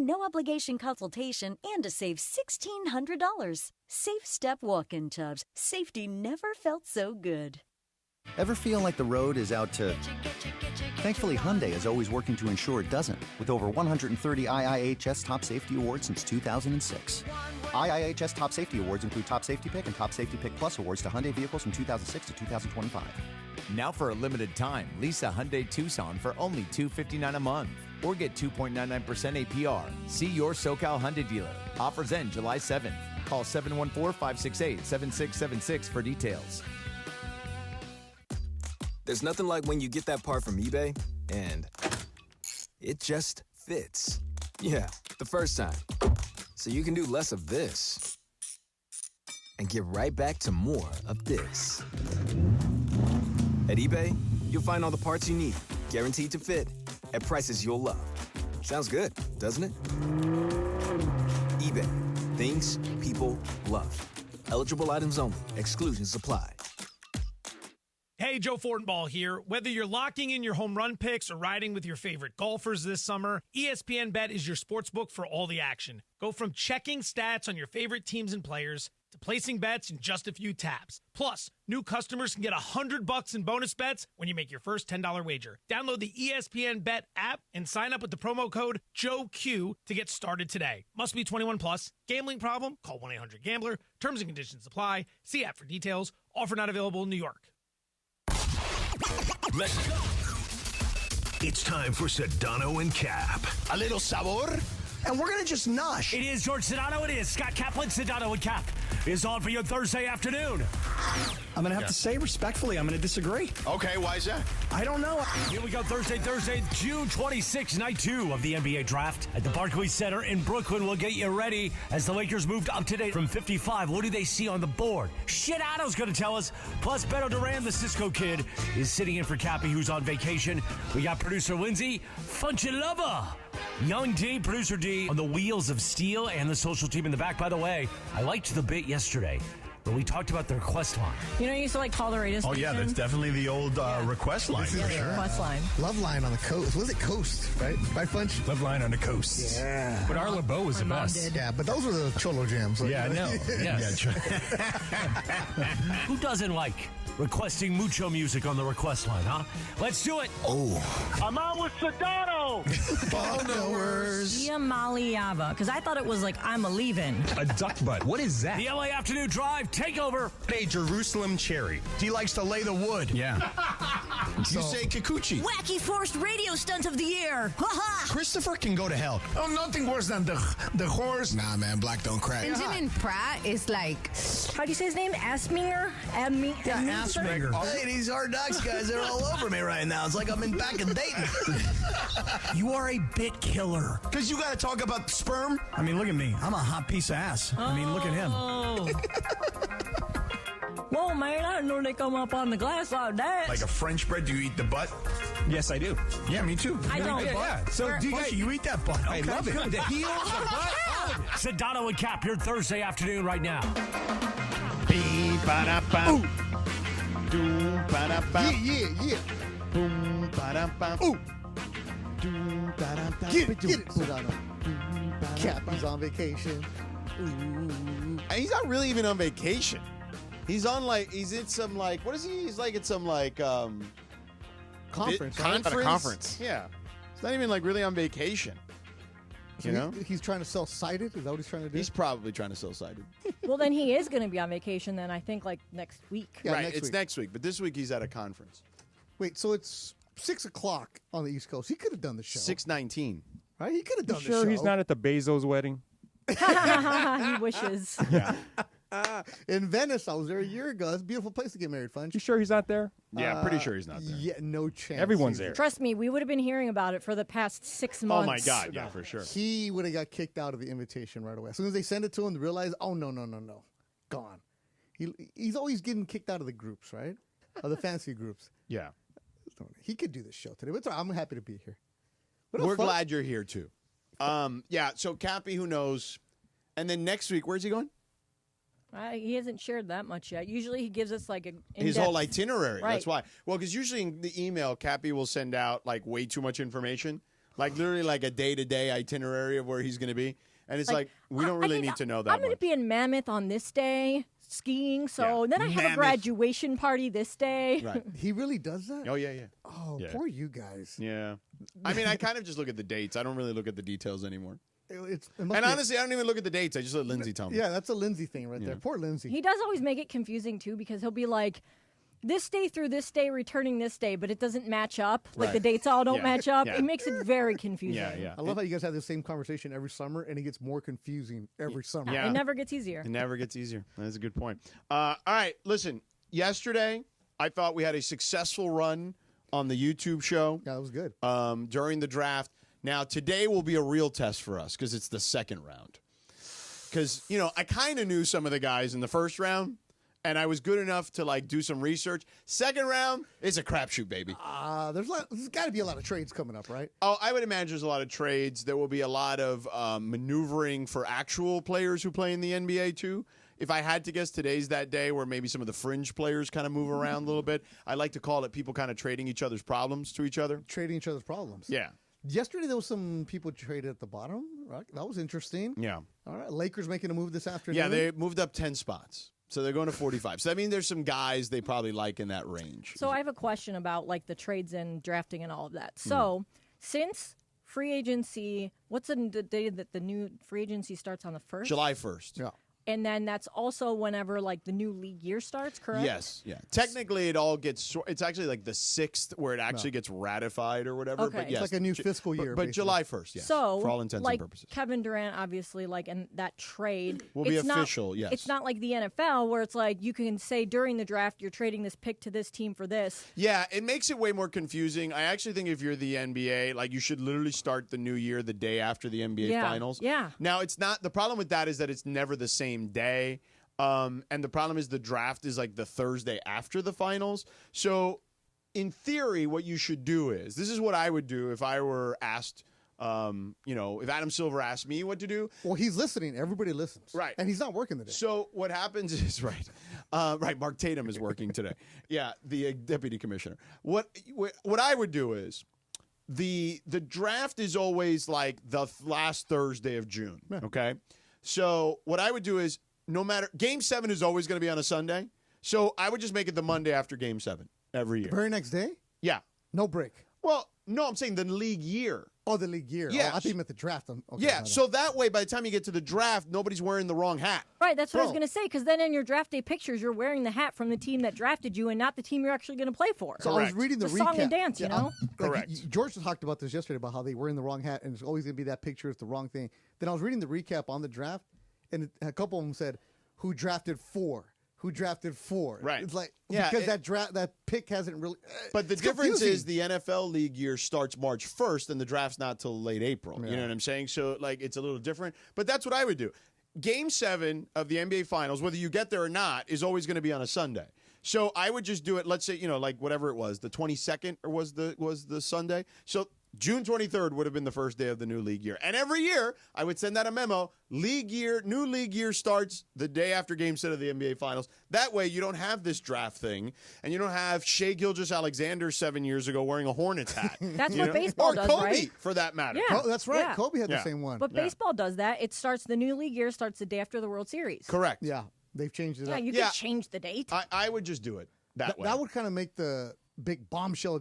no-obligation consultation and to save $1,600. Safe Step walk-in tubs. Safety never felt so good. Ever feel like the road is out to... Thankfully, Hyundai is always working to ensure it doesn't, with over 130 IIHS Top Safety Awards since 2006. IIHS Top Safety Awards include Top Safety Pick and Top Safety Pick Plus awards to Hyundai vehicles from 2006 to 2025. Now for a limited time, lease a Hyundai Tucson for only $259 a month. Or get 2.99% APR. See your SoCal Hyundai dealer. Offers end July 7th. Call 714-568-7676 for details. There's nothing like when you get that part from eBay and it just fits. Yeah, the first time. So you can do less of this and get right back to more of this. At eBay, you'll find all the parts you need, guaranteed to fit, at prices you'll love. Sounds good, doesn't it? eBay. Things people love. Eligible items only. Exclusions apply. Hey, Joe Fortenbaugh here. Whether you're locking in your home run picks or riding with your favorite golfers this summer, ESPN Bet is your sportsbook for all the action. Go from checking stats on your favorite teams and players to placing bets in just a few taps. Plus, new customers can get $100 in bonus bets when you make your first $10 wager. Download the ESPN Bet app and sign up with the promo code JOEQ to get started today. Must be 21 plus. Gambling problem? Call 1-800-GAMBLER. Terms and conditions apply. See app for details. Offer not available in New York. Let's go. It's time for Sedano and Cap. A little sabor, and we're going to just nosh. It is George Sedano. It is Scott Kaplan. Sedano and Cap is on for your Thursday afternoon. I'm going to have to say respectfully, I'm going to disagree. Okay, why is that? I don't know. Here we go, Thursday, June 26, night 2 of the NBA draft at the Barclays Center in Brooklyn. We'll get you ready as the Lakers moved up today from 55. What do they see on the board? Sedano's going to tell us. Plus, Beto Duran, the Cisco kid, is sitting in for Cappy, who's on vacation. We got producer Lindsay Funchalova. Young D, producer D, on the wheels of steel and the social team in the back. By the way, I liked the bit yesterday where we talked about the request line. You know, you used to call the radio station. Oh, yeah, that's definitely the old request line. Yeah, the request line. Love line on the coast. Was it Coast, right? Right, Funch? Love line on the coast. Yeah. But our LeBeau was the best. Yeah, but those were the Cholo jams. Yeah, I know. Yes. Who doesn't like requesting mucho music on the request line, huh? Let's do it. Oh. I'm on with Sedano. Followers. Gia Maliava, because I thought it was like I'm a leaving. A duck butt. What is that? The LA Afternoon Drive takeover. Hey, Jerusalem Cherry. He likes to lay the wood. Yeah. You say Kikuchi. Wacky forced radio stunt of the year. Christopher can go to hell. Oh, nothing worse than the horse. Nah, man, black don't crack. Benjamin Pratt is like... How do you say his name? Asminger? Asminger. Hey, these Hard Knocks guys, they're all over me right now. It's like I'm back in Dayton. You are a bit killer. Because you got to talk about sperm? I mean, look at me. I'm a hot piece of ass. I mean, look at him. Whoa, man, I didn't know they come up on the glass like that. Like a French bread, do you eat the butt? Yes, I do. Yeah, me too. I don't. Yeah. So, do you eat that butt? I love it. The heel, the butt. Sedano and Cap, your Thursday afternoon right now. Ooh. Yeah. Boom, ba-dum-bum. Ooh. Get it, Sedano. Cappy's on vacation. And he's not really even on vacation. He's on he's in some what is he? He's at some Conference. Conference. Yeah. He's not even really on vacation. So you know? He's trying to sell Cited? Is that what he's trying to do? He's probably trying to sell Cited. Well, then he is going to be on vacation then, I think, next week. Yeah, right, it's next week. But this week he's at a conference. Wait, so it's 6 o'clock on the East Coast. He could have done the show. 6:19. Right? He could have done the show. Sure he's not at the Bezos wedding? He wishes. Yeah. In Venice, I was there a year ago. It's a beautiful place to get married, Funch. You sure he's not there? Yeah, I'm pretty sure he's not there. Yeah, no chance. Everyone's there. Trust me, we would have been hearing about it for the past 6 months. Oh, my God. Yeah, for sure. He would have got kicked out of the invitation right away. As soon as they send it to him, they realize, oh, no. Gone. He's always getting kicked out of the groups, right? Of the fancy groups. Yeah. He could do the show today. But I'm happy to be here. We're glad you're here, too. Yeah, so Cappy, who knows? And then next week, where's he going? He hasn't shared that much yet. Usually he gives us his whole itinerary. Right. That's why. Well, because usually in the email, Cappy will send out way too much information. Like literally like a day-to-day itinerary of where he's going to be. And it's like we don't really need to know that I'm going to be in Mammoth on this day skiing, so then I have a graduation party this day. Right. He really does that? Oh, yeah. Oh, Yeah. poor you guys. Yeah. I mean, I kind of just look at the dates. I don't really look at the details anymore. And honestly, I don't even look at the dates. I just let Lindsay tell me. Yeah, that's a Lindsay thing right there. Poor Lindsay. He does always make it confusing, too, because he'll be like, this day through this day, returning this day, but it doesn't match up. Like the dates all don't match up. It makes it very confusing. Yeah. I love how you guys have the same conversation every summer, and it gets more confusing every summer. It never gets easier. It never gets easier. That's a good point. All right, listen. Yesterday, I thought we had a successful run on the YouTube show. Yeah, that was good. During the draft. Now, today will be a real test for us because it's the second round. Because, I kind of knew some of the guys in the first round. And I was good enough to do some research. Second round is a crapshoot, baby. There's got to be a lot of trades coming up, right? Oh, I would imagine there's a lot of trades. There will be a lot of maneuvering for actual players who play in the NBA too. If I had to guess, today's that day where maybe some of the fringe players kind of move around a little bit. I like to call it people kind of trading each other's problems to each other. Trading each other's problems. Yeah. Yesterday, there was some people traded at the bottom. Right? That was interesting. Yeah. All right. Lakers making a move this afternoon. Yeah, they moved up 10 spots. So they're going to 45. So, I mean, there's some guys they probably like in that range. So I have a question about, the trades and drafting and all of that. So since free agency, what's the day that the new free agency starts on the 1st? July 1st. Yeah. And then that's also whenever, the new league year starts, correct? Yes, yeah. Technically, it all gets it's actually the 6th where it actually gets ratified or whatever. Okay. But yes, It's like a new fiscal year. But July 1st, yes. So, for all intents and purposes. Kevin Durant, obviously, and that trade will be it's official, not, yes. It's not like the NFL where it's you can say during the draft you're trading this pick to this team for this. Yeah, it makes it way more confusing. I actually think if you're the NBA, you should literally start the new year the day after the NBA Finals. Yeah. Now, it's not – the problem with that is that it's never the same day. And the problem is the draft is the Thursday after the finals. So in theory, what you should do is, this is what I would do if I were asked, if Adam Silver asked me what to do. Well, he's listening. Everybody listens. Right. And he's not working today. So what happens is, right, Mark Tatum is working today. Yeah, the deputy commissioner. What I would do is, the draft is always the last Thursday of June, okay? So what I would do is, no matter Game 7 is always going to be on a Sunday, so I would just make it the Monday after Game 7 every year. The very next day? Yeah. No break. Well, no, I'm saying the league year. Oh, the league year. Yes. Oh, I think you meant the draft. Okay, yeah. So that way, by the time you get to the draft, nobody's wearing the wrong hat. Right. That's what I was going to say. Because then in your draft day pictures, you're wearing the hat from the team that drafted you, and not the team you're actually going to play for. So I was reading the it's a recap. song and dance, you know. Correct. George talked about this yesterday about how they were in the wrong hat, and it's always going to be that picture. It's the wrong thing. Then I was reading the recap on the draft, and a couple of them said, "Who drafted 4? Who drafted 4?" Right. It's because that pick hasn't really. But the difference is the NFL league year starts March 1st, and the draft's not till late April. Yeah. You know what I'm saying? So it's a little different. But that's what I would do. Game 7 of the NBA Finals, whether you get there or not, is always going to be on a Sunday. So I would just do it. Let's say whatever it was, the 22nd or was the Sunday. So June 23rd would have been the first day of the new league year. And every year, I would send out a memo, new league year starts the day after Game 7 of the NBA Finals. That way, you don't have this draft thing, and you don't have Shai Gilgeous-Alexander 7 years ago wearing a Hornets hat. That's what baseball does, Kobe, right? for that matter. Yeah. That's right. Yeah. Kobe had the same one. But baseball does that. It starts, the new league year starts the day after the World Series. Correct. Yeah, they've changed it Yeah, up. you can change the date. I would just do it that way. That would kind of make the big bombshell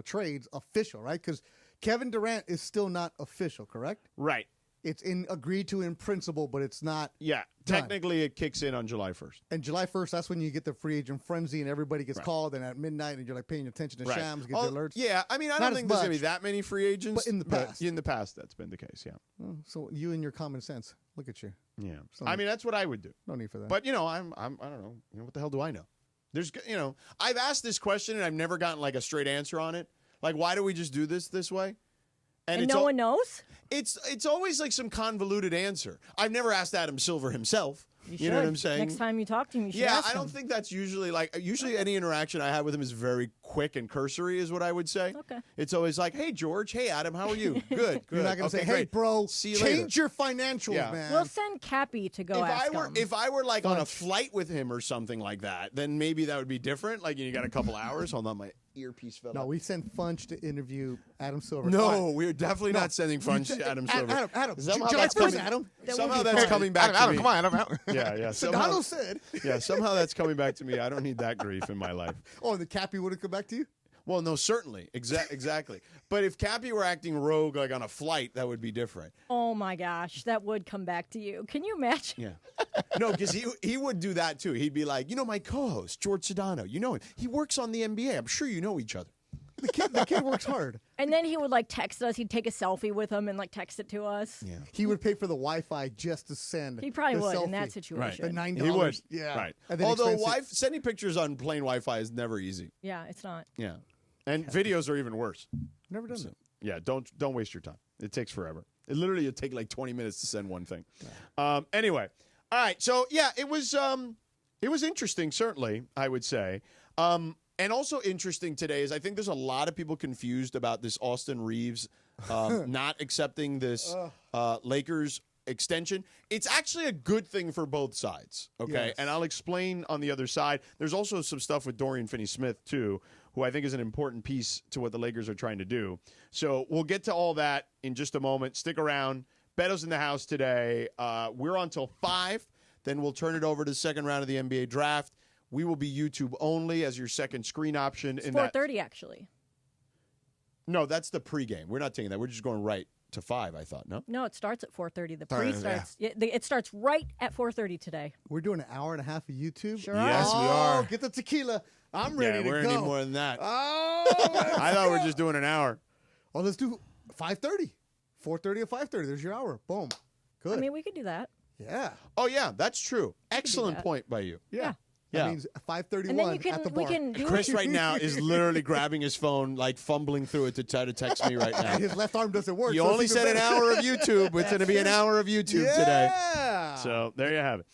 trades official, right? Because Kevin Durant is still not official, correct? Right. It's agreed to in principle, but it's not. Yeah. done. Technically, it kicks in on July 1st. And July 1st, that's when you get the free agent frenzy and everybody gets called. And at midnight, and you're paying attention to Shams, get the alerts. Yeah. I mean, I don't think there's going to be that many free agents. But in the past. In the past, that's been the case, yeah. Oh, so you and your common sense. Look at you. Yeah. I mean, that's what I would do. No need for that. But, I don't know. What the hell do I know? There's, I've asked this question and I've never gotten a straight answer on it. Why do we just do this way? And no one knows? It's always some convoluted answer. I've never asked Adam Silver himself. You know what I'm saying? Next time you talk to him, you should Yeah, ask I don't him. think that's usually usually any interaction I have with him is very quick and cursory is what I would say. Okay. It's always hey, George, hey, Adam, how are you? Good. You're not going to say, hey, great. bro, See you change later. your financials, man. We'll send Cappy to go ask him. If I were on a flight with him or something like that, then maybe that would be different. You got a couple hours. Hold on, my earpiece fell No, out. we sent Funch to interview Adam Silver. No, we're definitely not sending Funch to Adam Silver. Adam. Somehow July that's 1st, coming, Adam. Somehow that's coming back to Adam, me. come on, Adam. Yeah. Sedano said. Yeah, somehow that's coming back to me. I don't need that grief in my life. Oh, and the Cappy wouldn't come back to you? Well, no, certainly. Exactly. But if Cappy were acting rogue like on a flight, that would be different. Oh, my gosh. That would come back to you. Can you imagine? Yeah. No, because he would do that, too. He'd be like, my co-host, George Sedano, you know him. He works on the NBA. I'm sure you know each other. The kid works hard. And then he would, like, text us. He'd take a selfie with him and, like, text it to us. Yeah. He would pay for the Wi-Fi just to send. He probably the would selfie. in that situation. The $9. He would. Yeah. Right. And then Although expensive- sending pictures on plain Wi-Fi is never easy. Yeah, it's not. Yeah. And videos are even worse. Never done it. Yeah, don't waste your time. It takes forever. It'll take like 20 minutes to send one thing. Anyway, all right. So yeah, it was interesting. Certainly, I would say. And also interesting today is I think there's a lot of people confused about this Austin Reeves not accepting this Lakers extension. It's actually a good thing for both sides. Okay, Yes. and I'll explain on the other side. There's also some stuff with Dorian Finney-Smith too, who I think is an important piece to what the Lakers are trying to do. So we'll get to all that in just a moment. Stick around. Beto's in the house today. We're on till 5. Then we'll turn it over to the second round of the NBA draft. We will be YouTube only as your second screen option. It's 4:30, actually. No, that's the pregame. We're not taking that. We're just going right to 5, I thought. No? No, it starts at 4:30. The Sorry, pre starts. It starts right at 4:30 today. We're doing an hour and a half of YouTube. Sure Yes, are. we are. Get the tequila. I'm ready to we're go. gonna need more than that. Oh, I thought we were just doing an hour. Oh, let's do 5:30. 4:30 or 5:30. There's your hour. Boom. Good. I mean, we could do that. Yeah. Oh, yeah, that's true. Excellent that. point by you. Yeah. That Yeah. means 5:31 And then you can, at the we bar. can do Chris it. right now is literally grabbing his phone, like fumbling through it to try to text me right now. His left arm doesn't work. You so it's only even said an better. hour of YouTube. It's going to be an hour of YouTube today. Yeah. So there you have it.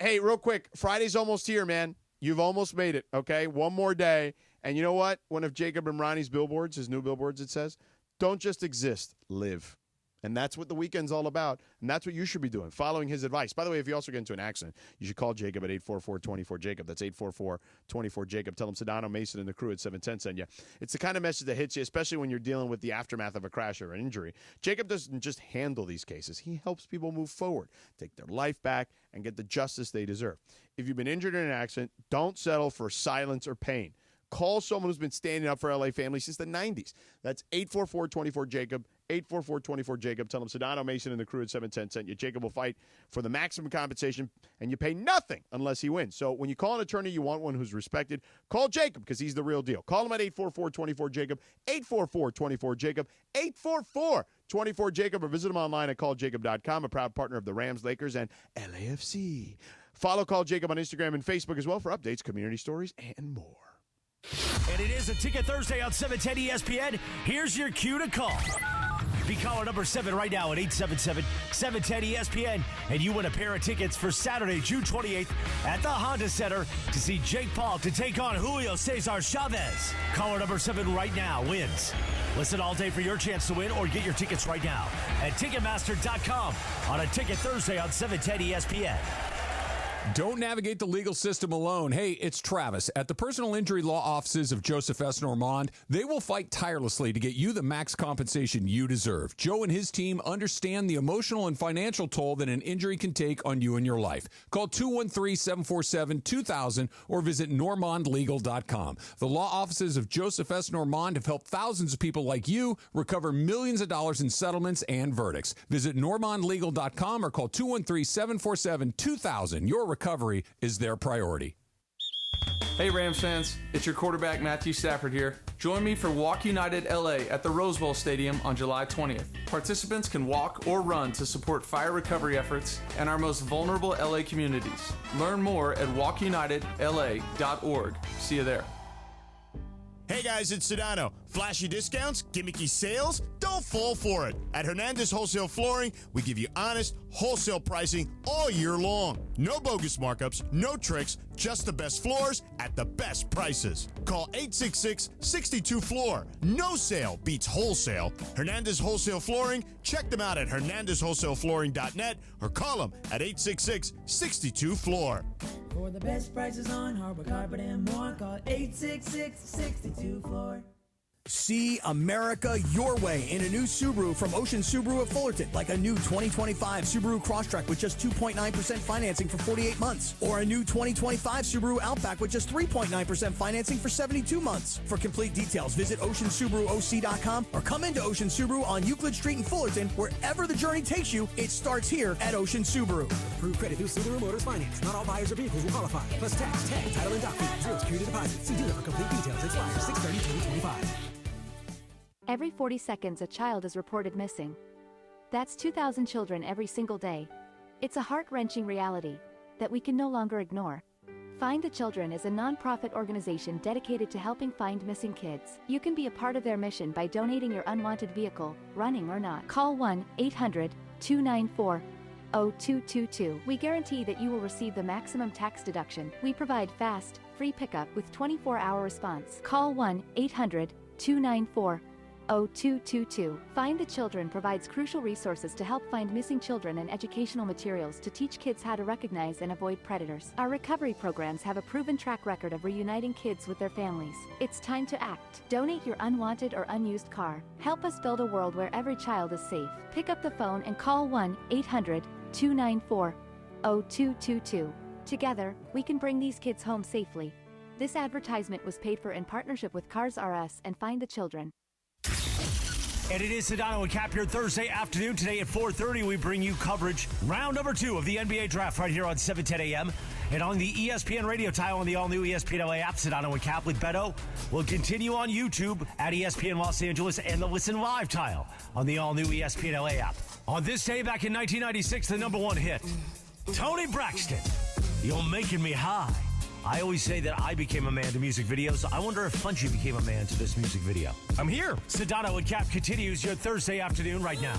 Hey, real quick, Friday's almost here, man. You've almost made it, okay? One more day. And you know what? One of Jacob Imrani's billboards, his new billboards, it says, don't just exist, live. And that's what the weekend's all about. And that's what you should be doing, following his advice. By the way, if you also get into an accident, you should call Jacob at 844-24-JACOB. That's 844-24-JACOB. Tell him Sedano, Mason, and the crew at 710 send you. It's the kind of message that hits you, especially when you're dealing with the aftermath of a crash or an injury. Jacob doesn't just handle these cases. He helps people move forward, take their life back, and get the justice they deserve. If you've been injured in an accident, don't settle for silence or pain. Call someone who's been standing up for LA family since the 90s. That's 844-24-JACOB, 844-24-JACOB. Tell them Sedano, Mason, and the crew at 710 sent you. Jacob will fight for the maximum compensation, and you pay nothing unless he wins. So when you call an attorney, you want one who's respected. Call Jacob because he's the real deal. Call him at 844-24-JACOB, 844-24-JACOB, 844-24-JACOB, or visit him online at calljacob.com, a proud partner of the Rams, Lakers, and LAFC. Follow Call Jacob on Instagram and Facebook as well for updates, community stories, and more. And it is a Ticket Thursday on 710 ESPN. Here's your cue to call. Be caller number 7 right now at 877-710-ESPN. And you win a pair of tickets for Saturday, June 28th at the Honda Center to see Jake Paul to take on Julio Cesar Chavez. Caller number 7 right now wins. Listen all day for your chance to win or get your tickets right now at Ticketmaster.com on a Ticket Thursday on 710 ESPN. Don't navigate the legal system alone. Hey, it's Travis. At the personal injury law offices of Joseph S. Normand, they will fight tirelessly to get you the max compensation you deserve. Joe and his team understand the emotional and financial toll that an injury can take on you and your life. Call 213-747-2000 or visit normandlegal.com. The law offices of Joseph S. Normand have helped thousands of people like you recover millions of dollars in settlements and verdicts. Visit normandlegal.com or call 213-747-2000. Your recovery is their priority. Hey Rams fans, it's your quarterback Matthew Stafford here. Join me for Walk United LA at the Rose Bowl Stadium on July 20th. Participants can walk or run to support fire recovery efforts and our most vulnerable LA communities. Learn more at walkunitedla.org. See you there. Hey guys, it's Sedano. Flashy discounts, gimmicky sales? Don't fall for it. At Hernandez Wholesale Flooring, we give you honest, wholesale pricing all year long. No bogus markups, no tricks, just the best floors at the best prices. Call 866-62-FLOOR. No sale beats wholesale. Hernandez Wholesale Flooring, check them out at hernandezwholesaleflooring.net or call them at 866-62-FLOOR. For the best prices on hardwood carpet and more, call 866-62-FLOOR. See America your way in a new Subaru from Ocean Subaru of Fullerton, like a new 2025 Subaru Crosstrek with just 2.9% financing for 48 months, or a new 2025 Subaru Outback with just 3.9% financing for 72 months. For complete details, visit OceanSubaruOC.com or come into Ocean Subaru on Euclid Street in Fullerton. Wherever the journey takes you, it starts here at Ocean Subaru. Approved credit through Subaru Motors Finance. Not all buyers or vehicles will qualify. Plus tax, tag, title, and dock fee. Zero security deposit. See dealer for complete details. Expires 6/30/2025. Every 40 seconds, a child is reported missing. That's 2,000 children every single day. It's a heart-wrenching reality that we can no longer ignore. Find the Children is a non-profit organization dedicated to helping find missing kids. You can be a part of their mission by donating your unwanted vehicle, running or not. Call 1-800-294-0222. We guarantee that you will receive the maximum tax deduction. We provide fast, free pickup with 24-hour response. Call 1-800-294-0222. Find the Children provides crucial resources to help find missing children and educational materials to teach kids how to recognize and avoid predators. Our recovery programs have a proven track record of reuniting kids with their families. It's time to act. Donate your unwanted or unused car. Help us build a world where every child is safe. Pick up the phone and call 1-800-294-0222. Together, we can bring these kids home safely. This advertisement was paid for in partnership with Cars R Us and Find the Children. And it is Sedano and Kap here Thursday afternoon. Today at 4:30, we bring you coverage, round number 2 of the NBA draft right here on 710 a.m. And on the ESPN radio tile on the all-new ESPN LA app, Sedano and Kap with Beto will continue on YouTube at ESPN Los Angeles and the Listen Live tile on the all-new ESPN LA app. On this day back in 1996, the number 1 hit, Tony Braxton, You're Making Me High. I always say that I became a man to music videos. I wonder if Funchy became a man to this music video. I'm here. Sedano and Kap continues your Thursday afternoon right now.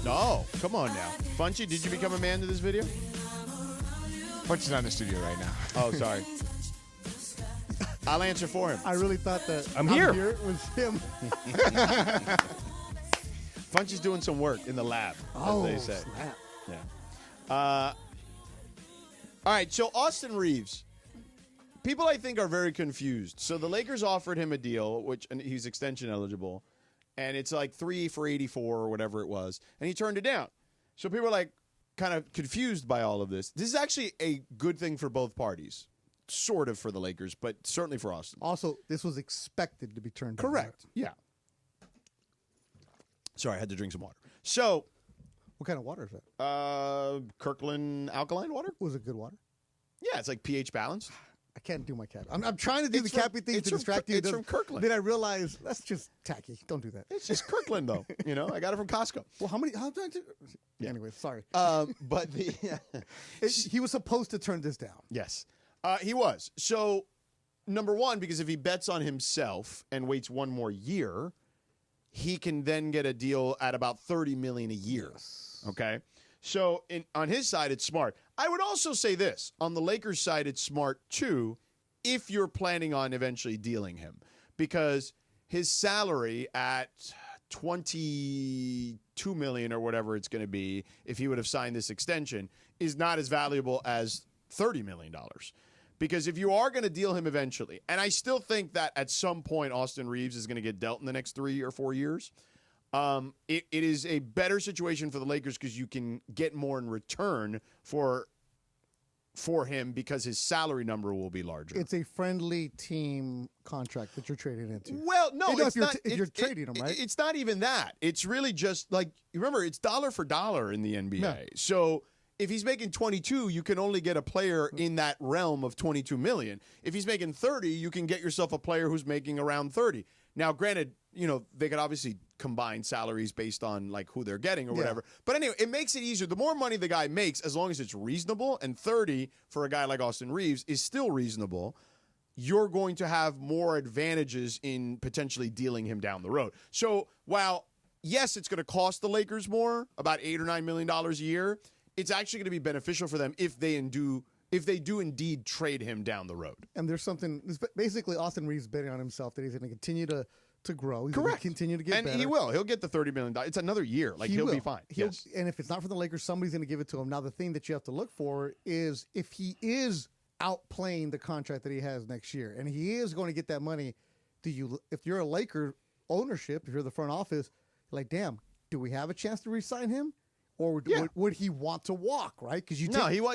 No, come on now. Funchy, did you become a man to this video? Funchy's not in the studio right now. Oh, sorry. I'll answer for him. I really thought that I'm here was him. Funchy's doing some work in the lab, as they say. Snap. Yeah. All right, so Austin Reeves. People, I think, are very confused. So the Lakers offered him a deal, and he's extension eligible, and it's like 3 for 84 or whatever it was, and he turned it down. So people are like kind of confused by all of this. This is actually a good thing for both parties, sort of for the Lakers, but certainly for Austin. Also, this was expected to be turned down. Correct. Yeah. Sorry, I had to drink some water. So, what kind of water is that? Kirkland alkaline water. Was it good water? Yeah, it's like pH balanced. I can't do my cat. I'm trying to do the Cappy thing to distract you. It's from Kirkland. Then I realized that's just tacky. Don't do that. It's just Kirkland, though. You know, I got it from Costco. Well, how did I do? Yeah. Anyway, sorry. But he was supposed to turn this down. Yes, he was. So, number one, because if he bets on himself and waits one more year, he can then get a deal at about $30 million a year. Yes. Okay? So, on his side, it's smart. I would also say this. On the Lakers' side, it's smart, too, if you're planning on eventually dealing him. Because his salary at $22 million or whatever it's going to be, if he would have signed this extension, is not as valuable as $30 million. Because if you are going to deal him eventually, and I still think that at some point Austin Reeves is going to get dealt in the next 3 or 4 years, it is a better situation for the Lakers because you can get more in return for him because his salary number will be larger. It's a friendly team contract that you're trading into. Well, no, if you're trading him, right? It's not even that. It's really just like, remember, it's dollar for dollar in the NBA. Yeah. So if he's making 22, you can only get a player in that realm of 22 million. If he's making 30, you can get yourself a player who's making around 30. Now, granted, you know, they could obviously combine salaries based on like who they're getting or whatever. But anyway, it makes it easier. The more money the guy makes, as long as it's reasonable, and 30 for a guy like Austin Reeves is still reasonable, you're going to have more advantages in potentially dealing him down the road. So while, yes, it's going to cost the Lakers more, about $8 or $9 million a year, it's actually going to be beneficial for them if they do indeed trade him down the road. And there's something, basically Austin Reeves betting on himself that he's going to continue to to grow. He's Correct. Going to continue to get and better. he will. He'll get the $30 million. It's another year. Like, he'll be fine. Yes. And if it's not from the Lakers, somebody's going to give it to him. Now, the thing that you have to look for is if he is outplaying the contract that he has next year, and he is going to get that money, if you're a Laker ownership, if you're the front office, like, damn, do we have a chance to re-sign him? Or would he want to walk, right? Because he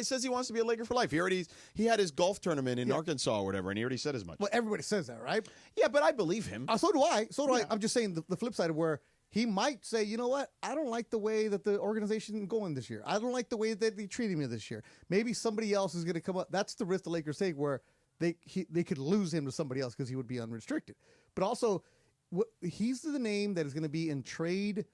says he wants to be a Laker for life. He had his golf tournament in Arkansas or whatever, and he already said as much. Well, everybody says that, right? Yeah, but I believe him. So do I. I'm just saying the flip side of where he might say, you know what? I don't like the way that the organization is going this year. I don't like the way that they treated me this year. Maybe somebody else is going to come up. That's the risk the Lakers take, where they could lose him to somebody else because he would be unrestricted. But also, he's the name that is going to be in trade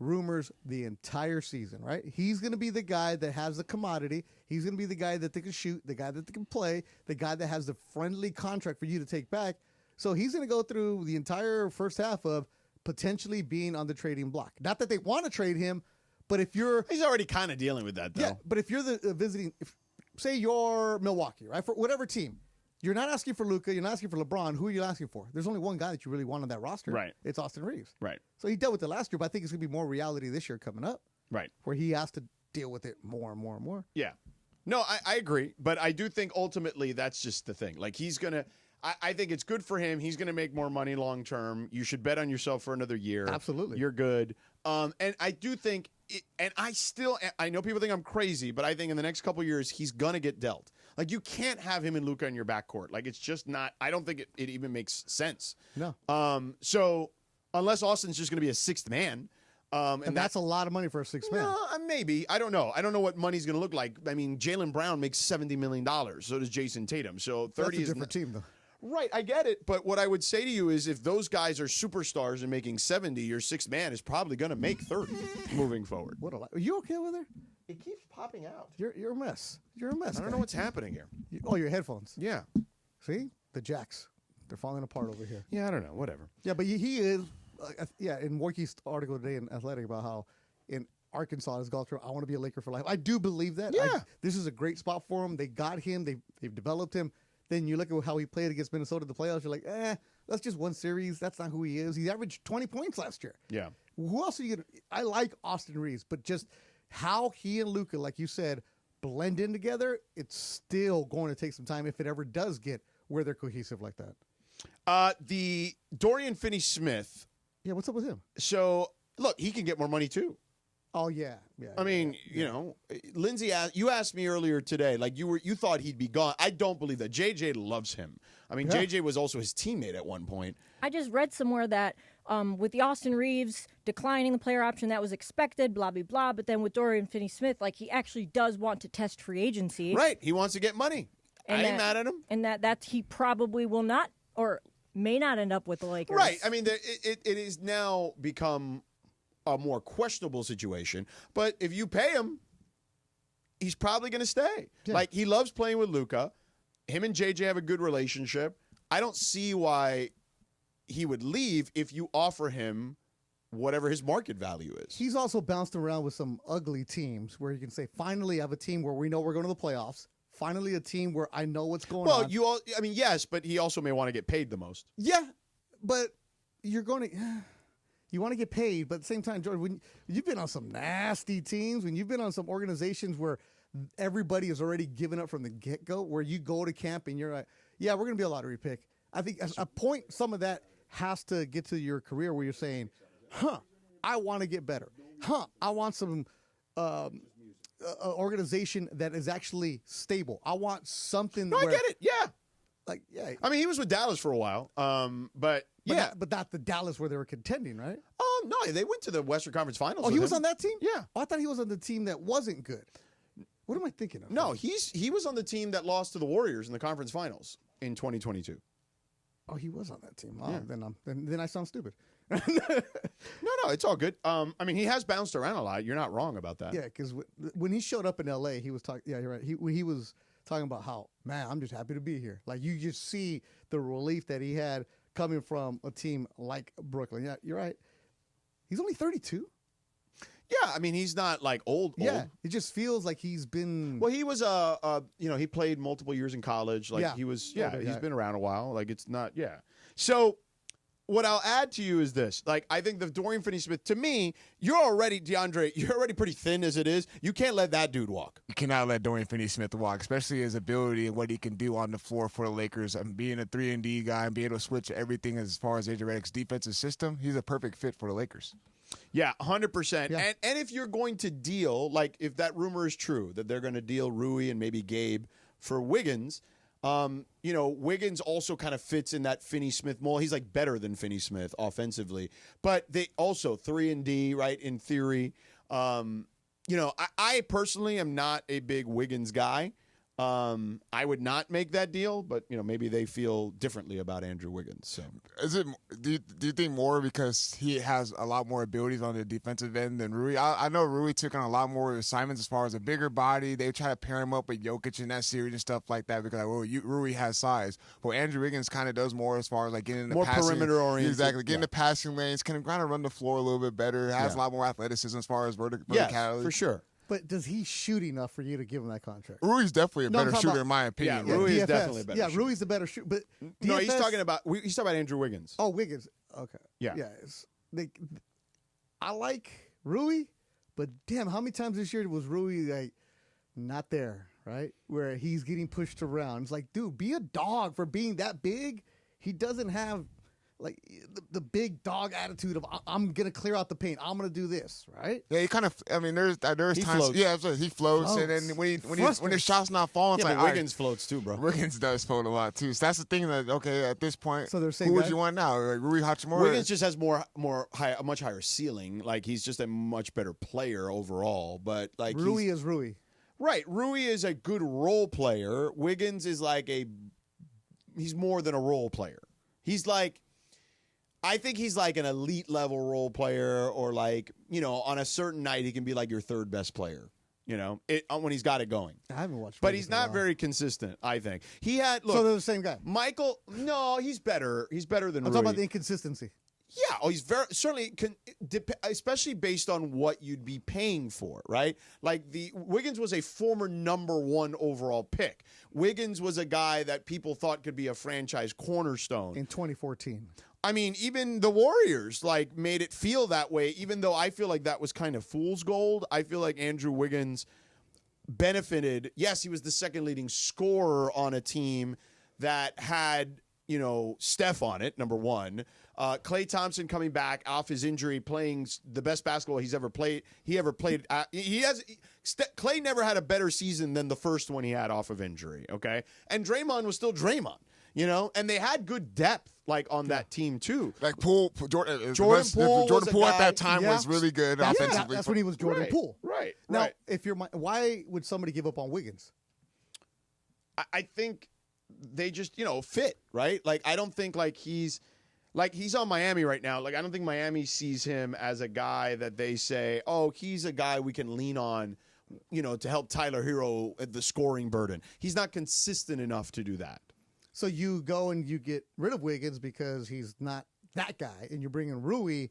rumors the entire season, right? He's going to be the guy that has the commodity. He's going to be the guy that they can shoot, the guy that they can play, the guy that has the friendly contract for you to take back. So he's going to go through the entire first half of potentially being on the trading block. Not that they want to trade him, but if you're... He's already kind of dealing with that, though. Yeah, but if you're the visiting... say you're Milwaukee, right? For whatever team. You're not asking for Luka. You're not asking for LeBron. Who are you asking for? There's only one guy that you really want on that roster. Right. It's Austin Reeves. Right. So he dealt with it last year, but I think it's going to be more reality this year coming up. Right. Where he has to deal with it more and more and more. Yeah. No, I agree. But I do think ultimately that's just the thing. Like, he's going to... I think it's good for him. He's going to make more money long term. You should bet on yourself for another year. Absolutely. You're good. And I do think... I know people think I'm crazy, but I think in the next couple of years, he's going to get dealt. Like, you can't have him and Luka in your backcourt. Like, it's just not... I don't think it even makes sense. No. So, unless Austin's just going to be a sixth man... and that's a lot of money for a sixth man. Maybe. I don't know. I don't know what money's going to look like. I mean, Jaylen Brown makes $70 million. So does Jason Tatum. So 30 that's a is... different team, though. Right, I get it. But what I would say to you is if those guys are superstars and making 70, your sixth man is probably going to make 30 moving forward. Are you okay with her? It keeps popping out. You're a mess. You're a mess. I don't know what's happening here. Your headphones. Yeah. See? The jacks. They're falling apart over here. Yeah, I don't know. Whatever. Yeah, but he is, in Warkey's article today in Athletic about how in Arkansas, his golf tour, I want to be a Laker for life. I do believe that. Yeah. This is a great spot for him. They got him. They've developed him. Then you look at how he played against Minnesota in the playoffs. You're like, that's just one series. That's not who he is. He averaged 20 points last year. Yeah. Who else are you going to... I like Austin Reeves, but just how he and Luka, like you said, blend in together, it's still going to take some time if it ever does get where they're cohesive like that. The Dorian Finney-Smith. Yeah, what's up with him? So, look, he can get more money, too. Oh, yeah. I mean, you know, Lindsay, you asked me earlier today, like you thought he'd be gone. I don't believe that. JJ loves him. I mean, JJ was also his teammate at one point. I just read somewhere that with the Austin Reeves declining the player option, that was expected, blah, blah, blah. But then with Dorian Finney-Smith, like, he actually does want to test free agency. Right. He wants to get money. I ain't mad at him. And that he probably will not or may not end up with the Lakers. Right. I mean, it is now become a more questionable situation. But if you pay him, he's probably going to stay. Yeah. Like, he loves playing with Luka. Him and JJ have a good relationship. I don't see why he would leave if you offer him whatever his market value is. He's also bounced around with some ugly teams where you can say, finally, I have a team where we know we're going to the playoffs. Finally, a team where I know what's going on. Well, yes, but he also may want to get paid the most. Yeah, but you're going to... You want to get paid, but at the same time, George, when you've been on some nasty teams, when you've been on some organizations where everybody has already given up from the get-go, where you go to camp and you're like, yeah, we're going to be a lottery pick. I think at a point, some of that has to get to your career where you're saying, I want to get better. I want some organization that is actually stable. I want something I get it, yeah. Like, yeah. I mean, he was with Dallas for a while, but yeah. But not the Dallas where they were contending, right? No, they went to the Western Conference Finals. Oh, he was on that team? Yeah. Oh, I thought he was on the team that wasn't good. What am I thinking of? No, he was on the team that lost to the Warriors in the conference finals in 2022. Oh, he was on that team. Oh, yeah. Then I sound stupid. No, it's all good. I mean, he has bounced around a lot. You're not wrong about that. Yeah, because when he showed up in L.A., he was talking. Yeah, you're right. He was talking about how, man, I'm just happy to be here. Like, you just see the relief that he had coming from a team like Brooklyn. Yeah, you're right. He's only 32. Yeah, I mean, he's not like old. Yeah, it just feels like he's been. Well, he was he played multiple years in college. Like he was. Yeah, he's been around a while. Like, it's not. Yeah. So what I'll add to you is this. Like, I think the Dorian Finney-Smith, to me, you're already pretty thin as it is. You can't let that dude walk. You cannot let Dorian Finney-Smith walk, especially his ability and what he can do on the floor for the Lakers. And being a 3-and-D guy and being able to switch everything as far as AJ Redick's defensive system, he's a perfect fit for the Lakers. Yeah, 100%. Yeah. And if you're going to deal, like if that rumor is true, that they're going to deal Rui and maybe Gabe for Wiggins, Wiggins also kind of fits in that Finney-Smith mold. He's like better than Finney-Smith offensively. But they also 3-and-D, right, in theory. I personally am not a big Wiggins guy. I would not make that deal, but maybe they feel differently about Andrew Wiggins. So, do you think more because he has a lot more abilities on the defensive end than Rui? I know Rui took on a lot more assignments as far as a bigger body. They try to pair him up with Jokic in that series and stuff like that because Rui has size. But Andrew Wiggins kind of does more as far as like getting in the more passing, perimeter oriented, exactly, getting the passing lanes, kind of run the floor a little bit better. Has a lot more athleticism as far as verticality. Yeah, for sure. But does he shoot enough for you to give him that contract? Rui's definitely a better shooter, in my opinion. Yeah, Rui is definitely a better shooter. Yeah, Rui's the better shooter. But no, he's talking about Andrew Wiggins. Oh, Wiggins. Okay. Yeah. I like Rui, but damn, how many times this year was Rui like not there, right? Where he's getting pushed around. It's like, dude, be a dog for being that big. He doesn't have like the big dog attitude of I'm gonna clear out the paint. I'm gonna do this, right? Yeah, he kind of. I mean, there's times. Floats. Yeah, he floats, and then when his shot's not falling, it's like Wiggins floats too, bro. Wiggins does float a lot too. So that's the thing that at this point, so they're saying who would you want now? Like Rui Hachimura? Wiggins just has a much higher ceiling. Like he's just a much better player overall. But like Rui is Rui. Right, Rui is a good role player. Wiggins is he's more than a role player. I think he's like an elite level role player, or on a certain night he can be like your third best player. When he's got it going. I haven't watched, but he's not very consistent. I think he had. Look, so they're the same guy. Michael, no, he's better. He's better than. I'm Rui. talking about the inconsistency. Yeah, he's very certainly, especially based on what you'd be paying for, right? Like Wiggins was a former #1 overall pick. Wiggins was a guy that people thought could be a franchise cornerstone in 2014. I mean, even the Warriors made it feel that way, even though I feel like that was kind of fool's gold. I feel like Andrew Wiggins benefited. Yes, he was the second leading scorer on a team that had, Steph on it, number one. Klay Thompson coming back off his injury, playing the best basketball he's ever played. Klay never had a better season than the first one he had off of injury, okay? And Draymond was still Draymond, and they had good depth on that team too. Like Jordan Poole at that time was really good offensively. That's when he was Jordan Poole. Right. Now, why would somebody give up on Wiggins? I think they just fit, right? I don't think he's on Miami right now. I don't think Miami sees him as a guy that they say, oh, he's a guy we can lean on, to help Tyler Hero at the scoring burden. He's not consistent enough to do that. So you go and you get rid of Wiggins because he's not that guy, and you're bringing Rui,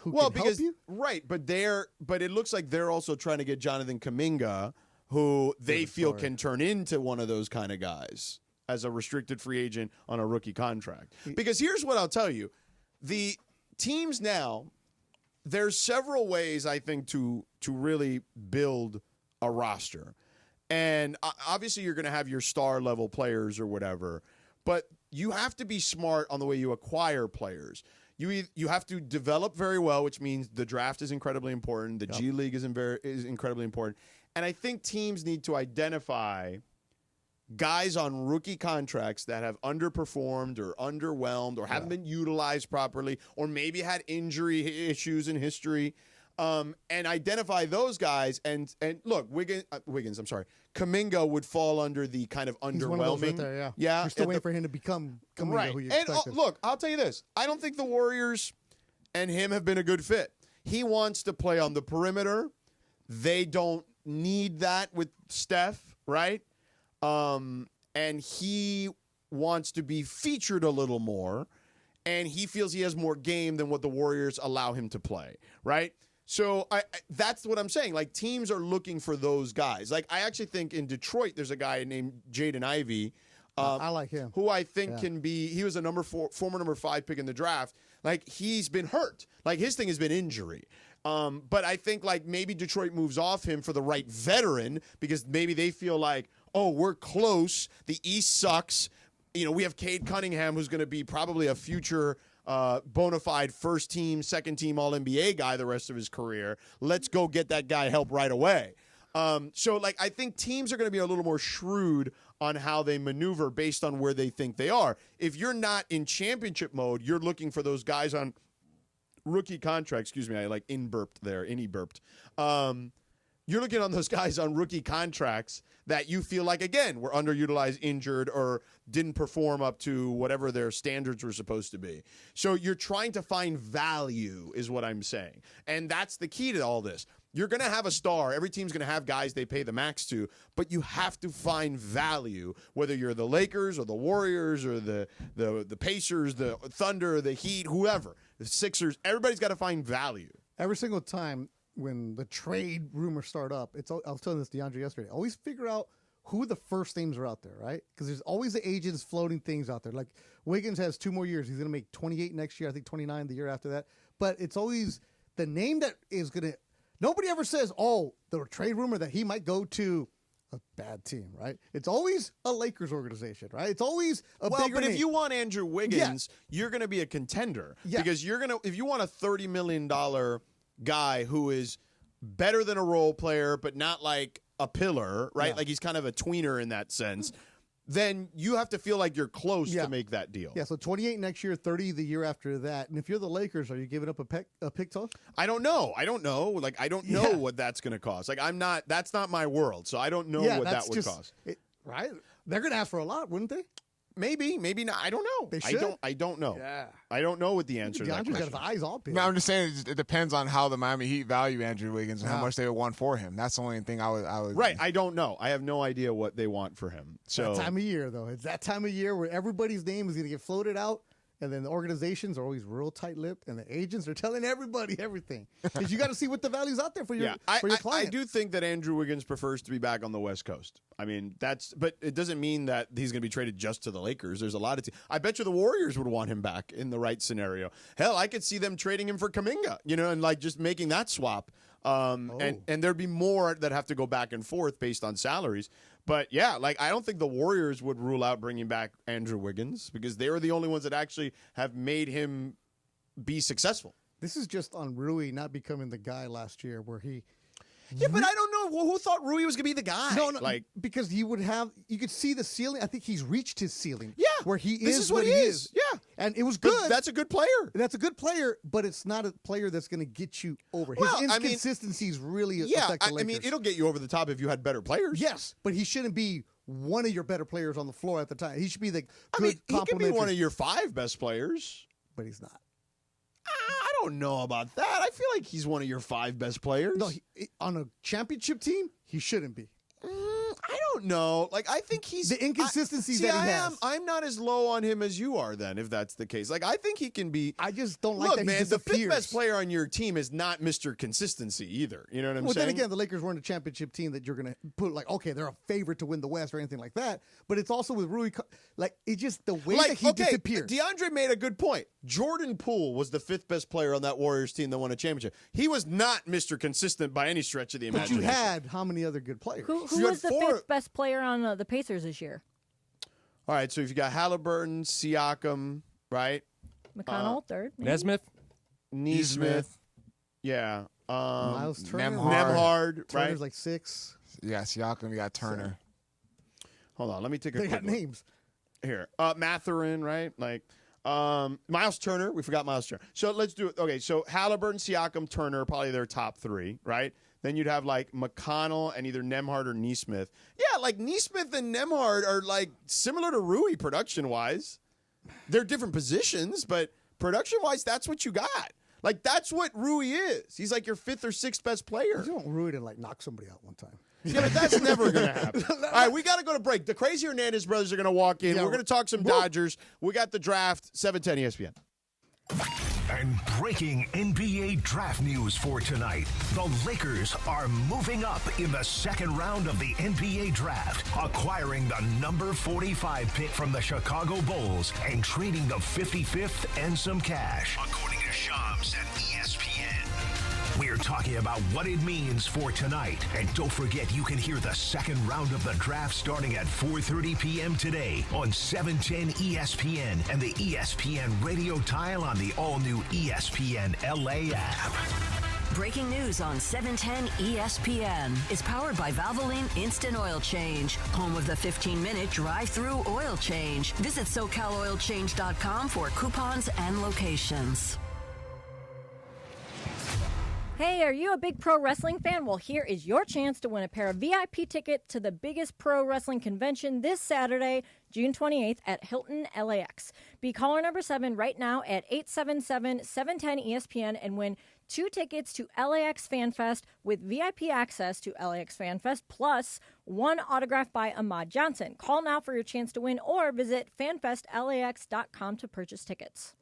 who can help you? Right, but it looks like they're also trying to get Jonathan Kuminga, who they feel can turn into one of those kind of guys as a restricted free agent on a rookie contract. Because here's what I'll tell you. The teams now, there's several ways, I think, to really build a roster. And obviously you're going to have your star level players or whatever, but you have to be smart on the way you acquire players. You have to develop very well, which means the draft is incredibly important. The G League is incredibly important. And I think teams need to identify guys on rookie contracts that have underperformed or underwhelmed or haven't been utilized properly or maybe had injury issues in history, and identify those guys. And look, Wiggins, I'm sorry, Kuminga would fall under the kind of underwhelming. He's one of those right there, yeah. You're still waiting for him to become Kuminga, who you expected. And look, I'll tell you this. I don't think the Warriors and him have been a good fit. He wants to play on the perimeter. They don't need that with Steph, right? And he wants to be featured a little more, and he feels he has more game than what the Warriors allow him to play, right? So that's what I'm saying. Teams are looking for those guys. I actually think in Detroit there's a guy named Jaden Ivey. I like him. Who I think can be – he was a former number 5 pick in the draft Like, he's been hurt. Like, his thing has been injury. But I think, like, maybe Detroit moves off him for the right veteran because maybe they feel like, oh, we're close. The East sucks. You know, we have Cade Cunningham, who's going to be probably a future bona fide first team, second team All-NBA guy the rest of his career. Let's go get that guy help right away. So, like, I think teams are going to be a little more shrewd on how they maneuver based on where they think they are. If you're not in championship mode, you're looking for those guys on rookie contracts. Excuse me, I like in-burped there, any-burped. You're looking on those guys on rookie contracts that you feel like, again, were underutilized, injured, or didn't perform up to whatever their standards were supposed to be. So you're trying to find value is what I'm saying. And that's the key to all this. You're going to have a star. Every team's going to have guys they pay the max to, but you have to find value, whether you're the Lakers or the Warriors or the Pacers, the Thunder, the Heat, whoever, the Sixers. Everybody's got to find value. Every single time when the trade rumors start up, I was telling this to DeAndre yesterday, always figure out who the first names are out there, right? Because there's always the agents floating things out there. Like Wiggins has 2 more years. He's going to make 28 next year. I think 29 the year after that. But it's always the name that is going to – nobody ever says, oh, the trade rumor that he might go to a bad team, right? It's always a Lakers organization, right? It's always a bigger but name. if you want Andrew Wiggins, you're going to be a contender. Yeah. Because you're going to – if you want a $30 million guy who is better than a role player but not like a pillar, right? Yeah. Like he's kind of a tweener in that sense. Then you have to feel like you're close to make that deal. Yeah, so 28 next year, 30 the year after that. And if you're the Lakers, are you giving up a pick toss? I don't know. Like, I don't know what that's going to cost. Like, that's not my world, so I don't know what that would cost. Right? They're going to ask for a lot, wouldn't they? Maybe not. I don't know. They should. I don't know. Yeah. I don't know what the answer to that DeAndre's question got his eyes all big. No, I'm just saying it depends on how the Miami Heat value Andrew Wiggins and how much they would want for him. That's the only thing I would. Right. I don't know. I have no idea what they want for him. So that time of year, though. It's that time of year where everybody's name is going to get floated out, and then the organizations are always real tight-lipped, and the agents are telling everybody everything. Because you got to see what the value's out there for your client. I do think that Andrew Wiggins prefers to be back on the West Coast. I mean, but it doesn't mean that he's going to be traded just to the Lakers. There's a lot of I bet you the Warriors would want him back in the right scenario. Hell, I could see them trading him for Kuminga, and like just making that swap. And there'd be more that have to go back and forth based on salaries. But yeah, like I don't think the Warriors would rule out bringing back Andrew Wiggins because they were the only ones that actually have made him be successful. This is just on Rui not becoming the guy last year where he. Yeah, but I don't know who thought Rui was going to be the guy. No, because he would have. You could see the ceiling. I think he's reached his ceiling. Yeah, where he is. This is what he is. Yeah, and it was good. But that's a good player. That's a good player, but it's not a player that's going to get you over. His inconsistencies really affect the Lakers. I mean, it'll get you over the top if you had better players. Yes, but he shouldn't be one of your better players on the floor at the time. He should be the good. He can be one of your 5 best players, but he's not. I don't know about that. I feel like he's one of your 5 best players. No, on a championship team, he shouldn't be. I don't know. Like, I think he's the inconsistencies that he has. I'm not as low on him as you are. Then, if that's the case, like I think he can be. I just don't like Look, that. Man, he the 5th disappears. best player on your team is not Mr. Consistency either. You know what I'm saying? Well, then again, the Lakers weren't a championship team that you're going to put like, okay, they're a favorite to win the West or anything like that. But it's also with Rui, like it's just the way that he disappears. DeAndre made a good point. Jordan Poole was the 5th best player on that Warriors team that won a championship. He was not Mr. Consistent by any stretch of the imagination. But you had how many other good players? Who was the 5th best player on the Pacers this year? All right, so if you got Halliburton, Siakam, right? McConnell, 3rd. Maybe? Nesmith. Yeah. Miles Turner. Nemhard, Turner's right? like 6. Yeah, Siakam, you got Turner. Hold on, let me take a They quick got look. names. Here. Mathurin, right? Like Miles Turner. We forgot Miles Turner. So let's do it. Okay, so Halliburton, Siakam, Turner, probably their top 3, right? Then you'd have like McConnell and either Nemhard or Nesmith. Yeah, like Nesmith and Nemhard are like similar to Rui production-wise. They're different positions, but production-wise, that's what you got. Like that's what Rui is. He's like your 5th or 6th best player. You don't Rui to like knock somebody out one time. Yeah, but that's never going to happen. All right, we got to go to break. The Crazy Hernandez brothers are going to walk in. Yeah, we're going to talk some Dodgers. We got the draft, 710 ESPN. And breaking NBA draft news for tonight. The Lakers are moving up in the second round of the NBA draft, acquiring the number 45 pick from the Chicago Bulls and trading the 55th and some cash, according to Shams at ESPN. We're talking about what it means for tonight. And don't forget, you can hear the second round of the draft starting at 4:30 p.m. today on 710 ESPN and the ESPN radio tile on the all-new ESPN LA app. Breaking news on 710 ESPN is powered by Valvoline Instant Oil Change, home of the 15-minute drive-through oil change. Visit SoCalOilChange.com for coupons and locations. Hey, are you a big pro wrestling fan? Well, here is your chance to win a pair of VIP tickets to the biggest pro wrestling convention this Saturday, June 28th at Hilton LAX. Be caller number 7 right now at 877-710-ESPN and win 2 tickets to LAX FanFest with VIP access to LAX FanFest plus 1 autograph by Ahmad Johnson. Call now for your chance to win or visit fanfestlax.com to purchase tickets.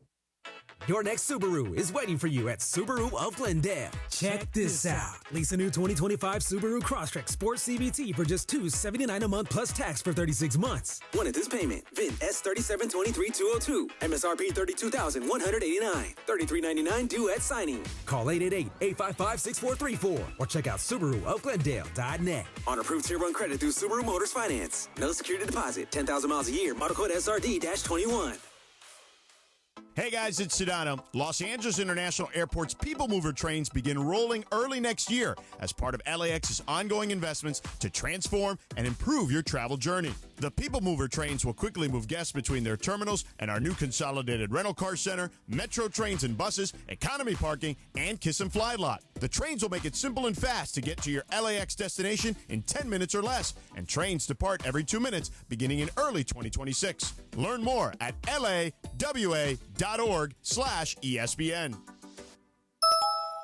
Your next Subaru is waiting for you at Subaru of Glendale. Check this out. Lease a new 2025 Subaru Crosstrek Sport CVT for just $279 a month plus tax for 36 months. One at this payment. VIN S3723202. MSRP $32,189. $33.99 due at signing. Call 888-855-6434 or check out SubaruofGlendale.net. On approved Tier 1 credit through Subaru Motors Finance. No security deposit. 10,000 miles a year. Model code SRD-21. Hey guys, it's Sedano. Los Angeles International Airport's People Mover trains begin rolling early next year as part of LAX's ongoing investments to transform and improve your travel journey. The People Mover trains will quickly move guests between their terminals and our new consolidated rental car center, metro trains and buses, economy parking, and Kiss and Fly lot. The trains will make it simple and fast to get to your LAX destination in 10 minutes or less, and trains depart every 2 minutes beginning in early 2026. Learn more at lawa.org/ESPN.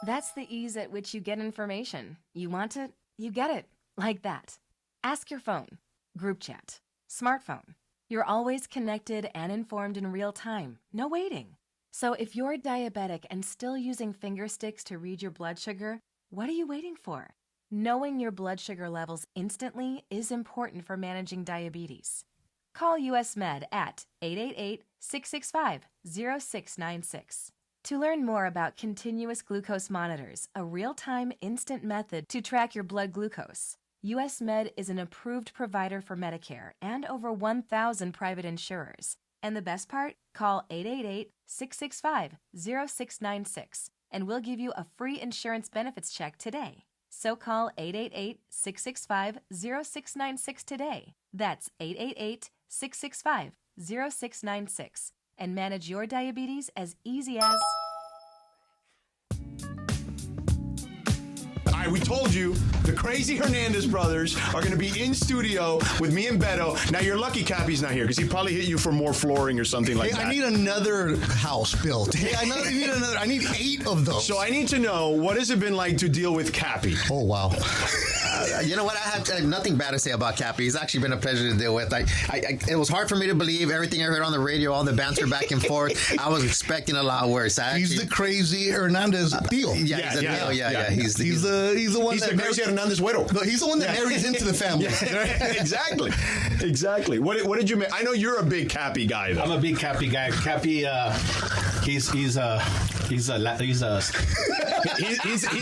That's the ease at which you get information. You want it, you get it. Like that. Ask your phone. Group chat. Smartphone. You're always connected and informed in real time. No waiting. So if you're diabetic and still using finger sticks to read your blood sugar, what are you waiting for? Knowing your blood sugar levels instantly is important for managing diabetes. Call US Med at 888-665-0696. To learn more about continuous glucose monitors, a real-time instant method to track your blood glucose, US Med is an approved provider for Medicare and over 1,000 private insurers. And the best part? Call 888-665-0696 and we'll give you a free insurance benefits check today. So call 888-665-0696 today. That's 888-665-0696 and manage your diabetes as easy as... All right, we told you the crazy Hernandez brothers are going to be in studio with me and Beto. Now, you're lucky Cappy's not here because he probably hit you for more flooring or something like that. I need another house built. Hey, I need 8 of those. So I need to know, what has it been like to deal with Cappy? Oh, wow. You know what? I have nothing bad to say about Cappy. He's actually been a pleasure to deal with. It was hard for me to believe everything I heard on the radio, all the banter back and forth. I was expecting a lot worse. He's the crazy Hernandez deal. He's the one that crazy Hernandez widow. No, he's the one that marries into the family. Exactly. What did you make? I know you're a big Cappy guy, though. I'm a big Cappy guy. Cappy, he's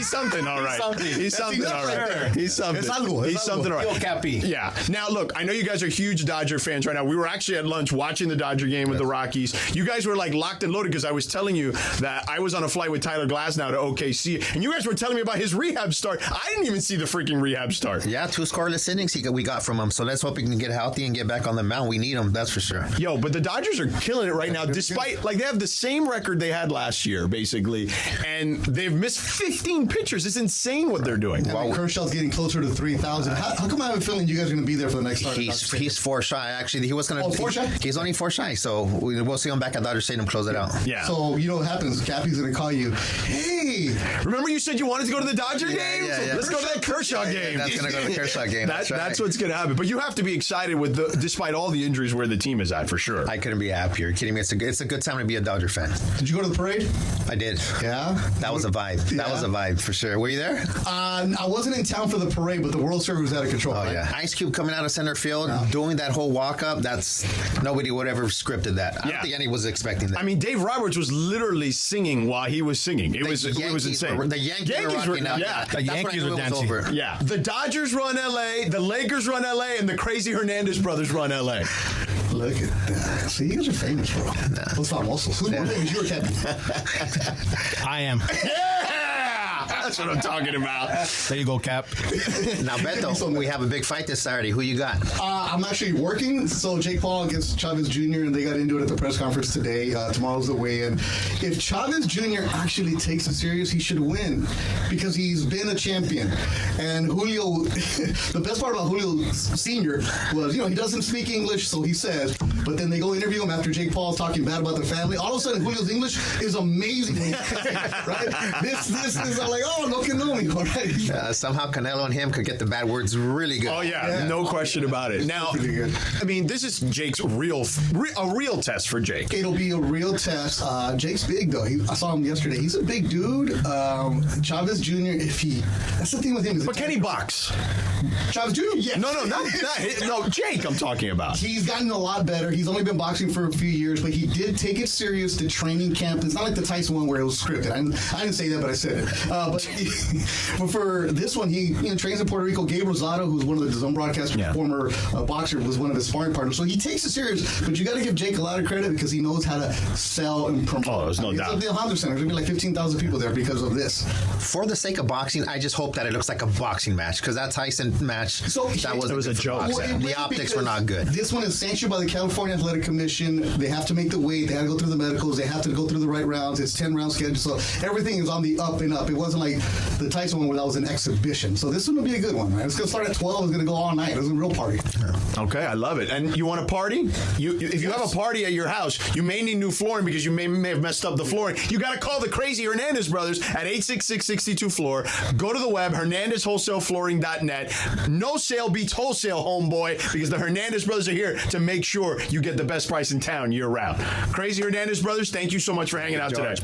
something, all right. He's something, all right. He's something. He's something, all right. Yo, Cappy. Yeah. Now, look, I know you guys are huge Dodger fans right now. We were actually at lunch watching the Dodger game with the Rockies. You guys were like locked and loaded because I was telling you that I was on a flight with Tyler Glasnow to OKC, and you guys were telling me about his rehab start. I didn't even see the freaking rehab start. Yeah, 2 scoreless innings we got from him. So let's hope he can get healthy and get back on the mound. We need him, that's for sure. Yo, but the Dodgers are killing it right now, despite, they have the same record they had last year, basically, and they've missed 15 pitchers. It's insane what they're doing. Wow. Kershaw's getting closer to 3,000. How come I have a feeling you guys are going to be there for the next start? He's 4 shy. Actually, he was going to... 4 shy? He's only 4 shy, so we'll see him back at Dodger Stadium close it out. Yeah. So, you know what happens? Cappy's going to call you, hey! Remember you said you wanted to go to the Dodger game? Yeah. Let's go to that Kershaw game. That's going to go to the Kershaw game. That's what's going to happen. But you have to be excited despite all the injuries where the team is at, for sure. I couldn't be happier. You're kidding me? It's a good time to be a Dodger fan. Did you go to the parade? I did. Yeah? That was a vibe. That was a vibe for sure. Were you there? I wasn't in town for the parade, but the World Series was out of control. Oh, right? yeah. Ice Cube coming out of center field, doing that whole walk-up, that's... Nobody would ever scripted that. I don't think anyone was expecting that. I mean, Dave Roberts was literally singing while he was singing. It was insane. The Yankees were rocking out. Yeah. The Yankees were dancing. Yeah. The Dodgers run L.A., the Lakers run L.A., and the crazy Hernandez brothers run L.A. Look at that. See, you guys are famous, bro. Let's not muscle. Who's more famous? You or Kevin? I am. That's what I'm talking about. There you go, Cap. Now, Beto, we have a big fight this Saturday. Who you got? I'm actually working. So Jake Paul against Chavez Jr., and they got into it at the press conference today. Tomorrow's the weigh-in. If Chavez Jr. actually takes it serious, he should win because he's been a champion. And Julio, the best part about Julio Sr. was, he doesn't speak English, so he says, but then they go interview him after Jake Paul's talking bad about the family. All of a sudden, Julio's English is amazing. Right? This is like, oh, no can know me, all right? Somehow Canelo and him could get the bad words really good. Oh, yeah. No question about it. Now, I mean, this is Jake's a real test for Jake. It'll be a real test. Jake's big, though. I saw him yesterday. He's a big dude. Chavez Jr., that's the thing with him. But can he box? Chavez Jr., yes. No, Jake I'm talking about. He's gotten a lot better. He's only been boxing for a few years, but he did take it serious to training camp. It's not like the Tyson one where it was scripted. I didn't say that, but I said it. But for this one, he trains in Puerto Rico. Gabe Rosado, who's one of the DAZN broadcasters, former boxer, was one of his sparring partners. So he takes it serious, but you got to give Jake a lot of credit because he knows how to sell and promote. Oh, there's no doubt. It's at the Alhambra Center. There's going to be like 15,000 people there because of this. For the sake of boxing, I just hope that it looks like a boxing match because that Tyson match, that was a joke. The optics were not good. This one is sanctioned by the California Athletic Commission. They have to make the weight. They have to go through the medicals. They have to go through the right rounds. It's 10-round schedule. So everything is on the up and up. It wasn't like the Tyson one where that was an exhibition. So this one will be a good one, right? It's going to start at 12. It's going to go all night. It's a real party. Okay, I love it. And you want a party? If you have a party at your house, you may need new flooring because you may have messed up the flooring. You got to call the crazy Hernandez brothers at 866-62-FLOOR. Go to the web, HernandezWholesaleFlooring.net. No sale beats wholesale, homeboy, because the Hernandez brothers are here to make sure you get the best price in town year round. Crazy Hernandez brothers, thank you so much for hanging out today.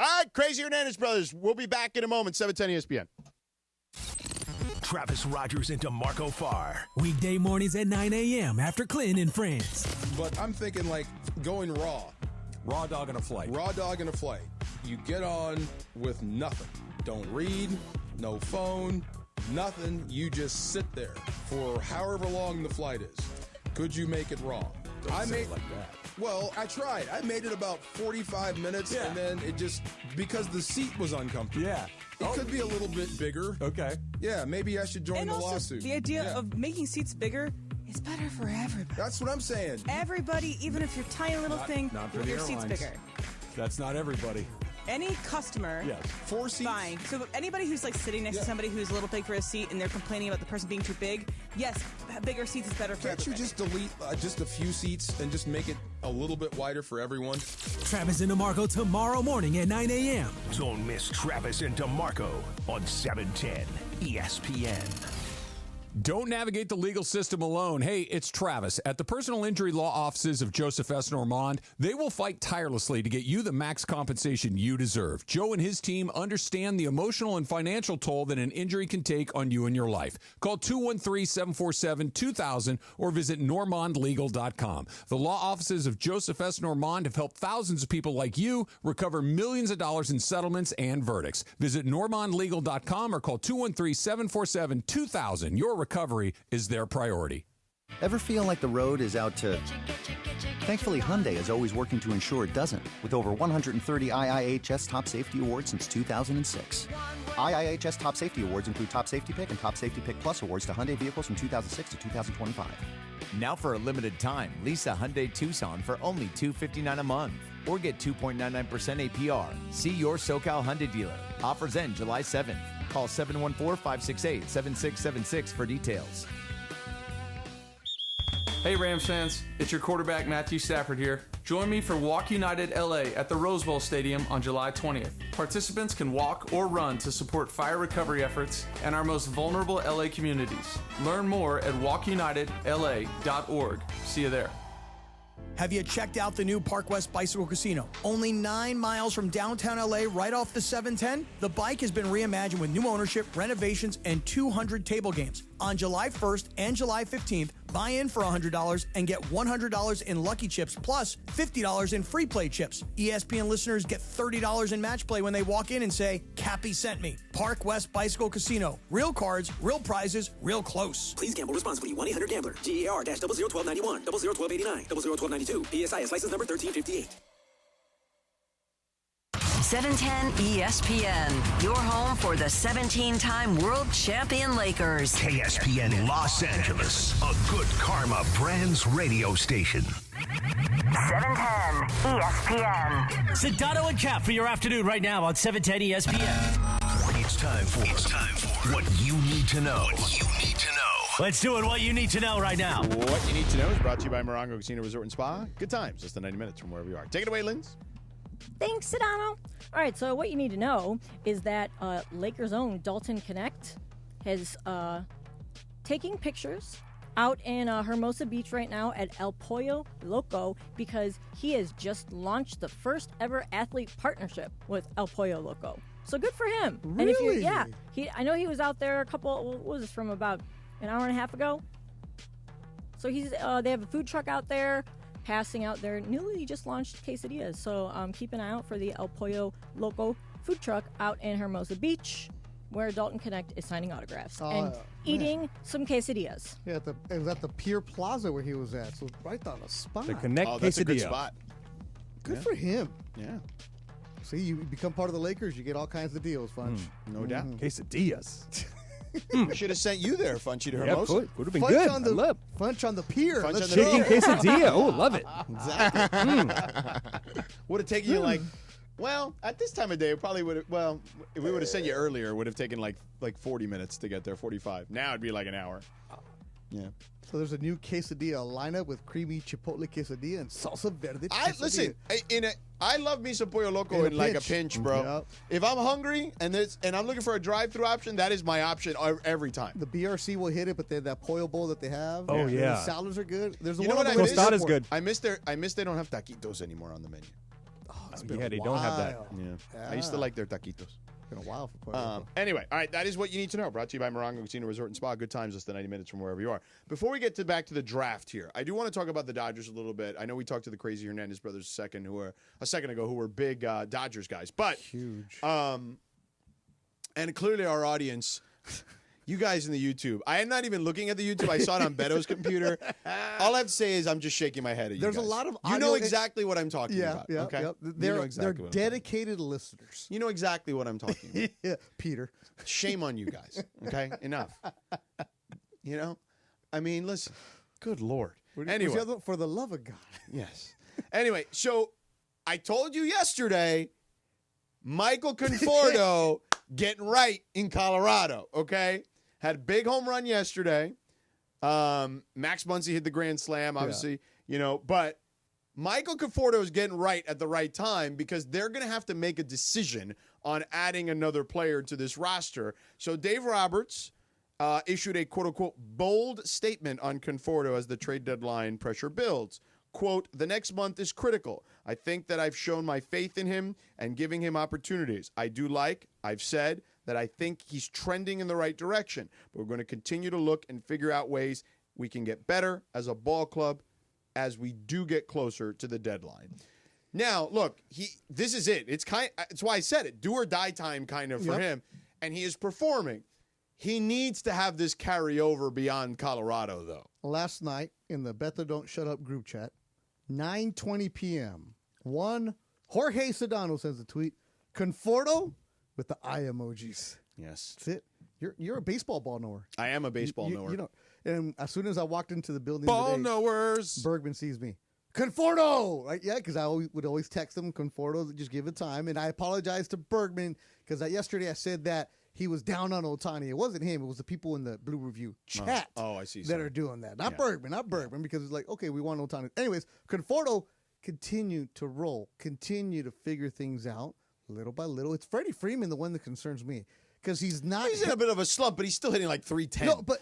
All right, Crazy Hernandez brothers. We'll be back in a moment, 710 ESPN. Travis Rogers into Marco Farr. Weekday mornings at 9 a.m. after Clinton and Friends. But I'm thinking like going raw. Raw dog in a flight. Raw dog in a flight. You get on with nothing. Don't read, no phone, nothing. You just sit there for however long the flight is. Could you make it raw? Don't say it like that. Well, I tried. I made it about 45 minutes, and then it just, because the seat was uncomfortable. Yeah. It could be a little bit bigger. Okay. Yeah, maybe I should join and the also, lawsuit. The idea of making seats bigger is better for everybody. That's what I'm saying. Everybody, even if you're a tiny little thing, not for your the seat's airlines. bigger. That's not everybody. Any customer, yes. 4 seats. Fine. So anybody who's like sitting next to somebody who's a little big for a seat and they're complaining about the person being too big, yes, bigger seats is better for Can't everybody. you just delete just a few seats and just make it a little bit wider for everyone? Travis and DeMarco tomorrow morning at 9 a.m. Don't miss Travis and DeMarco on 710 ESPN. Don't navigate the legal system alone. Hey, it's Travis. At the personal injury law offices of Joseph S. Normand, they will fight tirelessly to get you the max compensation you deserve. Joe and his team understand the emotional and financial toll that an injury can take on you and your life. Call 213-747-2000 or visit normandlegal.com. The law offices of Joseph S. Normand have helped thousands of people like you recover millions of dollars in settlements and verdicts. Visit normandlegal.com or call 213-747-2000. Your recovery is their priority. Ever feel like the road is out to... Thankfully, Hyundai is always working to ensure it doesn't, with over 130 IIHS Top Safety Awards since 2006. IIHS Top Safety Awards include Top Safety Pick and Top Safety Pick Plus awards to Hyundai vehicles from 2006 to 2025. Now for a limited time, lease a Hyundai Tucson for only $259 a month. Or get 2.99% APR. See your SoCal Hyundai dealer. Offers end July 7th. Call 714-568-7676 for details. Hey Rams fans, it's your quarterback Matthew Stafford here. Join me for Walk United LA at the Rose Bowl Stadium on July 20th. Participants can walk or run to support fire recovery efforts and our most vulnerable LA communities. Learn more at walkunitedla.org. See you there. Have you checked out the new Park West Bicycle Casino? Only 9 miles from downtown LA, right off the 710? The bike has been reimagined with new ownership, renovations, and 200 table games. On July 1st and July 15th, buy in for $100 and get $100 in Lucky Chips plus $50 in free play chips. ESPN listeners get $30 in match play when they walk in and say, Cappy sent me. Park West Bicycle Casino. Real cards, real prizes, real close. Please gamble responsibly. 1-800-GAMBLER. GER-001291, 001289, 001292. PSIS license number 1358. 710 ESPN, your home for the 17-time world champion Lakers. KSPN Los Angeles, a good karma brands radio station. 710 ESPN. Sedano and Kap for your afternoon right now on 710 ESPN. It's time for what you need to know. Let's do it. What you need to know right now. What you need to know is brought to you by Morongo Casino Resort and Spa. Good times, just the 90 minutes from wherever you are. Take it away, Linz. Thanks, Sedano. All right, so what you need to know is that Lakers' own Dalton Connect has taking pictures out in Hermosa Beach right now at El Pollo Loco because he has just launched the first ever athlete partnership with El Pollo Loco. So good for him. Really? And if I know he was out there what was this, from about an hour and a half ago. So they have a food truck out there passing out their newly just launched quesadillas. So keep an eye out for the El Pollo Loco food truck out in Hermosa Beach, where Dalton Connect is signing autographs and eating some quesadillas. Yeah, it was at the Pier Plaza where he was at, so right on the spot. The Connect that's quesadilla. a good spot. Good for him. Yeah. See, you become part of the Lakers, you get all kinds of deals, Funch. No doubt. Quesadillas. We should have sent you there, Funchy, to Hermosa. Would have been Funch good. on the Funch on the pier. Funch Let's on the go. pier. Chicken quesadilla. Oh, love it. Exactly. Would have taken you at this time of day, it probably would have, if we would have sent you earlier, it would have taken like 40 minutes to get there, 45. Now it'd be like an hour. Yeah. So there's a new quesadilla lineup with creamy chipotle quesadilla and salsa verde. Listen, I love me some Pollo Loco in like a pinch, bro. Yep. If I'm hungry and I'm looking for a drive-through option, that is my option every time. The BRC will hit it, but then that pollo bowl that they have. Oh, and yeah. the salads are good. There's You know one what on I the miss? Tostada's good. I miss they don't have taquitos anymore on the menu. Yeah, they don't have that. Yeah. I used to like their taquitos. Been a while for Pollo Loco. Anyway, all right, that is what you need to know. Brought to you by Morongo Casino Resort and Spa. Good times, just the 90 minutes from wherever you are. Before we get back to the draft here, I do want to talk about the Dodgers a little bit. I know we talked to the crazy Hernandez brothers a second ago, who were big Dodgers guys, but huge. And clearly our audience. You guys in the YouTube. I am not even looking at the YouTube. I saw it on Beto's computer. All I have to say is I'm just shaking my head at you. There's guys. a lot of You know audio- exactly what I'm talking about. Yeah, okay? yeah. You They're know exactly they're what I'm dedicated listeners. You know exactly what I'm talking about. Yeah, Peter. Shame on you guys. Okay? Enough. You know? I mean, listen. Good Lord. Anyway. For the love of God. Yes. Anyway, so I told you yesterday, Michael Conforto getting right in Colorado, okay? Had a big home run yesterday. Max Muncy hit the grand slam, obviously, but Michael Conforto is getting right at the right time because they're going to have to make a decision on adding another player to this roster. So Dave Roberts issued a quote-unquote bold statement on Conforto as the trade deadline pressure builds. Quote, the next month is critical. I think that I've shown my faith in him and giving him opportunities. I've said that I think he's trending in the right direction. But we're going to continue to look and figure out ways we can get better as a ball club as we do get closer to the deadline. Now, look, this is it. It's why I said it. Do or die time kind of for him. And he is performing. He needs to have this carryover beyond Colorado, though. Last night in the Bet the Don't Shut Up group chat, 9:20 p.m., Jorge Sedano sends a tweet, Conforto with the eye emojis. Yes. That's it. You're a baseball ball knower. I am a baseball knower. And as soon as I walked into the building Ball today, knowers. Bergman sees me. Conforto! Right? Yeah, because I would always text him, Conforto, just give it time. And I apologized to Bergman because yesterday I said that he was down on Ohtani. It wasn't him. It was the people in the Blue Review chat I see. that are doing that. Not Bergman, because it's like, okay, we want Ohtani. Anyways, Conforto continued to roll, continue to figure things out little by little. It's Freddie Freeman, the one that concerns me. because he's not. He's in a bit of a slump, but he's still hitting like 310. No, but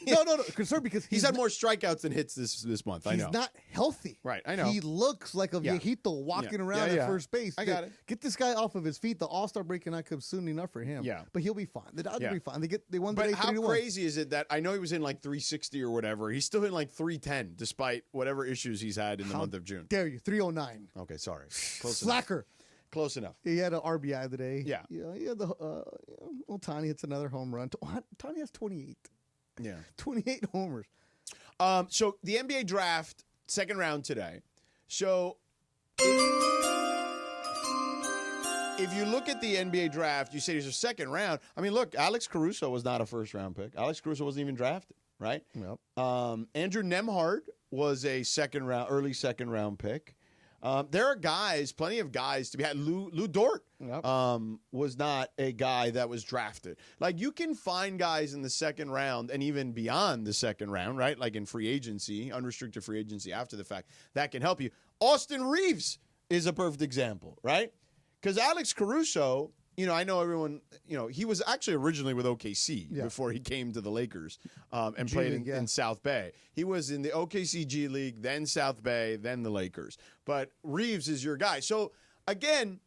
no. Concerned because he's had more strikeouts than hits this month. I know. He's not healthy. Right, I know. He looks like a viejito walking around at first base. I got it. Get this guy off of his feet. The All-Star break cannot come soon enough for him. Yeah. But he'll be fine. The Dodgers will be fine. They won the But day how 3-1. crazy is it that I know he was in like 360 or whatever. He's still in like 310 despite whatever ishes he's had in the month of June. Dare you? 309. Okay, sorry. Close Slacker. Enough. Close enough. He had an RBI today. Yeah. He had Tani hits another home run. Tani has 28. Yeah. 28 homers. So the NBA draft, second round today. So if you look at the NBA draft, you say there's a second round. I mean, look, Alex Caruso was not a first round pick. Alex Caruso wasn't even drafted, right? Yep. Andrew Nembhard was a early second round pick. There are guys, plenty of guys to be had. Lou Dort was not a guy that was drafted. Like, you can find guys in the second round and even beyond the second round, right? Like in free agency, unrestricted free agency after the fact, that can help you. Austin Reeves is a perfect example, right? Because Alex Caruso, I know everyone, he was actually originally with OKC before he came to the Lakers and played in South Bay. He was in the OKC G League, then South Bay, then the Lakers. But Reeves is your guy. So, again,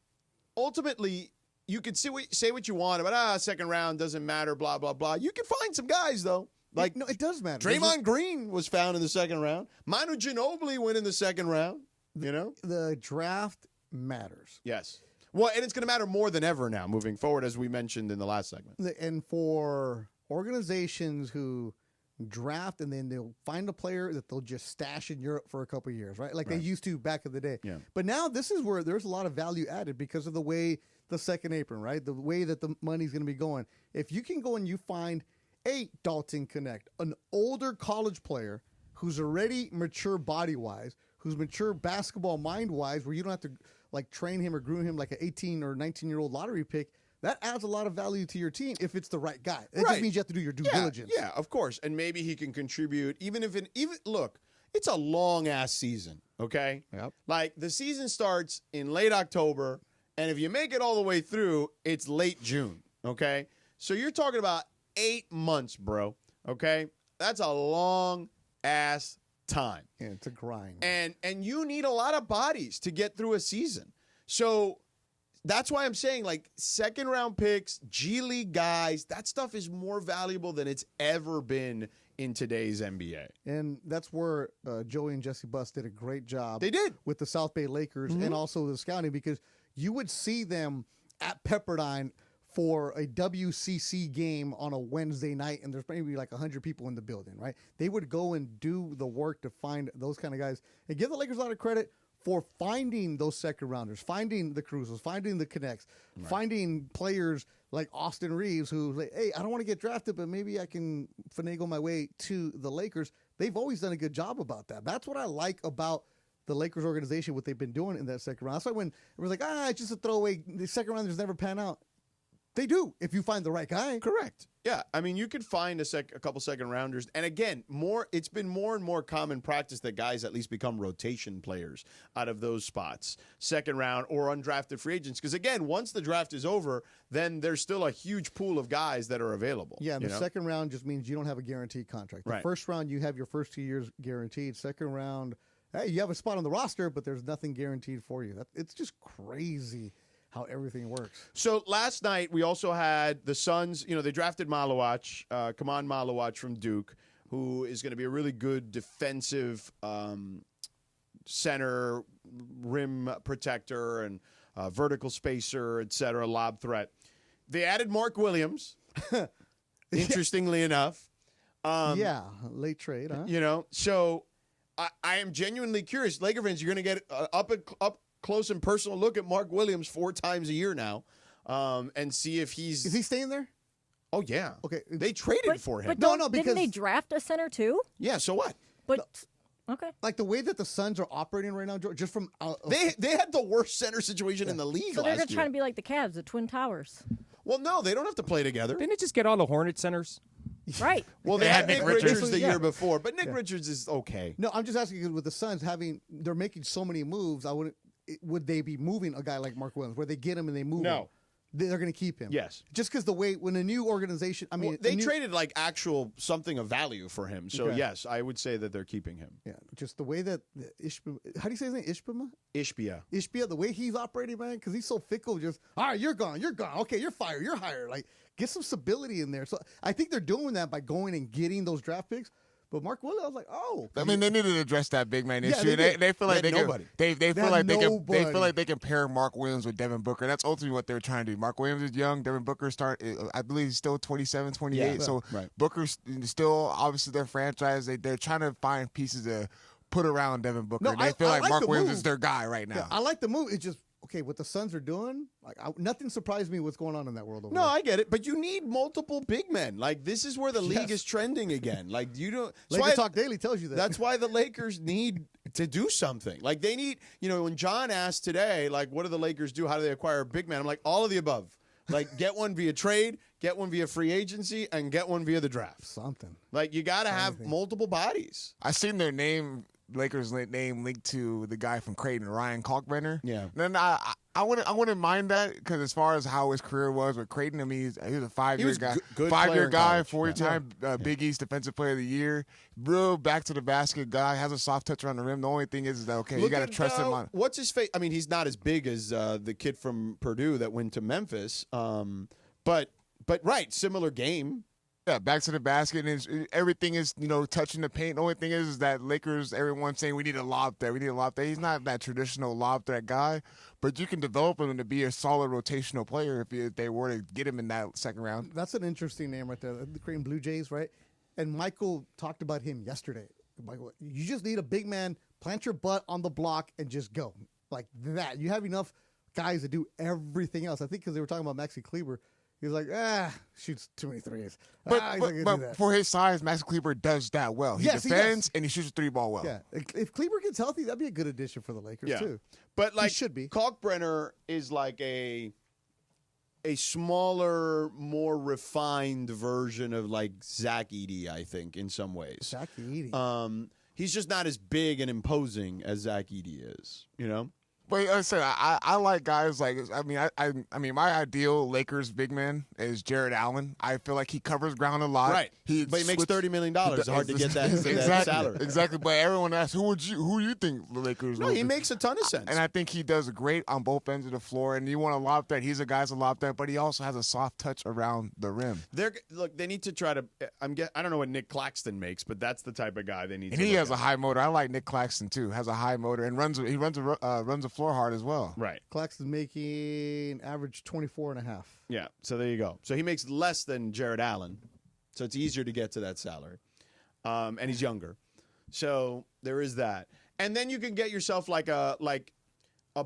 ultimately, you could say what you want about, second round doesn't matter, blah, blah, blah. You can find some guys, though. Like, no, it does matter. Draymond Green was found in the second round. Manu Ginobili went in the second round, The draft matters. Yes. Well, and it's going to matter more than ever now moving forward, as we mentioned in the last segment. And for organizations who draft and then they'll find a player that they'll just stash in Europe for a couple of years, right? Like they used to back in the day. Yeah. But now this is where there's a lot of value added because of the way the second apron, right? The way that the money's going to be going. If you can go and you find a Dalton Connect, an older college player who's already mature body-wise, who's mature basketball mind-wise, where you don't have to train him or groom him like an 18 or 19-year-old lottery pick, that adds a lot of value to your team if it's the right guy. It just means you have to do your due diligence. Yeah, of course. And maybe he can contribute look, it's a long-ass season, okay? Yep. Like, the season starts in late October, and if you make it all the way through, it's late June, okay? So you're talking about 8 months, bro, okay? That's a long-ass time. Yeah, it's a grind. And you need a lot of bodies to get through a season. So that's why I'm saying, like, second round picks, G League guys, that stuff is more valuable than it's ever been in today's NBA. And that's where Joey and Jesse Buss did a great job. They did. With the South Bay Lakers and also the scouting, because you would see them at Pepperdine for a WCC game on a Wednesday night, and there's maybe like 100 people in the building, right? They would go and do the work to find those kind of guys and give the Lakers a lot of credit for finding those second rounders, finding the Cruzos, finding the Connects, finding players like Austin Reeves who, like, hey, I don't want to get drafted, but maybe I can finagle my way to the Lakers. They've always done a good job about that. That's what I like about the Lakers organization, what they've been doing in that second round. That's why when everyone's like, it's just a throwaway, the second rounders never pan out. They do, if you find the right guy. Correct. Yeah, I mean, you could find a couple second rounders, and again, it's been more and more common practice that guys at least become rotation players out of those spots, second round or undrafted free agents. Because again, once the draft is over, then there's still a huge pool of guys that are available. Yeah, and the second round just means you don't have a guaranteed contract. The first round, you have your first 2 years guaranteed. Second round, hey, you have a spot on the roster, but there's nothing guaranteed for you. It's just crazy how everything works. So last night we also had the Suns. They drafted Malawach, Kaman Malawach from Duke, who is going to be a really good defensive center, rim protector, and vertical spacer, etc., lob threat. They added Mark Williams, interestingly enough. Late trade, huh? So I am genuinely curious. Laker fans, you're going to get up close and personal look at Mark Williams 4 times a year now, and see if he's... Is he staying there? Oh, yeah. Okay. They traded for him. But because... didn't they draft a center too? Yeah, so what? But... Okay. Like the way that the Suns are operating right now, just from... They had the worst center situation in the league so they're last year. trying to be like the Cavs, the Twin Towers. Well, no, they don't have to play together. Didn't it just get all the Hornet centers? Right. Well, they had Nick Richards the year before, but Nick Richards is okay. No, I'm just asking because with the Suns they're making so many moves, would they be moving a guy like Mark Williams, where they get him and they move him? they're going to keep him. Yes. Just because the way, when a new organization, I mean. Well, they traded like actual something of value for him. So, Okay. yes, I would say that they're keeping him. Yeah, just the way that how do you say his name? Ishbia, the way he's operating, man, because he's so fickle. Just, all right, you're gone. Okay, you're fired. You're hired. Like, get some stability in there. So I think they're doing that by going and getting those draft picks. But Mark Williams, I was like, oh. I mean, they needed to address that big man Yeah, issue. they They feel like They they had can. nobody. They They feel had like they can. They nobody. feel like they can pair Mark Williams with Devin Booker. That's ultimately what they're trying to do. Mark Williams is young. Devin Booker I believe he's still 27, 28. Yeah, so right. Booker's still obviously their franchise. They're trying to find pieces to put around Devin Booker. No, They feel I like like Mark the Williams move. is their guy right now. Yeah, I like the move. It's just, okay, what the Suns are doing, like nothing surprised me what's going on in that world over No, there. I get it, but you need multiple big men. Like, this is where the league Yes. is trending again. Like, you don't. that's Laker why- Talk Daily tells you that. That's why the Lakers need to do something. Like, they need, when John asked today, like, what do the Lakers do? How do they acquire a big man? I'm like, all of the above. Like, get one via trade, get one via free agency, and get one via the draft. Something. Like, you got to have multiple bodies. I seen their Lakers name linked to the guy from Creighton, Ryan Kalkbrenner. Yeah. Then I wouldn't mind that because as far as how his career was with Creighton, I mean he was a 5-year was guy, good 5-year player in guy, college. 40-time Big East Defensive Player of the Year, real back to the basket guy, has a soft touch around the rim. The only thing is that you Look got to at, trust him on. What's his face? I mean, he's not as big as the kid from Purdue that went to Memphis. But right, similar game. Yeah, back to the basket, and everything is, touching the paint. The only thing is that Lakers, everyone's saying we need a lob threat. He's not that traditional lob threat guy, but you can develop him to be a solid rotational player if they were to get him in that second round. That's an interesting name right there, the Creighton Blue Jays, right? And Michael talked about him yesterday. Michael, you just need a big man, plant your butt on the block, and just go. Like that. You have enough guys to do everything else. I think because they were talking about Maxi Kleber. He's like, shoots too many threes. He's not gonna do But that. for his size, Max Kleber does that well. He Yes, he defends does. and he shoots the 3-ball well. Yeah, if Kleber gets healthy, that'd be a good addition for the Lakers too. But like, should be. Kalkbrenner is like a smaller, more refined version of like Zach Edey, I think, in some ways. Zach Edey. He's just not as big and imposing as Zach Edey is. But like I said, I like guys like I mean my ideal Lakers big man is Jared Allen. I feel like he covers ground a lot. Right. But he makes $30 million. It's hard to get that, that salary. Exactly. But everyone asks who you think the Lakers? No, will he do? makes a ton of sense. And I think he does great on both ends of the floor. And you want a lob threat. He's a guy's a lob threat, but he also has a soft touch around the rim. They need to try to. I don't know what Nick Claxton makes, but that's the type of guy they need. And to he look has at. a high motor. I like Nick Claxton too. Has a high motor and runs the floor hard as well. Right. Claxton's making average 24.5. Yeah. So there you go. So he makes less than Jared Allen. So it's easier to get to that salary. And he's younger. So there is that. And then you can get yourself like a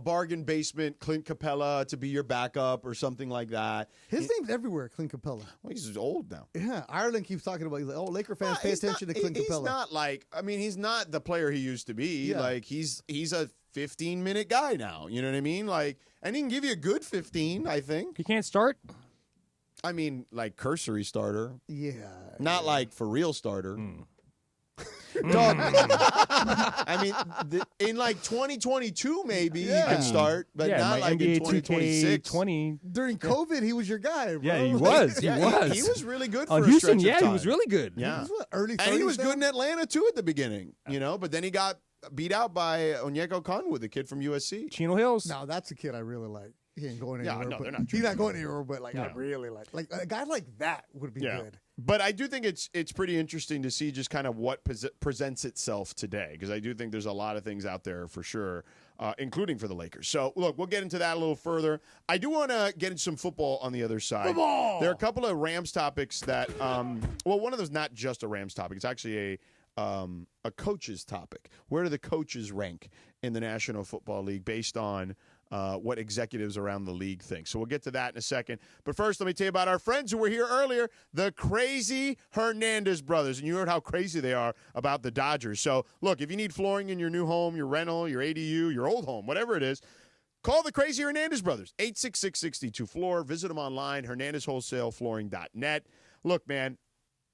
bargain basement Clint Capella to be your backup or something like that. His name's everywhere, Clint Capella. Well, he's old now. Yeah, Ireland keeps talking about. He's like, Laker fans, pay attention to Clint Capella. He's not like. I mean, he's not the player he used to be. Yeah. Like he's a 15-minute guy now. You know what I mean? Like, and he can give you a good 15. I think he can't start. I mean, like cursory starter. Yeah. Not like for real starter. Dog. I mean, in like 2022, maybe he can start, but not like in 2026. 20. During COVID, he was your guy, bro. Yeah, he was. He was. He was really good for On a Houston, stretch of he time. was really good. Yeah. He was early And he 30s was now? good in Atlanta, too, at the beginning, but then he got beat out by Onyeka Okongwu, the kid from USC. Chino Hills. No, that's a kid I really like. He ain't going Yeah, anywhere. no, but they're not he's not going anywhere, but I No. really like a guy like that would be good. But I do think it's pretty interesting to see just kind of what presents itself today, because I do think there's a lot of things out there for sure, including for the Lakers. So, look, we'll get into that a little further. I do want to get into some football on the other side. Football! There are a couple of Rams topics that, one of those not just a Rams topic. It's actually a coach's topic. Where do the coaches rank in the National Football League based on what executives around the league think? So we'll get to that in a second. But first, let me tell you about our friends who were here earlier, the crazy Hernandez brothers. And you heard how crazy they are about the Dodgers. So, look, if you need flooring in your new home, your rental, your ADU, your old home, whatever it is, call the crazy Hernandez brothers, 866-62-FLOOR. Visit them online, HernandezWholesaleFlooring.net. Look, man,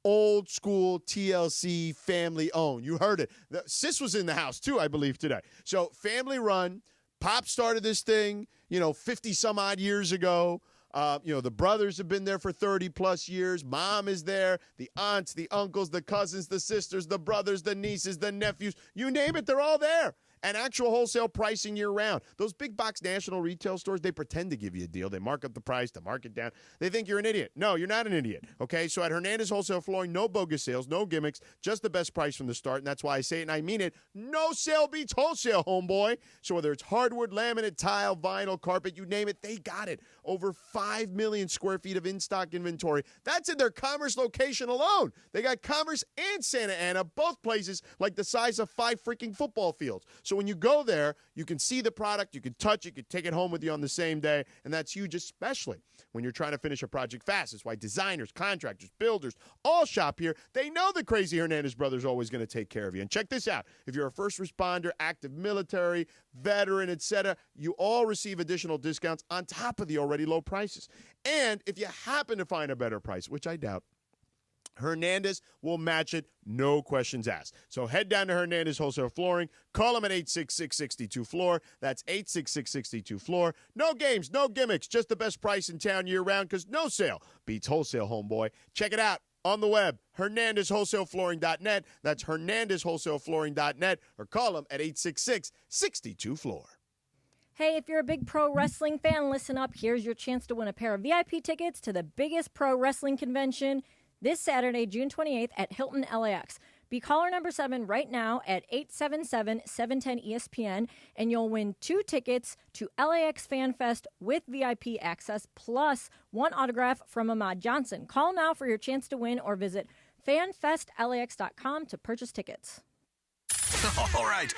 old school TLC, family owned. You heard it. Sis was in the house too, I believe, today. So family run. Pop started this thing, 50 some odd years ago. The brothers have been there for 30-plus years. Mom is there. The aunts, the uncles, the cousins, the sisters, the brothers, the nieces, the nephews. You name it, they're all there. And actual wholesale pricing year-round. Those big box national retail stores, they pretend to give you a deal. They mark up the price to mark it down. They think you're an idiot. No, you're not an idiot, okay? So at Hernandez Wholesale Flooring, no bogus sales, no gimmicks, just the best price from the start, and that's why I say it and I mean it. No sale beats wholesale, homeboy. So whether it's hardwood, laminate, tile, vinyl, carpet, you name it, they got it. Over 5 million square feet of in-stock inventory. That's in their Commerce location alone. They got Commerce and Santa Ana, both places like the size of 5 freaking football fields. So when you go there, you can see the product, you can touch it, you can take it home with you on the same day, and that's huge, especially when you're trying to finish a project fast. That's why designers, contractors, builders all shop here. They know the crazy Hernandez brothers are always going to take care of you. And check this out. If you're a first responder, active military, veteran, etc., you all receive additional discounts on top of the already low prices. And if you happen to find a better price, which I doubt, Hernandez will match it, no questions asked. So head down to Hernandez Wholesale Flooring. Call them at 866-62-FLOOR. That's 866-62-FLOOR. No games, no gimmicks, just the best price in town year-round because no sale beats wholesale, homeboy. Check it out on the web, HernandezWholesaleFlooring.net. That's HernandezWholesaleFlooring.net. Or call them at 866-62-FLOOR. Hey, if you're a big pro wrestling fan, listen up. Here's your chance to win a pair of VIP tickets to the biggest pro wrestling convention this Saturday, June 28th at Hilton LAX. Be caller number 7 right now at 877-710-ESPN, and you'll win 2 tickets to LAX Fan Fest with VIP access, plus 1 autograph from Ahmad Johnson. Call now for your chance to win or visit fanfestlax.com to purchase tickets. All right.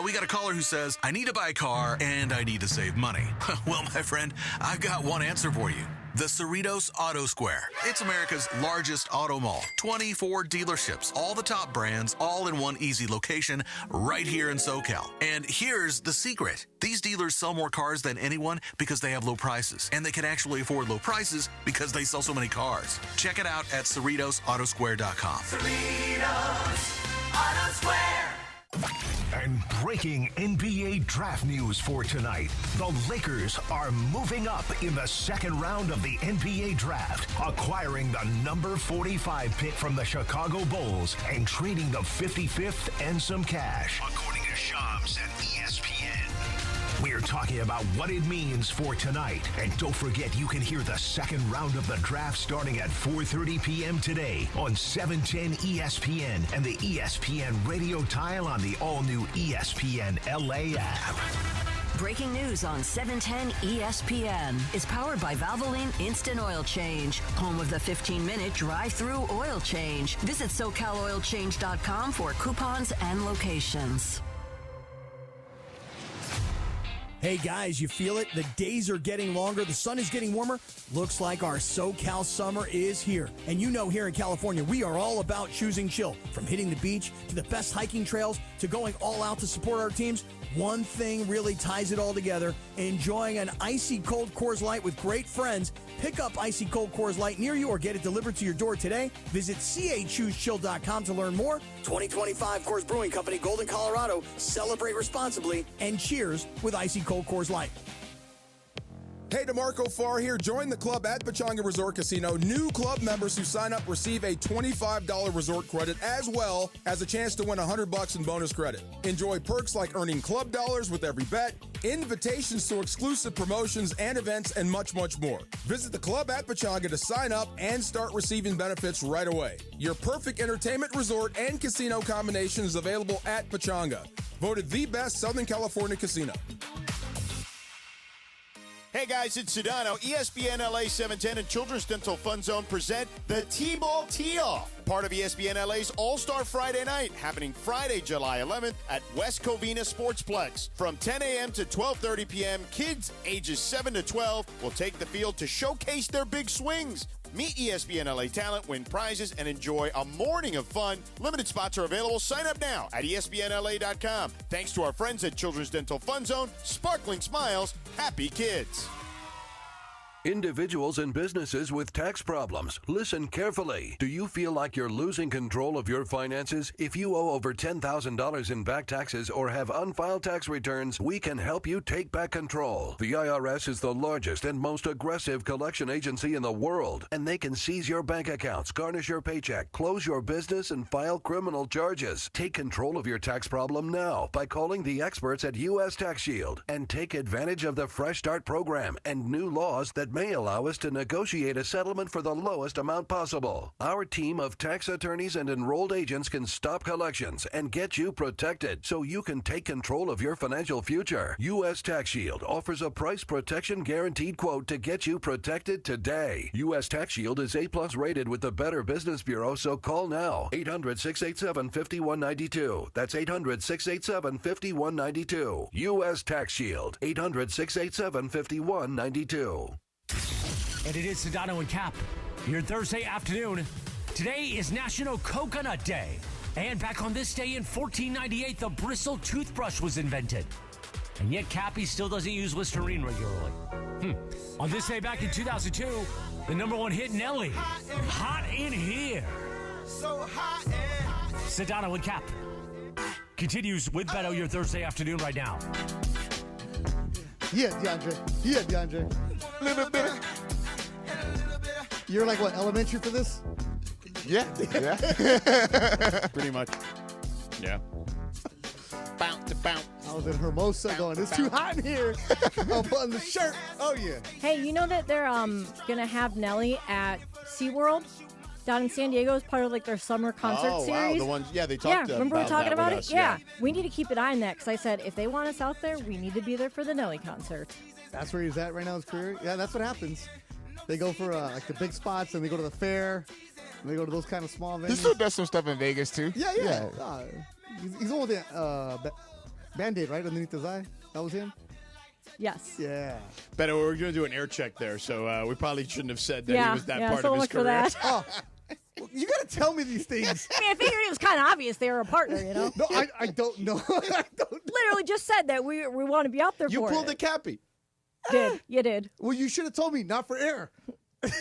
We got a caller who says, I need to buy a car and I need to save money. Well, my friend, I've got one answer for you. The Cerritos Auto Square. It's America's largest auto mall. 24 dealerships, all the top brands, all in one easy location right here in SoCal. And here's the secret. These dealers sell more cars than anyone because they have low prices. And they can actually afford low prices because they sell so many cars. Check it out at CerritosAutosquare.com. Cerritos Auto Square. And breaking NBA draft news for tonight. The Lakers are moving up in the second round of the NBA draft, acquiring the number 45 pick from the Chicago Bulls and trading the 55th and some cash, according to Shams and ESPN. We're talking about what it means for tonight. And don't forget, you can hear the second round of the draft starting at 4:30 p.m. today on 710 ESPN and the ESPN radio tile on the all-new ESPN LA app. Breaking news on 710 ESPN is powered by Valvoline Instant Oil Change, home of the 15-minute drive-through oil change. Visit SoCalOilChange.com for coupons and locations. Hey guys, you feel it? The days are getting longer, the sun is getting warmer. Looks like our SoCal summer is here. And you know here in California, we are all about choosing chill. From hitting the beach to the best hiking trails to going all out to support our teams, one thing really ties it all together: enjoying an icy cold Coors Light with great friends. Pick up icy cold Coors Light near you or get it delivered to your door today. Visit CAChooseChill.com to learn more. 2025 Coors Brewing Company, Golden, Colorado. Celebrate responsibly and cheers with icy cold Coors Light. Hey, DeMarco Farr here. Join the club at Pechanga Resort Casino. New club members who sign up receive a $25 resort credit as well as a chance to win $100 in bonus credit. Enjoy perks like earning club dollars with every bet, invitations to exclusive promotions and events, and much, much more. Visit the club at Pechanga to sign up and start receiving benefits right away. Your perfect entertainment resort and casino combination is available at Pechanga. Voted the best Southern California casino. Hey guys, it's Sedano. ESPN LA 710 and Children's Dental Fun Zone present the T-Ball Tee-Off, part of ESPN LA's All-Star Friday Night, happening Friday, July 11th at West Covina Sportsplex. From 10 a.m. to 12:30 p.m., kids ages 7 to 12 will take the field to showcase their big swings. Meet ESPN LA talent, win prizes, and enjoy a morning of fun. Limited spots are available. Sign up now at ESPNLA.com. Thanks to our friends at Children's Dental Fun Zone. Sparkling smiles, happy kids. Individuals and businesses with tax problems, listen carefully. Do you feel like you're losing control of your finances? If you owe over $10,000 in back taxes or have unfiled tax returns, we can help you take back control. The IRS is the largest and most aggressive collection agency in the world, and they can seize your bank accounts, garnish your paycheck, close your business, and file criminal charges. Take control of your tax problem now by calling the experts at U.S. Tax Shield and take advantage of the Fresh Start program and new laws that may allow us to negotiate a settlement for the lowest amount possible. Our team of tax attorneys and enrolled agents can stop collections and get you protected so you can take control of your financial future. U.S. Tax Shield offers a price protection guaranteed quote to get you protected today. U.S. Tax Shield is A+ rated with the Better Business Bureau, so call now. 800-687-5192. That's 800-687-5192. U.S. Tax Shield. 800-687-5192. And it is Sedano and Kap, your Thursday afternoon. Today is National Coconut Day. And back on this day in 1498, the bristle toothbrush was invented. And yet Cappy still doesn't use Listerine regularly. On this day back in 2002, the #1 hit, Nelly, Hot in Here. So hot Sedano and Kap continues with Beto, your Thursday afternoon right now. Yeah, DeAndre. Little bit. You're like, what, elementary for this? Yeah. Pretty much. Yeah. Bounce. I was in Hermosa going, it's too hot in here. I'll button the shirt. Oh, yeah. Hey, you know that they're going to have Nelly at SeaWorld down in San Diego as part of like their summer concert series? Wow. The ones, they talked about remember we were talking about it? us, Yeah. We need to keep an eye on that because I said if they want us out there, we need to be there for the Nelly concert. That's where he's at right now in his career? Yeah, that's what happens. They go for like the big spots, and they go to the fair, and they go to those kind of small venues. He still does some stuff in Vegas, too. Yeah. He's the one with the Band-Aid, right, underneath his eye? That was him? Yes. Yeah. Beto, we're going to do an air check there, so we probably shouldn't have said that he was that part so of his much career. For that. You got to tell me these things. I mean, I figured it was kind of obvious they were a partner, you know? No, I don't know. Literally just said that we want to be out there for it. You pulled the Cappy. You did. Well, you should have told me, not for air. What do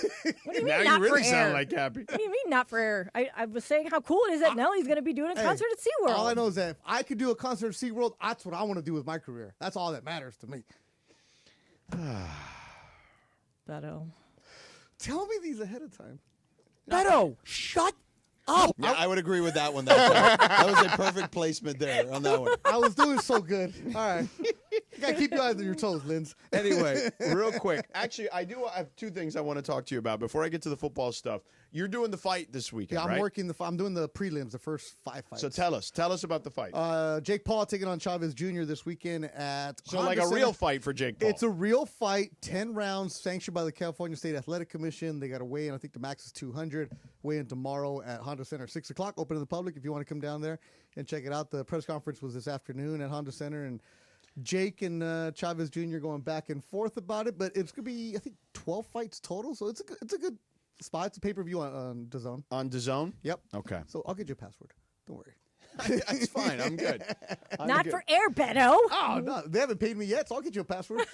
you mean Now not you really for sound air? like Cappy. What do you mean not for air? I was saying how cool it is that Nelly's going to be doing a concert at SeaWorld. All I know is that if I could do a concert at SeaWorld, that's what I want to do with my career. That's all that matters to me. Beto. Tell me these ahead of time. Beto, shut up. Yeah, I would agree with that one. That was a perfect placement there on that one. I was doing so good. All right. You got to keep your eyes on your toes, Linz. Anyway, real quick. Actually, I have two things I want to talk to you about before I get to the football stuff. You're doing the fight this weekend, Yeah, I'm right? working I'm doing the prelims, the first 5 fights. So tell us about the fight. Jake Paul taking on Chavez Jr. this weekend at So Honda like a Center. real fight for Jake Paul. It's a real fight, 10 rounds, sanctioned by the California State Athletic Commission. They got to weigh in. I think the max is 200. Weigh in tomorrow at Honda Center, 6 o'clock. Open to the public if you want to come down there and check it out. The press conference was this afternoon at Honda Center, and Jake and Chavez Jr. going back and forth about it. But it's going to be, I think, 12 fights total. So it's a good spot. It's a pay-per-view on DAZN. On DAZN? Yep. Okay. So I'll get you a password. Don't worry. That's fine. I'm good. Not for air, Beto. Oh, no. They haven't paid me yet, so I'll get you a password.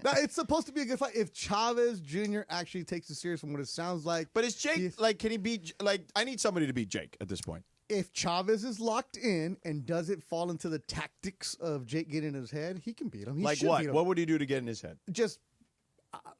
Now, it's supposed to be a good fight if Chavez Jr. actually takes it serious from what it sounds like. But is Jake, can he beat, I need somebody to beat Jake at this point. If Chavez is locked in and doesn't fall into the tactics of Jake getting in his head, he can beat him. He Like should what? beat him. What would he do to get in his head? Just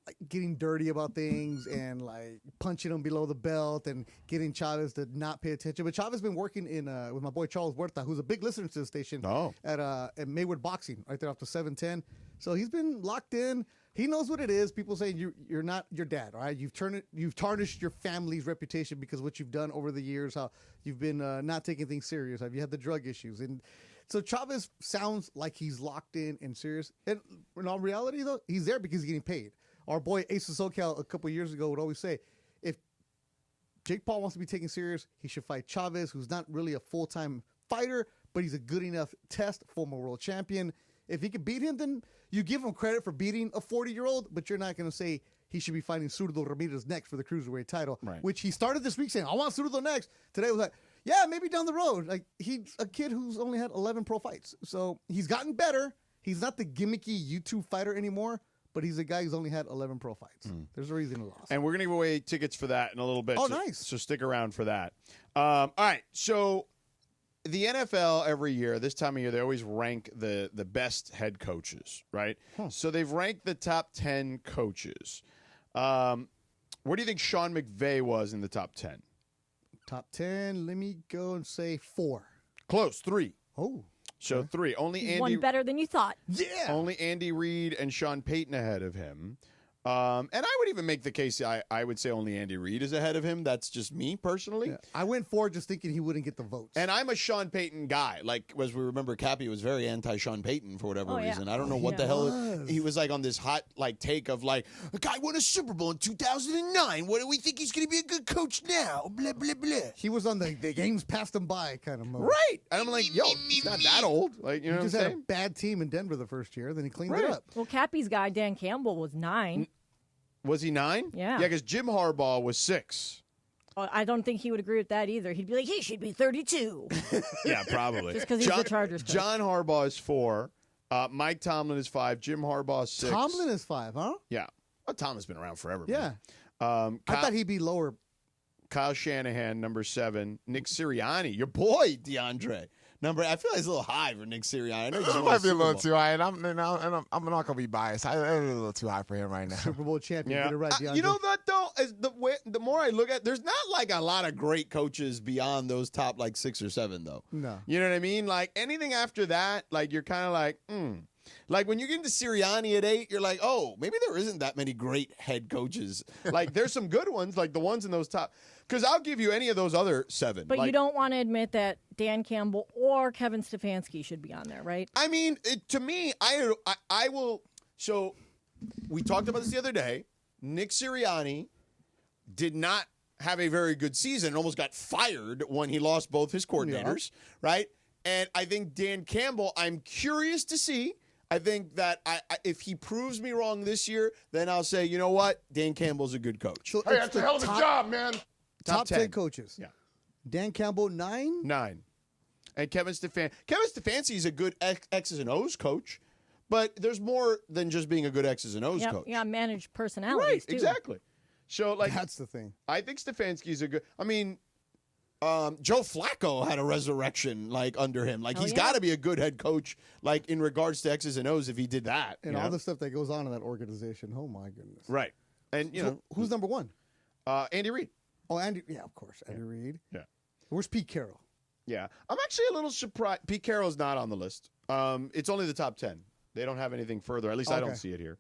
like getting dirty about things and like punching him below the belt and getting Chavez to not pay attention. But Chavez has been working in with my boy Charles Huerta, who's a big listener to the station at Maywood Boxing right there off the 710. So he's been locked in. He knows what it is. People say you're not your dad, all right? You've tarnished your family's reputation because of what you've done over the years, how you've been not taking things serious, how you had the drug issues. And so Chavez sounds like he's locked in and serious. And in all reality, though, he's there because he's getting paid. Our boy Ace of SoCal a couple of years ago would always say, if Jake Paul wants to be taken serious, he should fight Chavez, who's not really a full-time fighter, but he's a good enough test, former world champion. If he can beat him, then you give him credit for beating a 40-year-old, but you're not going to say he should be fighting Zurdo Ramirez next for the cruiserweight title, which he started this week saying, I want Zurdo next. Today was like, yeah, maybe down the road. Like, he's a kid who's only had 11 pro fights. So he's gotten better. He's not the gimmicky YouTube fighter anymore, but he's a guy who's only had 11 pro fights. There's a reason he lost. And we're going to give away tickets for that in a little bit. Oh, so, nice. So stick around for that. All right. So the NFL every year, this time of year, they always rank the best head coaches, right? So they've ranked the top 10 coaches. Where do you think Sean McVay was in the top 10? Top 10, let me go and say 4. Close, 3. Oh. So 3. Only Andy. One better than you thought. Yeah. Only Andy Reid and Sean Payton ahead of him. And I would even make the case, I would say only Andy Reid is ahead of him. That's just me personally. Yeah. I went 4 just thinking he wouldn't get the votes. And I'm a Sean Payton guy. Like, as we remember, Cappy was very anti-Sean Payton for whatever reason. I don't know what the hell. He was like on this hot take of like, a guy won a Super Bowl in 2009. What do we think he's going to be a good coach now? Blah, blah, blah. He was on the games passed him by kind of mode. Right. And I'm like, yo, he's not that old. Like, you know he what I'm just had saying? a bad team in Denver the first year, then he cleaned it up. Well, Cappy's guy, Dan Campbell, was 9. Was he 9? Yeah. Yeah, because Jim Harbaugh was 6. I don't think he would agree with that either. He'd be like, he should be 32. Yeah, probably. Just because he's the Chargers coach. John Harbaugh is 4. Mike Tomlin is 5. Jim Harbaugh is 6. Tomlin is 5, huh? Yeah. Well, Tomlin's been around forever. Yeah. Man. I thought he'd be lower. Kyle Shanahan, number 7. Nick Sirianni, your boy, DeAndre. I feel like it's a little high for Nick Sirianni. I know he's It won might be a Super little Bowl. too high, and I'm not going to be biased. I'm a little too high for him right now. Super Bowl champion. Yeah. Get it right, DeAndre. You know that, though? As the more I look at, there's not like a lot of great coaches beyond those top like 6 or 7, though. No. You know what I mean? Like anything after that, like you're kind of like, Like when you get into Sirianni at 8, you're like, oh, maybe there isn't that many great head coaches. Like there's some good ones, like the ones in those top. Because I'll give you any of those other 7. But like, you don't want to admit that Dan Campbell or Kevin Stefanski should be on there, right? I mean, to me, I will. So we talked about this the other day. Nick Sirianni did not have a very good season. Almost got fired when he lost both his coordinators, right? And I think Dan Campbell, I'm curious to see. I think that if he proves me wrong this year, then I'll say, you know what? Dan Campbell's a good coach. So Hey, it's that's a the hell of a job, man. Top 10 10 coaches. Yeah. Dan Campbell, 9? 9. And Kevin Stefanski is a good X's and O's coach, but there's more than just being a good X's and O's coach. Yeah, manage personalities, Right, too. exactly. So, like, that's the thing. I think Stefanski's a good. I mean, Joe Flacco had a resurrection like under him. Like he's got to be a good head coach, like in regards to X's and O's if he did that. And all the stuff that goes on in that organization. Oh my goodness. Right. And you know who's number 1? Andy Reid. Oh, Andy. Yeah, of course, Andy Reid. Yeah. Where's Pete Carroll? Yeah, I'm actually a little surprised. Pete Carroll's not on the list. It's only the top 10. They don't have anything further. At least I don't see it here.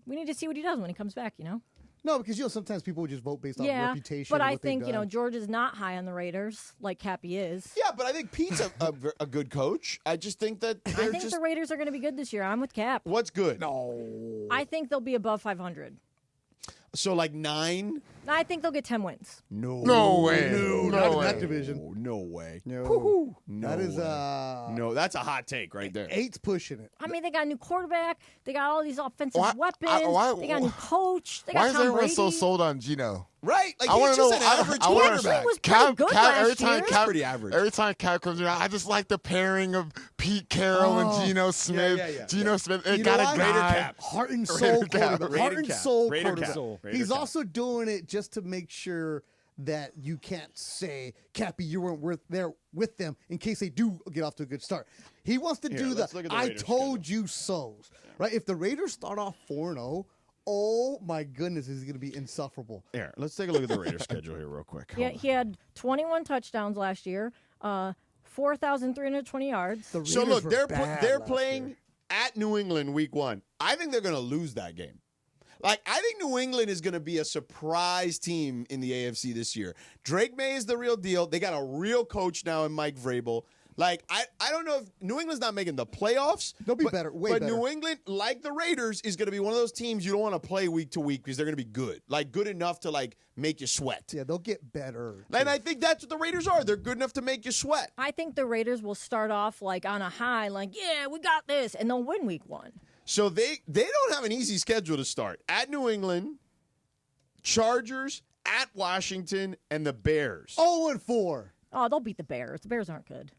We need to see what he does when he comes back, you know? No, because sometimes people would just vote based on reputation. But and I what they've think done. George is not high on the Raiders like Cappy is. Yeah, but I think Pete's a good coach. I just think that I think the Raiders are going to be good this year. I'm with Cap. What's good? No. I think they'll be above 500. So like 9? I think they'll get 10 wins. No way. No Not in way. that division. No way. No. No That is way. No, that's a hot take right there. 8's pushing it. I mean, they got a new quarterback. They got all these offensive weapons. They got a new coach. They Why got is Tom everyone Brady. so sold on Gino? Right? Like I want he's to know. just an average I wanna- quarterback. was pretty good last every time year. Cap, Pretty average. Every time Cap comes around, I just like the pairing of Pete Carroll and Geno Smith. yeah. Geno Smith, it You got know a what? guy. Heart and soul Raider Cap. quarterback. Raider Heart and Cap. soul Raider quarterback. Cap. Raider He's Cap. also doing it just to make sure that you can't say, Cappy, you weren't there with them in case they do get off to a good start. He wants to do let's the look at the I Raiders told you so's. Right? If the Raiders start off 4-0, oh my goodness, this is going to be insufferable. Here, let's take a look at the Raiders schedule here real quick. Yeah, he had 21 touchdowns last year, 4,320 yards. The So Raiders look, were they're bad they're last playing year. at New England week 1. I think they're going to lose that game. Like, I think New England is going to be a surprise team in the AFC this year. Drake May is the real deal. They got a real coach now in Mike Vrabel. Like, I don't know if New England's not making the playoffs. They'll be better, way but better. New England, like the Raiders, is going to be one of those teams you don't want to play week to week because they're going to be good. Like, good enough to, like, make you sweat. Yeah, they'll get better. And I think that's what the Raiders are. They're good enough to make you sweat. I think the Raiders will start off like on a high, like, yeah, we got this, and they'll win week 1. So they don't have an easy schedule to start. At New England, Chargers, at Washington, and the Bears. 0-4. Oh, they'll beat the Bears. The Bears aren't good.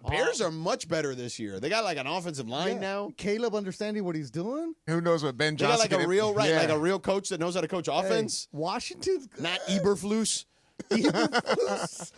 Bears are much better this year. They got like an offensive line now. Caleb understanding what he's doing. Who knows what Ben They got Johnson like a can- real Yeah. like a real coach that knows how to coach offense. Washington's Not Eberflus. How did that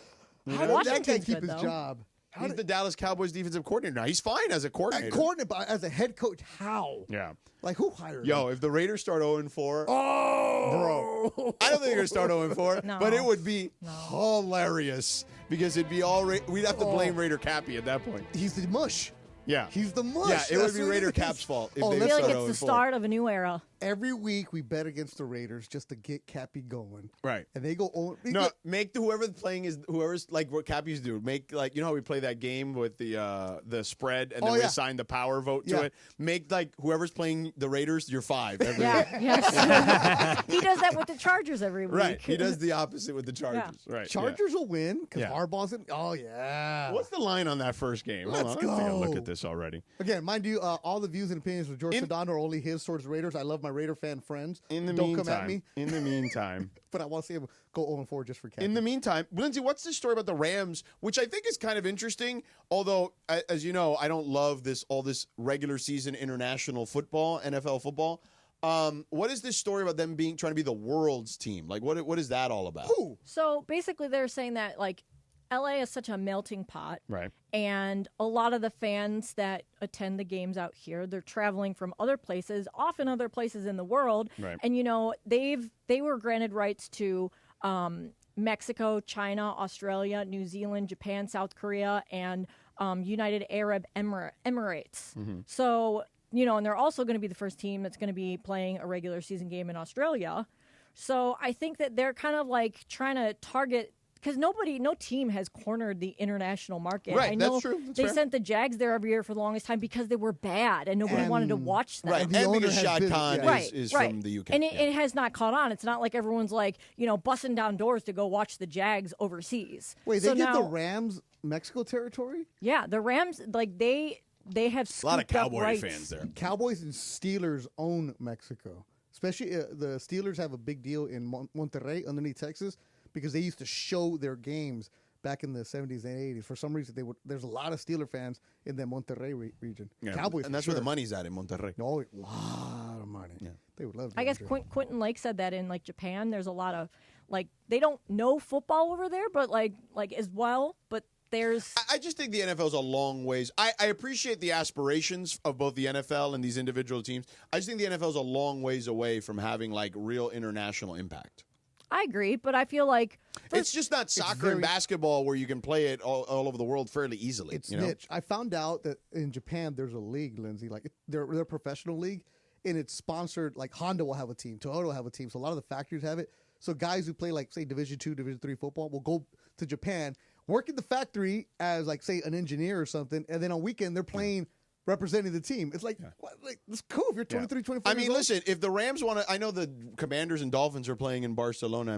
guy Washington's keep good, his though. job? He's the Dallas Cowboys defensive coordinator now. He's fine as a coordinator. But as a head coach, how? Yeah. Like, who hired Yo, him? if the Raiders start 0-4, bro, I don't think they're gonna start 0-4, No. but it would be hilarious because it'd be all we'd have to blame Raider Cappy at that point. He's the mush. Yeah, He's the mush. yeah, it would That's be what Raider is. Cap's fault if Oh, they I feel start like 0-4. it's the start of a new era. Every week we bet against the Raiders just to get Cappy going. Right. And they go on. No, make whoever's playing is whoever's like what Cappy's do. Make like how we play that game with the spread and then we assign the power vote to it. Make like whoever's playing the Raiders your 5 every week. Yes. He does that with the Chargers every week. Right. He does the opposite with the Chargers. Right. Chargers will win because Yeah. Harbaugh's in. Oh, yeah. What's the line on that first game? Hold Let's on, let's take a look go. at this already. Again, mind you, all the views and opinions of George Sedano are only his towards Raiders. I love my Raider fan friends. In the Don't meantime, come at me. In the meantime. But I want to see him go 0-4 just for Cappy. In the meantime, Lindsay, what's the story about the Rams, which I think is kind of interesting, although, as you know, I don't love all this regular season international football, NFL football. What is this story about them trying to be the world's team? Like, what is that all about? So basically, they're saying that like LA is such a melting pot. Right. And a lot of the fans that attend the games out here, they're traveling from other places, often other places in the world. Right. And they were granted rights to Mexico, China, Australia, New Zealand, Japan, South Korea, and United Arab Emirates. So, and they're also going to be the first team that's going to be playing a regular season game in Australia. So I think that they're kind of like trying to target, because no team has cornered the international market. Right, I know that's true. That's they fair. sent the Jags there every year for the longest time because they were bad and nobody wanted to watch them. Right. And because Shad Khan is from the UK. And it has not caught on. It's not like everyone's like, busting down doors to go watch the Jags overseas. Wait, So they give the now- Rams Mexico territory? Yeah, the Rams, like they have A lot of scooped up Cowboy rights. fans there. Cowboys and Steelers own Mexico. Especially the Steelers have a big deal in Monterrey underneath Texas because they used to show their games back in the 70s and 80s. For some reason, there's a lot of Steeler fans in the Monterrey region. Yeah, Cowboys, and that's where the money's at in Monterrey. No, a lot of money. Yeah. They would love to. I guess Quentin Lake said that in like Japan, there's a lot of like they don't know football over there, but like as well. But there's I just think the NFL's a long ways. I appreciate the aspirations of both the NFL and these individual teams. I just think the NFL's a long ways away from having like real international impact. I agree, but I feel like It's just not soccer and basketball where you can play it all over the world fairly easily. It's niche. I found out that in Japan there's a league, Lindsay, like they're a professional league, and it's sponsored. Like Honda will have a team, Toyota will have a team, so a lot of the factories have it. So guys who play like say Division II, Division III football will go to Japan, work in the factory as like say an engineer or something, and then on weekend they're playing. Representing the team. It's like, what, like it's cool if you're 23, 24 I mean, years old. listen, if the Rams want to, I know the Commanders and Dolphins are playing in Barcelona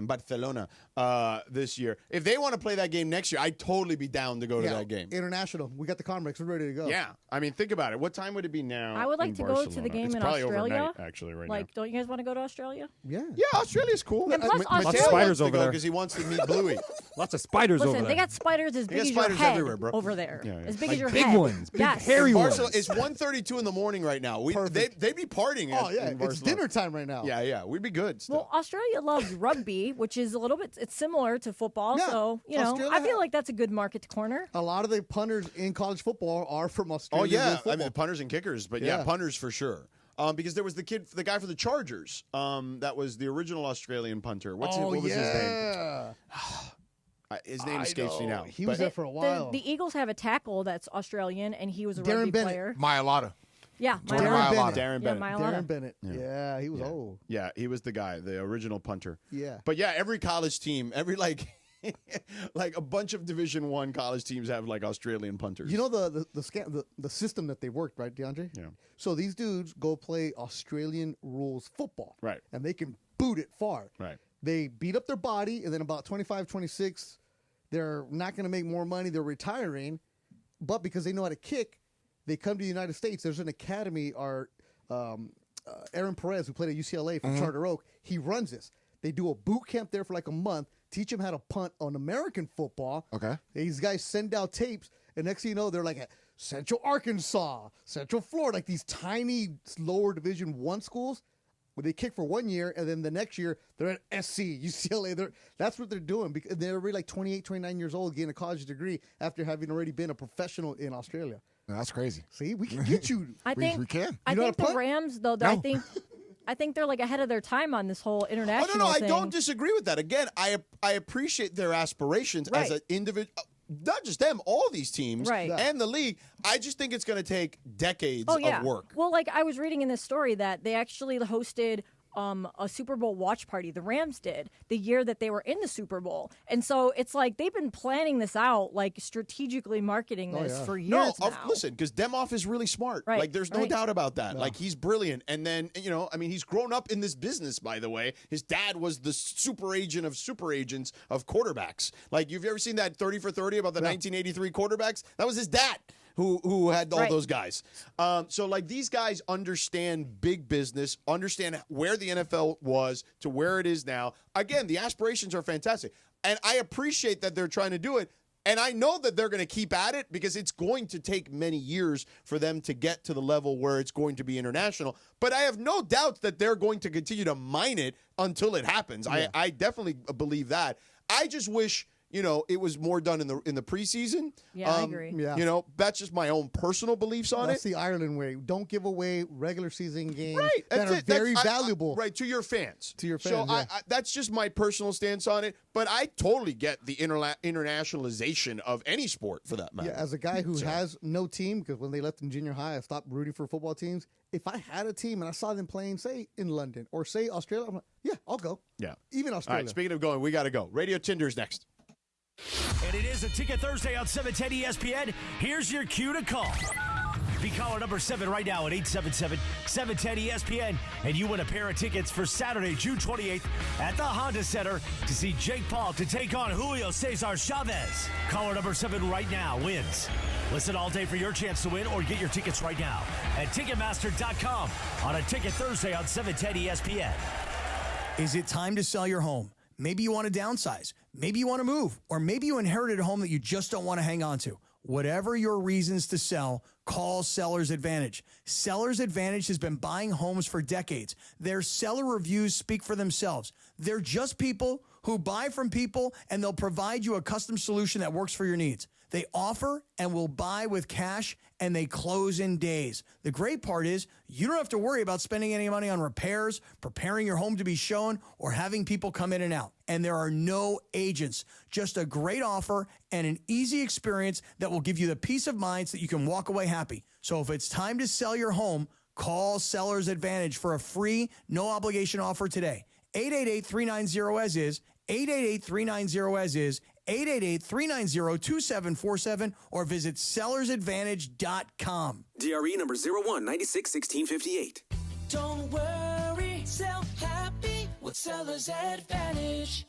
this year. If they want to play that game next year, I'd totally be down to go to that game. International. We got the Conrex. We're ready to go. Yeah. I mean, think about it. What time would it be now? I would like in to go to the Barcelona? game It's in probably Australia. overnight, actually, right like, don't you guys want to go to Australia? Yeah. Yeah, Australia's cool. And plus Mateo Australia- wants to over go there. because he wants to meet Bluey. Lots of spiders Listen, over they there. got spiders as They big got as your spiders head everywhere, bro. over there. Yeah, yeah. As big Like as your big head. ones, big Yes. hairy ones. It's 1:32 in the morning right now. They'd be partying. Oh, yeah. in It's Barcelona. dinner time right now. Yeah. We'd be good still. Well, Australia loves rugby, which is a little bit, it's similar to football. Yeah. So, Australia- I feel like that's a good market to corner. A lot of the punters in college football are from Australia. Oh yeah, football. I mean punters and kickers, but yeah, punters for sure. Because there was the guy for the Chargers, that was the original Australian punter. What was his name? His name escapes me now. He was there for a while. The Eagles have a tackle that's Australian, and he was a Darren rugby Bennett. player. Mailata. Yeah, Darren Mailata. Bennett. Darren Bennett. Yeah, Mailata. Darren Bennett. Yeah, he was old. Yeah, he was the guy, the original punter. Yeah. But yeah, every college team, every like a bunch of Division I college teams have like Australian punters. You know the system that they worked, right, DeAndre? Yeah. So these dudes go play Australian rules football. Right. And they can boot it far. Right. They beat up their body, and then about 25, 26, they're not going to make more money. They're retiring. But because they know how to kick, they come to the United States. There's an academy, Aaron Perez, who played at UCLA from Charter Oak, he runs this. They do a boot camp there for like a month, teach them how to punt on American football. Okay. These guys send out tapes, And next thing you know, they're like at Central Arkansas, Central Florida, like these tiny lower Division I schools where they kick for 1 year, and then the next year they're at SC, UCLA. That's what they're doing. Because they're already like 28, 29 years old getting a college degree after having already been a professional in Australia. No, that's crazy. See, we can get you. I think we can. I think the Rams, though, I think they're like ahead of their time on this whole international no, thing. I don't disagree with that. Again, I appreciate their aspirations as an individual. Not just them, all these teams and the league. I just think it's going to take decades of work. Well, like I was reading in this story that they actually hosted a Super Bowl watch party. The Rams did the year that they were in the Super Bowl. And so it's like they've been planning this out, like strategically marketing this for years now. Listen, because Demoff is really smart. Right, Like, there's no doubt about that. Like, he's brilliant. And then, he's grown up in this business, by the way. His dad was the super agent of super agents of quarterbacks. Like, you've ever seen that 30 for 30 about the 1983 quarterbacks? That was his dad. Who had all those guys. So, like, these guys understand big business, understand where the NFL was to where it is now. Again, the aspirations are fantastic. And I appreciate that they're trying to do it. And I know that they're going to keep at it because it's going to take many years for them to get to the level where it's going to be international. But I have no doubt that they're going to continue to mine it until it happens. Yeah. I definitely believe that. I just wish... it was more done in the preseason. Yeah, I agree. Yeah. That's just my own personal beliefs on That's it. the Ireland way. Don't give away regular season games Right. that are very valuable. Right, to your fans. To your fans, So that's just my personal stance on it. But I totally get the internationalization of any sport, for that matter. Yeah, as a guy who has no team, because when they left in junior high, I stopped rooting for football teams. If I had a team and I saw them playing, say, in London or, say, Australia, I'm like, yeah, I'll go. Yeah. Even Australia. All right, speaking of going, we got to go. Radio Tinder's next. And it is a Ticket Thursday on 710 ESPN. Here's your cue to call. Be caller number 7 right now at 877-710-ESPN, and you win a pair of tickets for Saturday, June 28th at the Honda Center to see Jake Paul to take on Julio Cesar Chavez. Caller number 7 right now wins. Listen all day for your chance to win or get your tickets right now at Ticketmaster.com on a Ticket Thursday on 710 ESPN. Is it time to sell your home? Maybe you want to downsize. Maybe you want to move. Or maybe you inherited a home that you just don't want to hang on to. Whatever your reasons to sell, call Seller's Advantage. Seller's Advantage has been buying homes for decades. Their seller reviews speak for themselves. They're just people who buy from people, and they'll provide you a custom solution that works for your needs. They offer and will buy with cash, and they close in days. The great part is you don't have to worry about spending any money on repairs, preparing your home to be shown, or having people come in and out. And there are no agents, just a great offer and an easy experience that will give you the peace of mind so that you can walk away happy. So if it's time to sell your home, call Seller's Advantage for a free, no-obligation offer today. 888-390-AS-IS, 888-390-AS-IS, 888-390-2747, or visit sellersadvantage.com. DRE number 01961658. Don't worry, sell happy with Seller's Advantage.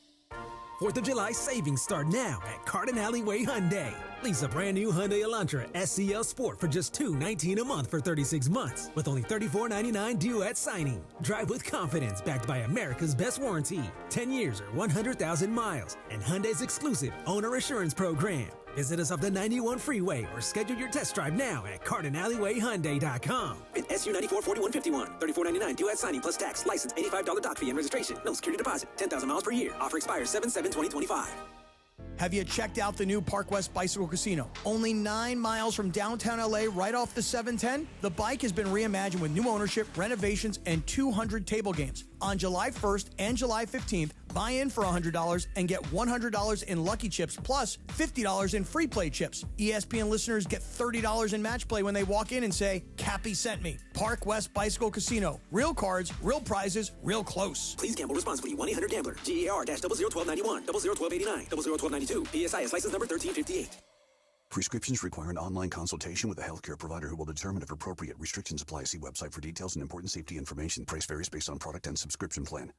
4th of July savings start now at Cardinale Way Hyundai. Lease a brand new Hyundai Elantra SCL Sport for just $219 a month for 36 months with only $34.99 due at signing. Drive with confidence backed by America's best warranty, 10 years or 100,000 miles, and Hyundai's exclusive owner assurance program. Visit us off the 91 freeway or schedule your test drive now at CardinaleWayHyundai.com. And SU 944151, $34.99 due at signing plus tax, license, $85 doc fee and registration. No security deposit, 10,000 miles per year. Offer expires 7/7/2025. Have you checked out the new Park West Bicycle Casino? Only 9 miles from downtown LA, right off the 710. The bike has been reimagined with new ownership, renovations, and 200 table games. On July 1st and July 15th, buy in for $100 and get $100 in Lucky Chips plus $50 in free play chips. ESPN listeners get $30 in match play when they walk in and say, Cappy sent me. Park West Bicycle Casino. Real cards, real prizes, real close. Please gamble responsibly. 1-800-GAMBLER. GER-001291, 001289, 001292. PSIS license number 1358. Prescriptions require an online consultation with a healthcare provider who will determine if appropriate. Restrictions apply. See website for details and important safety information. Price varies based on product and subscription plan.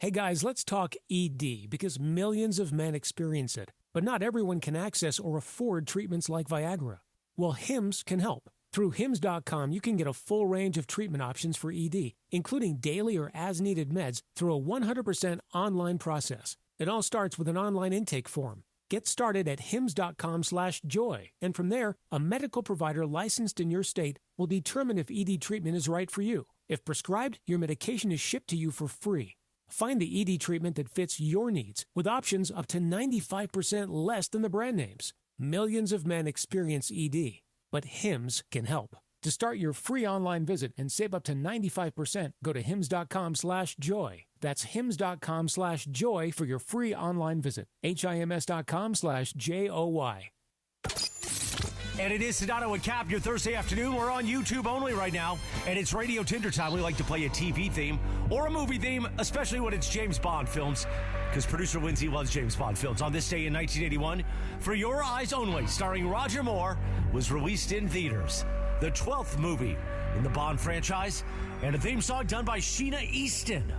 Hey guys, let's talk ED because millions of men experience it, but not everyone can access or afford treatments like Viagra. Well, Hims can help. Through Hims.com, you can get a full range of treatment options for ED, including daily or as-needed meds through a 100% online process. It all starts with an online intake form. Get started at hims.com/joy. And from there, a medical provider licensed in your state will determine if ED treatment is right for you. If prescribed, your medication is shipped to you for free. Find the ED treatment that fits your needs with options up to 95% less than the brand names. Millions of men experience ED, but Hims can help. To start your free online visit and save up to 95%, go to hims.com/joy. That's hims.com/joy for your free online visit. HIMS.com/JOY. And it is Sedano and Kap, your Thursday afternoon. We're on YouTube only right now, and it's Radio Tinder time. We like to play a TV theme or a movie theme, especially when it's James Bond films, because producer Lindsay loves James Bond films. On this day in 1981, For Your Eyes Only, starring Roger Moore, was released in theaters. The 12th movie in the Bond franchise, and a theme song done by Sheena Easton.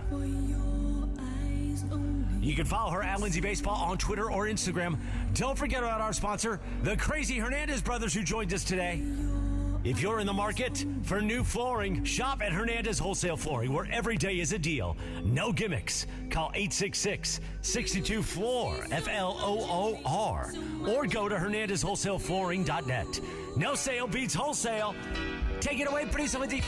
You can follow her at Lindsay Baseball on Twitter or Instagram. Don't forget about our sponsor, the crazy Hernandez brothers, who joined us today. If you're in the market for new flooring, shop at Hernandez Wholesale Flooring, where every day is a deal. No gimmicks. Call 866-62-FLOOR, FLOOR, or go to HernandezWholesaleFlooring.net. No sale beats wholesale. Take it away, producer Lindsay.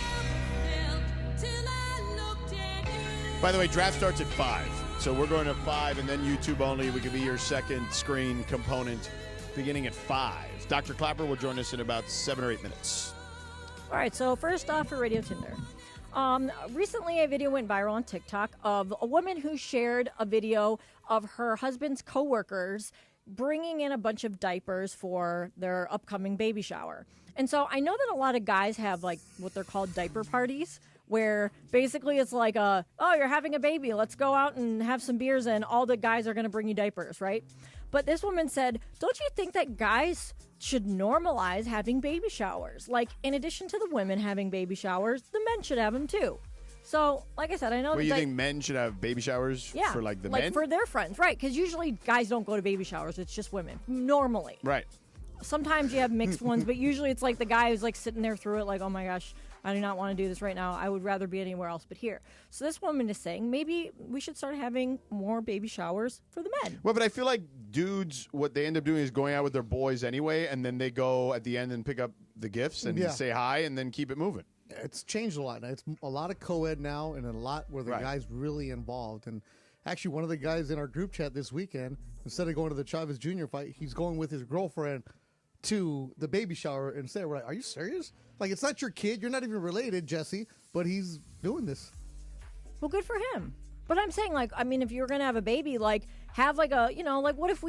By the way, draft starts at 5. So we're going to 5, and then YouTube only. We could be your second screen component beginning at 5. Dr. Clapper will join us in about 7 or 8 minutes. All right, so first off for Radio Tinder. Recently, a video went viral on TikTok of a woman who shared a video of her husband's coworkers bringing in a bunch of diapers for their upcoming baby shower. And so I know that a lot of guys have like what they're called diaper parties, where basically it's like, oh, you're having a baby, let's go out and have some beers and all the guys are going to bring you diapers, right? But this woman said, don't you think that guys should normalize having baby showers? Like, in addition to the women having baby showers, the men should have them too. So, like I said, I know Well, you think men should have baby showers for like the men? Like for their friends, right? Because usually guys don't go to baby showers. It's just women, normally. Right. Sometimes you have mixed ones, but usually it's like the guy who's like sitting there through it like, oh my gosh, I do not want to do this right now. I would rather be anywhere else but here. So this woman is saying maybe we should start having more baby showers for the men. Well, but I feel like dudes, what they end up doing is going out with their boys anyway, and then they go at the end and pick up the gifts and say hi and then keep it moving. It's changed a lot now. It's a lot of co-ed now and a lot where the guy's really involved. And actually, one of the guys in our group chat this weekend, instead of going to the Chavez Jr. fight, he's going with his girlfriend to the baby shower instead. We're like, are you serious? Like, it's not your kid. You're not even related, Jesse, but he's doing this. Well, good for him. But I'm saying, like, I mean, if you're going to have a baby, like, have like a, you know, like what if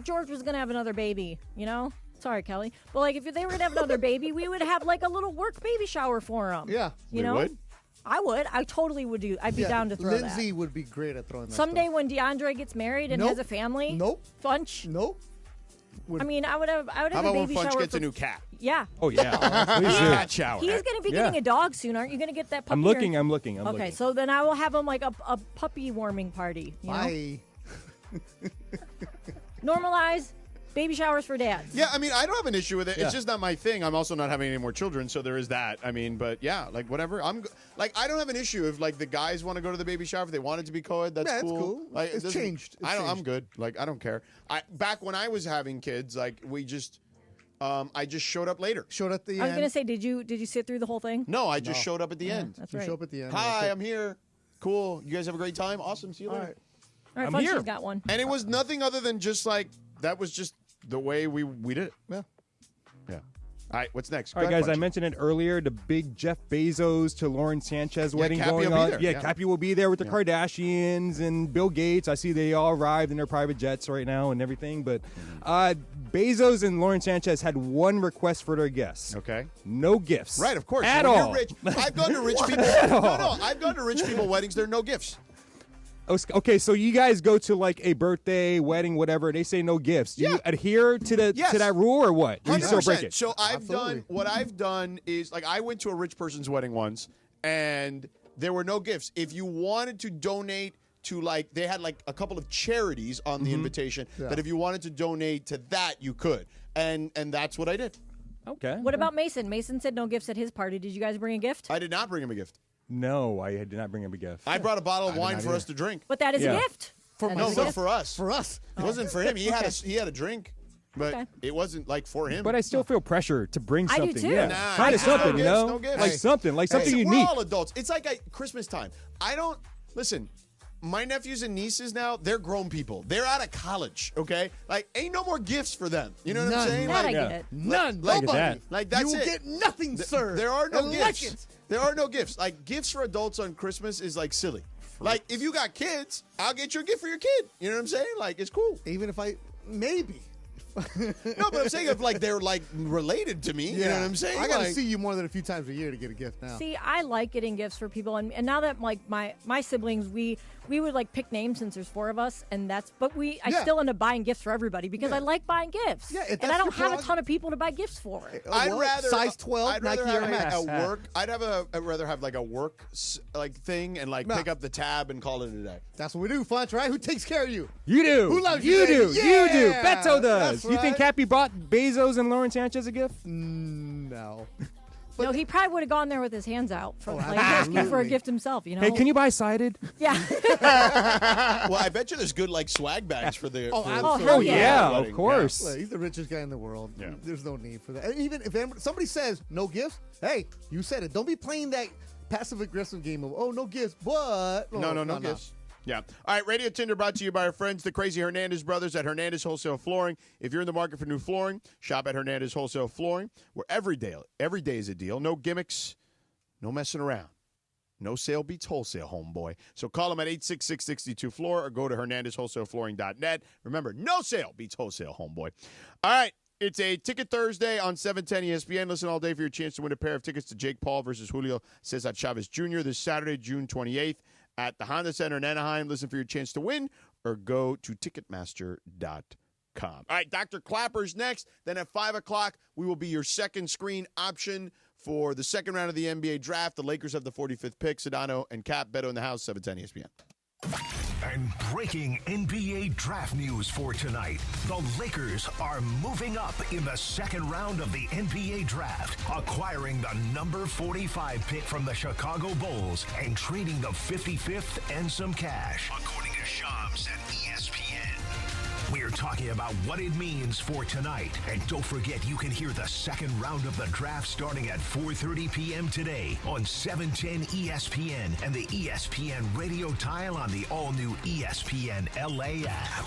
George was going to have another baby, you know? Sorry, Kelly. But like, if they were going to have another baby, we would have like a little work baby shower for him. Yeah. You know? Would? I would. I totally would do. I'd be down to throw that. Lindsay would be great at throwing that Someday stuff. when DeAndre gets married and has a family. Nope. Funch. Nope. I mean, I would have How a about baby when Funch shower gets a new cat? Yeah. Oh, yeah. Please do. Cat shower. He's going to be getting a dog soon. Aren't you going to get that puppy? I'm looking. Okay, so then I will have him like a puppy warming party. You know? Bye. Normalize baby showers for dads. Yeah, I mean, I don't have an issue with it. Yeah. It's just not my thing. I'm also not having any more children, so there is that. I mean, but yeah, like whatever. I don't have an issue if like the guys want to go to the baby shower. If they want it to be co-ed, that's Yeah, it's cool. cool. Like, It's changed. It's I'm changed. good. Like, I don't care. Back when I was having kids, like we just, I just showed up later. Showed at the I was end. going to say, did you sit through the whole thing? No, I just showed up at the end. That's You right. show up at the end. Hi, I'm here. Cool. You guys have a great time. Awesome. See you later. All right, I'm Funch's here. got one. And it was nothing other than just like that was just the way we did it. Yeah. Yeah. All right. What's next? All right, Go ahead, guys, I Funch. mentioned it earlier, the big Jeff Bezos to Lauren Sanchez wedding Cappy going will be on. there. Yeah, Yeah. Cappy will be there with the Kardashians and Bill Gates. I see they all arrived in their private jets right now and everything. But Bezos and Lauren Sanchez had one request for their guests. Okay. No gifts. Right, of course. At When all. You're rich. I've gone to rich people. I've gone to rich people weddings. There are no gifts. Okay, so you guys go to like a birthday, wedding, whatever. They say no gifts. Do you adhere to the to that rule or what? Do you still break 100%. it? So what I've done is like I went to a rich person's wedding once, and there were no gifts. If you wanted to donate to like they had like a couple of charities on the invitation, that if you wanted to donate to that, you could, and that's what I did. Okay. What about Mason? Mason said no gifts at his party. Did you guys bring a gift? I did not bring him a gift. No, I did not bring him a gift. I brought a bottle of wine for us to drink. But that is a gift. For No, myself. but for us. For us. It wasn't for him. He had a drink, but it wasn't like for him. But I still feel pressure to bring I do something. too. Yeah, Nah, kind of something, no you gifts, know, no gifts. like something We're unique. all adults. It's like Christmas time. I don't listen. My nephews and nieces now, they're grown people. They're out of college, okay? Like, ain't no more gifts for them. You know what I'm saying? That Like, I get it. None. Like, Nobody. like that's you will it. get nothing, sir. There are no Unless gifts. There are no gifts. Like, gifts for adults on Christmas is like silly. Like, if you got kids, I'll get you a gift for your kid. You know what I'm saying? Like, it's cool. Even if maybe. No, but I'm saying if like they're like related to me. You know what I'm saying? I got to Like- see you more than a few times a year to get a gift now. See, I like getting gifts for people, and now that like my siblings, we would like pick names since there's 4 of us, and I Yeah. still end up buying gifts for everybody because I like buying gifts. Yeah, if and that's I don't your have a prerogative- ton of people to buy gifts for. I'd Well, rather size 12 I'd rather Nike have Air Max. a work. I'd rather have like a work like thing and like Nah. pick up the tab and call it a day. That's what we do, Funch, right? Who takes care of you? You do. Who loves you? you, Do. baby? You do. Yeah, Beto does. that's You think right. Cappy bought Bezos and Lauren Sanchez a gift? No. No, he probably would have gone there with his hands out for like asking absolutely. for a gift himself. You know? Hey, can you buy sided? Yeah. Well, I bet you there's good like swag bags for the. Oh, for- absolutely. for hell the yeah. wedding. Of course. Well, he's the richest guy in the world. Yeah. There's no need for that. And even if somebody says no gifts, hey, you said it. Don't be playing that passive aggressive game of no gifts, but No gifts. Yeah. All right. Radio Tinder brought to you by our friends, the crazy Hernandez brothers at Hernandez Wholesale Flooring. If you're in the market for new flooring, shop at Hernandez Wholesale Flooring, where every day is a deal. No gimmicks, no messing around. No sale beats wholesale, homeboy. So call them at 866-62-FLOOR or go to HernandezWholesaleFlooring.net. Remember, no sale beats wholesale, homeboy. All right. It's a Ticket Thursday on 710 ESPN. Listen all day for your chance to win a pair of tickets to Jake Paul versus Julio Cesar Chavez Jr. this Saturday, June 28th at the Honda Center in Anaheim. Listen for your chance to win or go to Ticketmaster.com. All right, Dr. Clapper's next. Then at 5 o'clock, we will be your second screen option for the second round of the NBA draft. The Lakers have the 45th pick. Sedano and Kap, Beto in the house, 710 ESPN. And breaking NBA draft news for tonight. The Lakers are moving up in the second round of the NBA draft, acquiring the number 45 pick from the Chicago Bulls and trading the 55th and some cash. According to Shams at ESPN. We're talking about what it means for tonight. And don't forget, you can hear the second round of the draft starting at 4:30 p.m. today on 710 ESPN and the ESPN radio tile on the all-new ESPN LA app.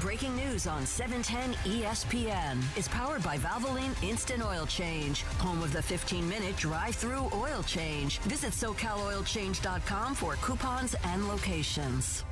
Breaking news on 710 ESPN is powered by Valvoline Instant Oil Change, home of the 15-minute drive-through oil change. Visit SoCalOilChange.com for coupons and locations.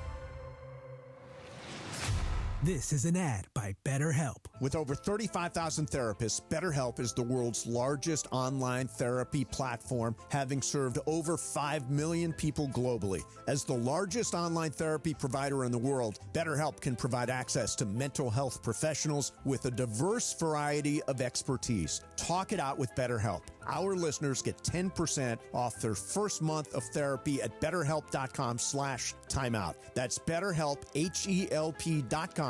This is an ad by BetterHelp. With over 35,000 therapists, BetterHelp is the world's largest online therapy platform, having served over 5 million people globally. As the largest online therapy provider in the world, BetterHelp can provide access to mental health professionals with a diverse variety of expertise. Talk it out with BetterHelp. Our listeners get 10% off their first month of therapy at BetterHelp.com/timeout. That's BetterHelp, HELP.com/timeout.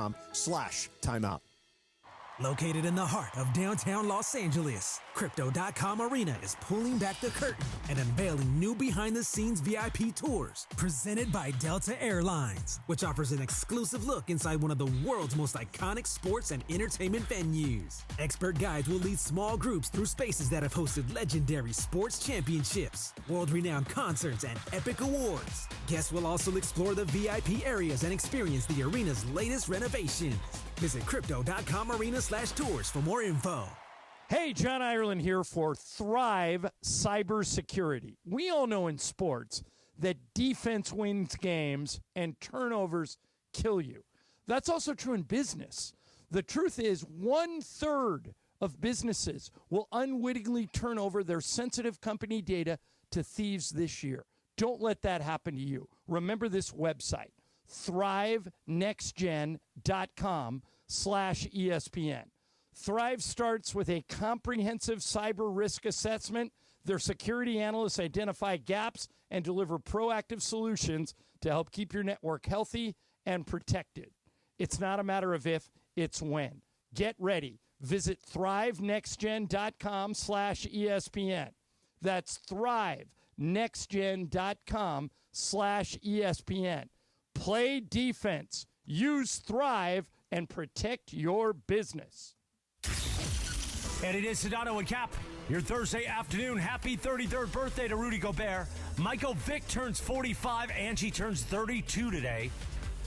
Located in the heart of downtown Los Angeles, Crypto.com Arena is pulling back the curtain and unveiling new behind-the-scenes VIP tours presented by Delta Airlines, which offers an exclusive look inside one of the world's most iconic sports and entertainment venues. Expert guides will lead small groups through spaces that have hosted legendary sports championships, world-renowned concerts, and epic awards. Guests will also explore the VIP areas and experience the arena's latest renovations. Visit Crypto.com Arena/tours for more info. Hey, John Ireland here for Thrive Cybersecurity. We all know in sports that defense wins games and turnovers kill you. That's also true in business. The truth is 1/3 of businesses will unwittingly turn over their sensitive company data to thieves this year. Don't let that happen to you. Remember this website, thrivenextgen.com/ESPN. Thrive starts with a comprehensive cyber risk assessment. Their security analysts identify gaps and deliver proactive solutions to help keep your network healthy and protected. It's not a matter of if, it's when. Get ready. Visit thrivenextgen.com/ESPN. That's thrivenextgen.com/ESPN. Play defense. Use Thrive and protect your business. And it is Sedano and Cap. Your Thursday afternoon. Happy 33rd birthday to Rudy Gobert. Michael Vick turns 45. Angie turns 32 today.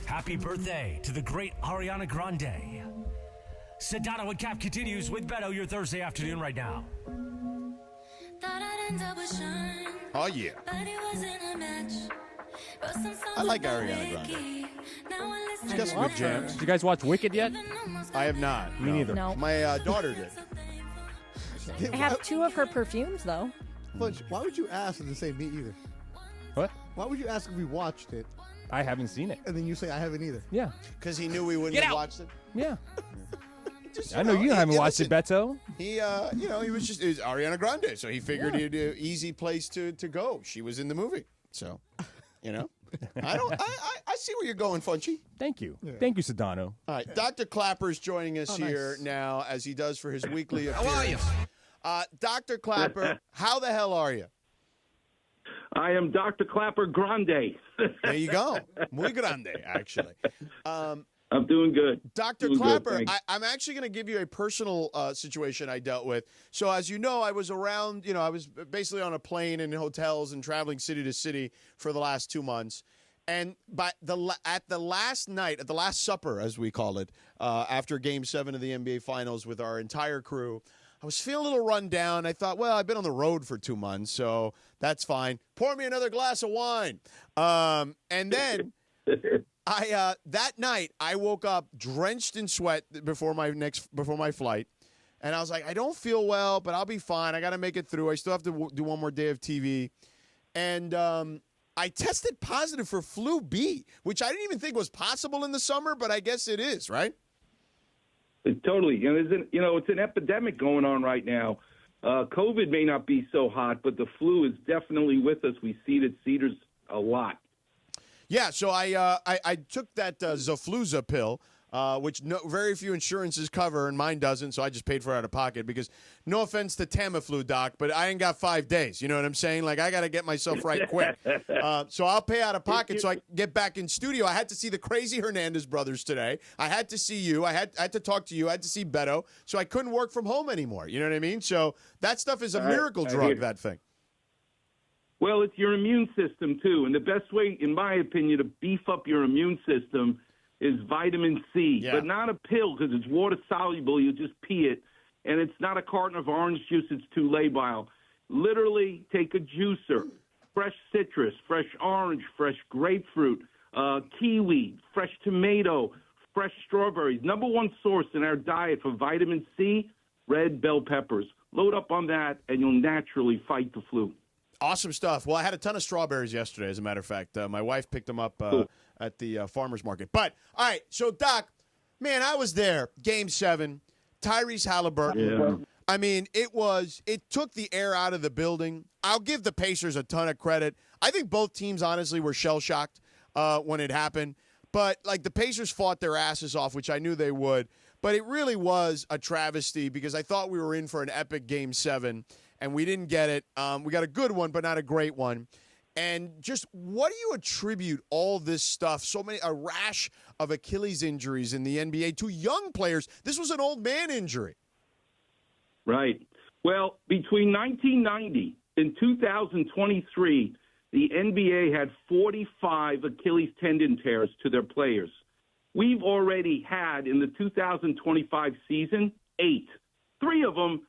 Happy birthday to the great Ariana Grande. Sedano and Cap continues with Beto your Thursday afternoon right now. Oh, yeah. I like Ariana Grande. She's got some good jams. Did you guys watch Wicked yet? I have not. Me neither. No. My daughter did. I have 2 of her perfumes, though. Butch, why would you ask and then say me either? What? Why would you ask if we watched it I haven't seen it. and then you say I haven't either? Yeah. Because he knew we wouldn't have watched it. Yeah. Just, I know you haven't watched listen, it, Beto. He, he was just it was Ariana Grande, so he figured he'd an easy place to go. She was in the movie, so I see where you're going, Funchy. Thank you. Yeah. Thank you, Sedano. All right, Dr. Clapper's joining us here now, as he does for his weekly appearance. How are you? Dr. Clapper, how the hell are you? I am Dr. Clapper Grande. There you go. Muy grande, actually. I'm doing good. Dr. Clapper, I'm actually going to give you a personal situation I dealt with. So as you know, I was around, I was basically on a plane and in hotels and traveling city to city for the last 2 months. And at the last night, at the last supper, as we call it, after Game 7 of the NBA Finals with our entire crew, I was feeling a little run down. I thought, well, I've been on the road for 2 months, so that's fine. Pour me another glass of wine. And then that night I woke up drenched in sweat before my flight, and I was like, I don't feel well, but I'll be fine. I got to make it through. I still have to do one more day of TV, and I tested positive for flu B, which I didn't even think was possible in the summer, but I guess it is, right? Totally. It's an epidemic going on right now. COVID may not be so hot, but the flu is definitely with us. We see it at Cedars a lot. Yeah, so I took that Zofluza pill, which very few insurances cover, and mine doesn't, so I just paid for it out of pocket because, no offense to Tamiflu, Doc, but I ain't got 5 days. You know what I'm saying? Like, I got to get myself right quick. So I'll pay out of pocket so I can get back in studio. I had to see the crazy Hernandez brothers today. I had to see you. I had to talk to you. I had to see Beto. So I couldn't work from home anymore. You know what I mean? So that stuff is a miracle drug, that thing. Well, it's your immune system, too. And the best way, in my opinion, to beef up your immune system is vitamin C. But not a pill because it's water-soluble. You just pee it. And it's not a carton of orange juice. It's too labile. Literally take a juicer, fresh citrus, fresh orange, fresh grapefruit, kiwi, fresh tomato, fresh strawberries. Number one source in our diet for vitamin C, red bell peppers. Load up on that, and you'll naturally fight the flu. Awesome stuff. Well, I had a ton of strawberries yesterday, as a matter of fact. My wife picked them up at the farmer's market. But, all right, so, Doc, man, I was there, Game 7, Tyrese Halliburton. Yeah. I mean, it took the air out of the building. I'll give the Pacers a ton of credit. I think both teams, honestly, were shell-shocked when it happened. But, like, the Pacers fought their asses off, which I knew they would. But it really was a travesty because I thought we were in for an epic Game 7. And we didn't get it. We got a good one, but not a great one. And just what do you attribute all this stuff, a rash of Achilles injuries in the NBA to young players? This was an old man injury. Right. Well, between 1990 and 2023, the NBA had 45 Achilles tendon tears to their players. We've already had, in the 2025 season, 8. 3 of them,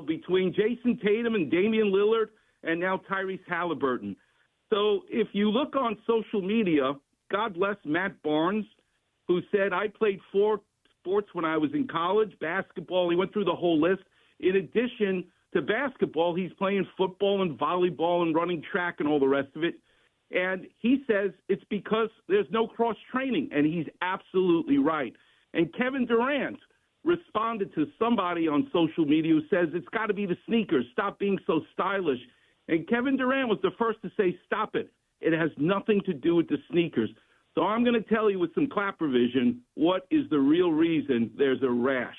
between Jason Tatum and Damian Lillard and now Tyrese Halliburton. So if you look on social media, God bless Matt Barnes, who said, I played 4 sports when I was in college, basketball. He went through the whole list. In addition to basketball, he's playing football and volleyball and running track and all the rest of it. And he says it's because there's no cross-training, and he's absolutely right. And Kevin Durant responded to somebody on social media who says it's got to be the sneakers. Stop being so stylish. And Kevin Durant was the first to say, stop it. It has nothing to do with the sneakers. So I'm going to tell you with some Clapper vision what is the real reason there's a rash.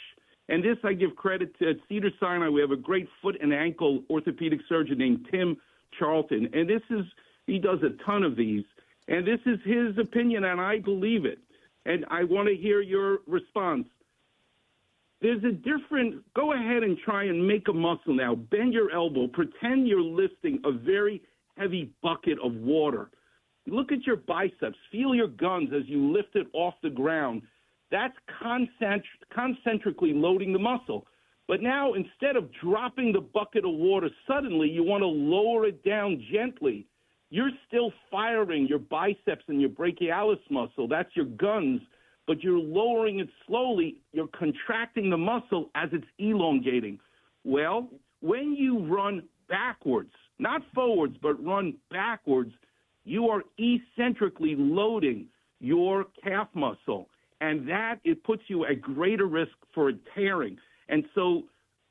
And this I give credit to at Cedars-Sinai. We have a great foot and ankle orthopedic surgeon named Tim Charlton. And he does a ton of these. And this is his opinion, and I believe it. And I want to hear your response. There's a different, go ahead and try and make a muscle now. Bend your elbow. Pretend you're lifting a very heavy bucket of water. Look at your biceps. Feel your guns as you lift it off the ground. That's concentrically loading the muscle. But now, instead of dropping the bucket of water suddenly, you want to lower it down gently. You're still firing your biceps and your brachialis muscle. That's your guns. But you're lowering it slowly. You're contracting the muscle as it's elongating. Well, when you run backwards, not forwards, but run backwards, you are eccentrically loading your calf muscle. And that, it puts you at greater risk for a tearing. And so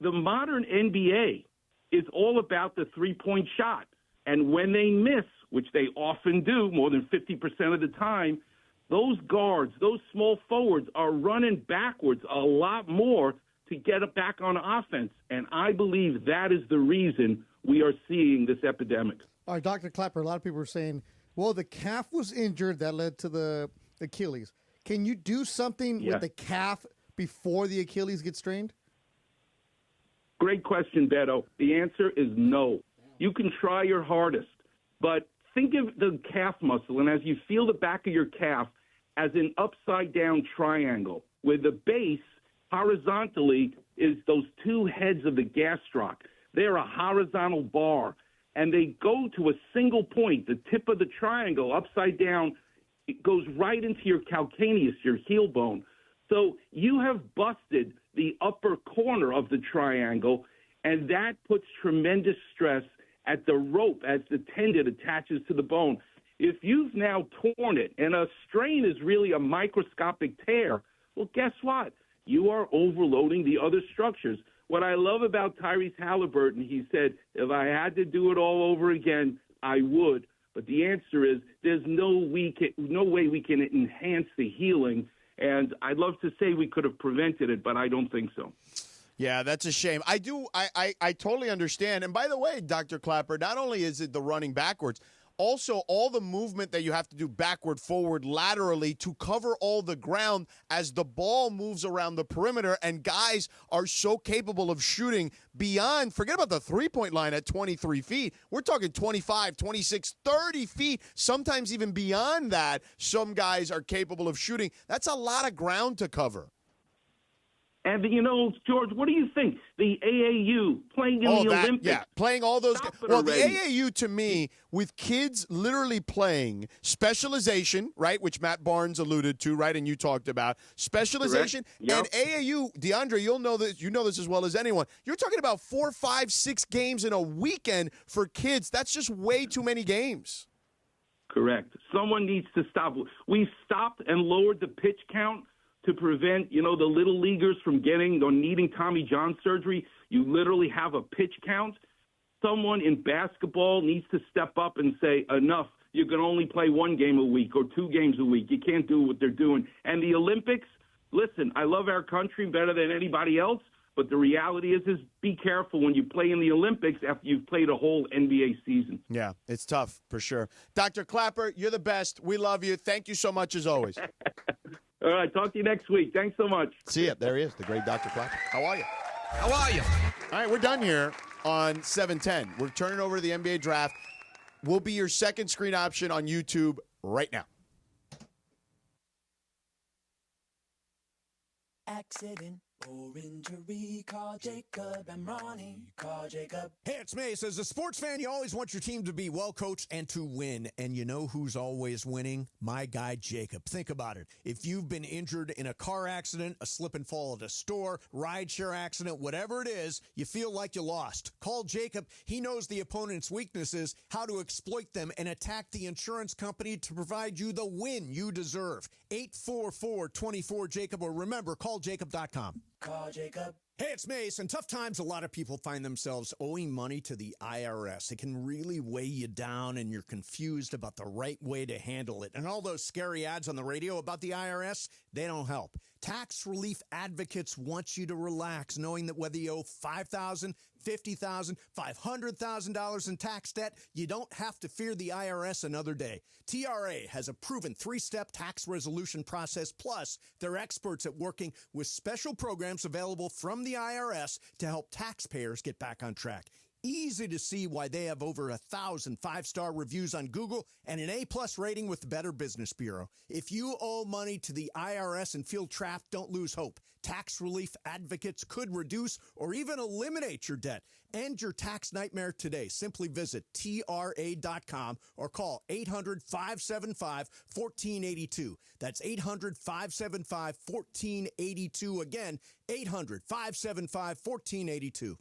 the modern NBA is all about the three-point shot. And when they miss, which they often do more than 50% of the time, those guards, those small forwards are running backwards a lot more to get it back on offense. And I believe that is the reason we are seeing this epidemic. All right, Dr. Clapper, a lot of people are saying, well, the calf was injured. That led to the Achilles. Can you do something with the calf before the Achilles gets strained? Great question, Beto. The answer is no. You can try your hardest, but think of the calf muscle, and as you feel the back of your calf as an upside-down triangle, where the base horizontally is those two heads of the gastroc. They're a horizontal bar, and they go to a single point, the tip of the triangle, upside down. It goes right into your calcaneus, your heel bone. So you have busted the upper corner of the triangle, and that puts tremendous stress at the rope as the tendon attaches to the bone. If you've now torn it, and a strain is really a microscopic tear, well, guess what? You are overloading the other structures. What I love about Tyrese Halliburton, he said, if I had to do it all over again, I would. But the answer is there's no way we can enhance the healing. And I'd love to say we could have prevented it, but I don't think so. Yeah, that's a shame. I totally understand. And by the way, Dr. Clapper, not only is it the running backwards, also all the movement that you have to do backward, forward, laterally to cover all the ground as the ball moves around the perimeter, and guys are so capable of shooting beyond, forget about the three-point line at 23 feet. We're talking 25, 26, 30 feet, sometimes even beyond that. Some guys are capable of shooting. That's a lot of ground to cover. And, George, what do you think? The AAU playing in the Olympics. Yeah, playing all those. Well, the already. AAU, to me, with kids literally playing specialization, right, which Matt Barnes alluded to, right, and you talked about, specialization, and AAU, DeAndre, you know this as well as anyone. You're talking about 4, 5, 6 games in a weekend for kids. That's just way too many games. Correct. Someone needs to stop. We stopped and lowered the pitch count to prevent, the little leaguers from getting or needing Tommy John surgery. You literally have a pitch count. Someone in basketball needs to step up and say, enough. You can only play 1 game a week or 2 games a week. You can't do what they're doing. And the Olympics, listen, I love our country better than anybody else, but the reality is be careful when you play in the Olympics after you've played a whole NBA season. Yeah, it's tough for sure. Dr. Clapper, you're the best. We love you. Thank you so much as always. All right, talk to you next week. Thanks so much. See ya. There he is, the great Dr. Clapper. How are you? How are you? All right, we're done here on 710. We're turning over to the NBA draft. We'll be your second screen option on YouTube right now. Accident or injury, call Jacob and Ronnie. Call Jacob. Hey, it's me. So as a sports fan, you always want your team to be well coached and to win. And you know who's always winning? My guy, Jacob. Think about it. If you've been injured in a car accident, a slip and fall at a store, rideshare accident, whatever it is, you feel like you lost. Call Jacob. He knows the opponent's weaknesses, how to exploit them, and attack the insurance company to provide you the win you deserve. 844-24-JACOB, or remember, calljacob.com. Call Jacob. Hey, it's Mace. In tough times, a lot of people find themselves owing money to the IRS. It can really weigh you down, and you're confused about the right way to handle it. And all those scary ads on the radio about the IRS, they don't help. Tax relief advocates want you to relax, knowing that whether you owe $5,000, $50,000, $500,000 in tax debt, you don't have to fear the IRS another day. TRA has a proven 3-step tax resolution process, plus they're experts at working with special programs available from the IRS to help taxpayers get back on track. Easy to see why they have over 1,000 5-star reviews on Google and an A+ rating with the Better Business Bureau. If you owe money to the IRS and feel trapped, don't lose hope. Tax relief advocates could reduce or even eliminate your debt. End your tax nightmare today. Simply visit TRA.com or call 800-575-1482. That's 800-575-1482. Again, 800-575-1482.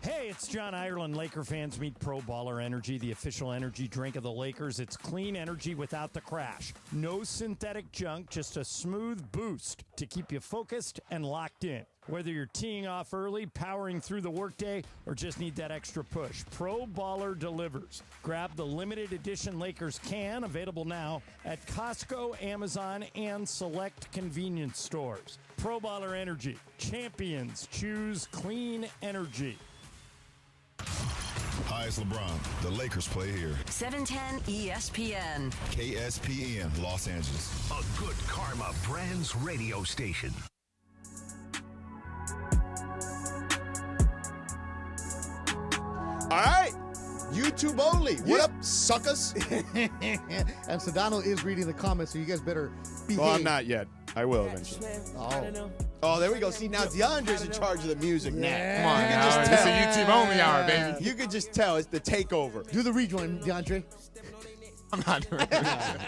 Hey, it's John Ireland. Laker fans, meet Pro Baller Energy, the official energy drink of the Lakers. It's clean energy without the crash. No synthetic junk, just a smooth boost to keep you focused and locked in. Whether you're teeing off early, powering through the workday, or just need that extra push, Pro Baller delivers. Grab the limited edition Lakers can, available now at Costco, Amazon, and select convenience stores. Pro Baller Energy. Champions choose clean energy. Hi, it's LeBron. The Lakers play here. 710 ESPN. KSPN, Los Angeles. A Good Karma Brands radio station. All right. YouTube only. What up, suckers? And Sedano is reading the comments, so you guys better behave. Well, I'm not yet. I will eventually. Oh, there we go. See, now DeAndre's in charge of the music now. Come on now. It's a YouTube only hour, baby. You could just tell it's the takeover. Do the rejoin, DeAndre. I'm not doing it.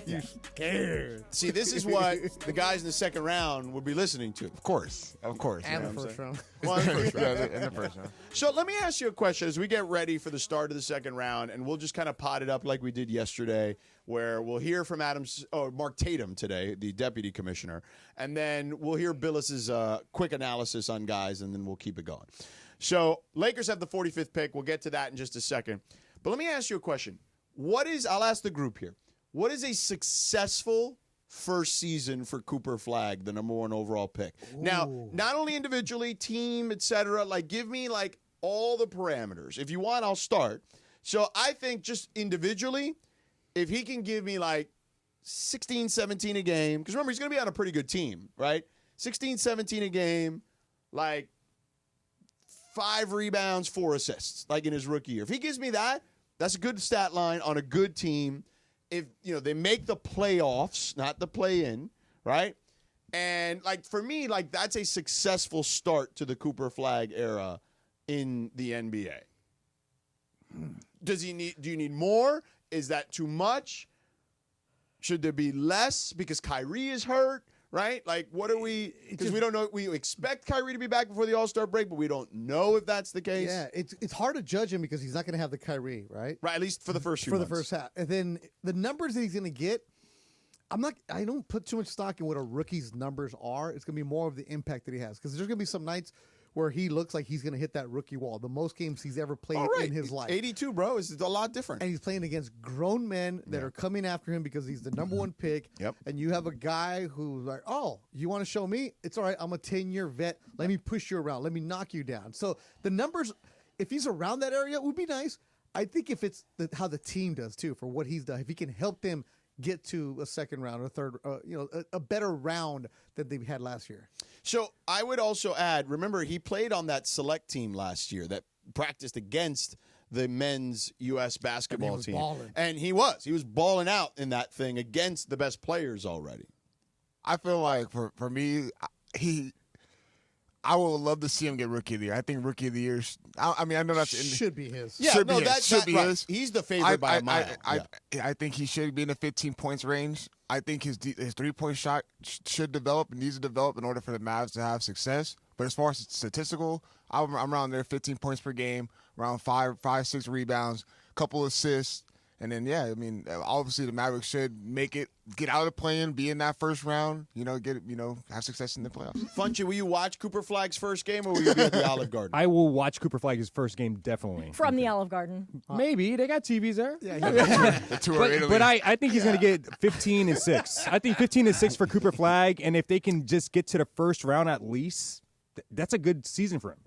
You scared. See, this is what the guys in the second round would be listening to. Of course. And the first round. Well, in the first round. In the first round. So let me ask you a question as we get ready for the start of the second round, and we'll just kind of pot it up like we did yesterday, where we'll hear from Mark Tatum today, the deputy commissioner, and then we'll hear Billis's quick analysis on guys, and then we'll keep it going. So Lakers have the 45th pick. We'll get to that in just a second. But let me ask you a question. I'll ask the group here. What is a successful first season for Cooper Flagg, the number 1 overall pick? Ooh. Now, not only individually, team, etc. Give me all the parameters. If you want, I'll start. So I think just individually, if he can give me 16, 17 a game, because remember, he's going to be on a pretty good team, right? 16, 17 a game, 5 rebounds, 4 assists, in his rookie year. If he gives me that, that's a good stat line on a good team. If they make the playoffs, not the play-in, right? And for me, that's a successful start to the Cooper Flagg era in the NBA. Do you need more? Is that too much? Should there be less because Kyrie is hurt? Right? What are we – because we don't know – we expect Kyrie to be back before the All-Star break, but we don't know if that's the case. Yeah, it's hard to judge him because he's not going to have the Kyrie, right? Right, at least for the first few months. For the first half. And then the numbers that he's going to get, I don't put too much stock in what a rookie's numbers are. It's going to be more of the impact that he has because there's going to be some nights where he looks like he's going to hit that rookie wall. The most games he's ever played in his life. 82, bro, is a lot different. And he's playing against grown men that are coming after him because he's the number 1 pick. Yep. And you have a guy who's like, oh, you want to show me? It's all right. I'm a 10-year vet. Let me push you around. Let me knock you down. So the numbers, if he's around that area, it would be nice. I think if it's how the team does, too, for what he's done, if he can help them get to a second round or a third, a better round than they had last year. So I would also add, remember, he played on that select team last year that practiced against the men's U.S. basketball team. Balling. And he was balling out in that thing against the best players already. I feel like for me, I would love to see him get Rookie of the Year. I think Rookie of the Year. I know that's should be his. Yeah, should no, be his. Should be his. He's the favorite by a mile. I think he should be in the 15 points range. I think his 3-point shot should develop and needs to develop in order for the Mavs to have success. But as far as statistical, I'm around there 15 points per game, around 5, 6 rebounds, couple assists, And then, yeah, I mean, obviously the Mavericks should get out of the play-in, be in that first round, have success in the playoffs. Funchy, will you watch Cooper Flag's first game, or will you be at the Olive Garden? I will watch Cooper Flag's first game, definitely. From the Olive Garden. Maybe. They got TVs there. Yeah, but I think he's going to get 15 and 6. I think 15 and 6 for Cooper Flag, and if they can just get to the first round at least, that's a good season for him.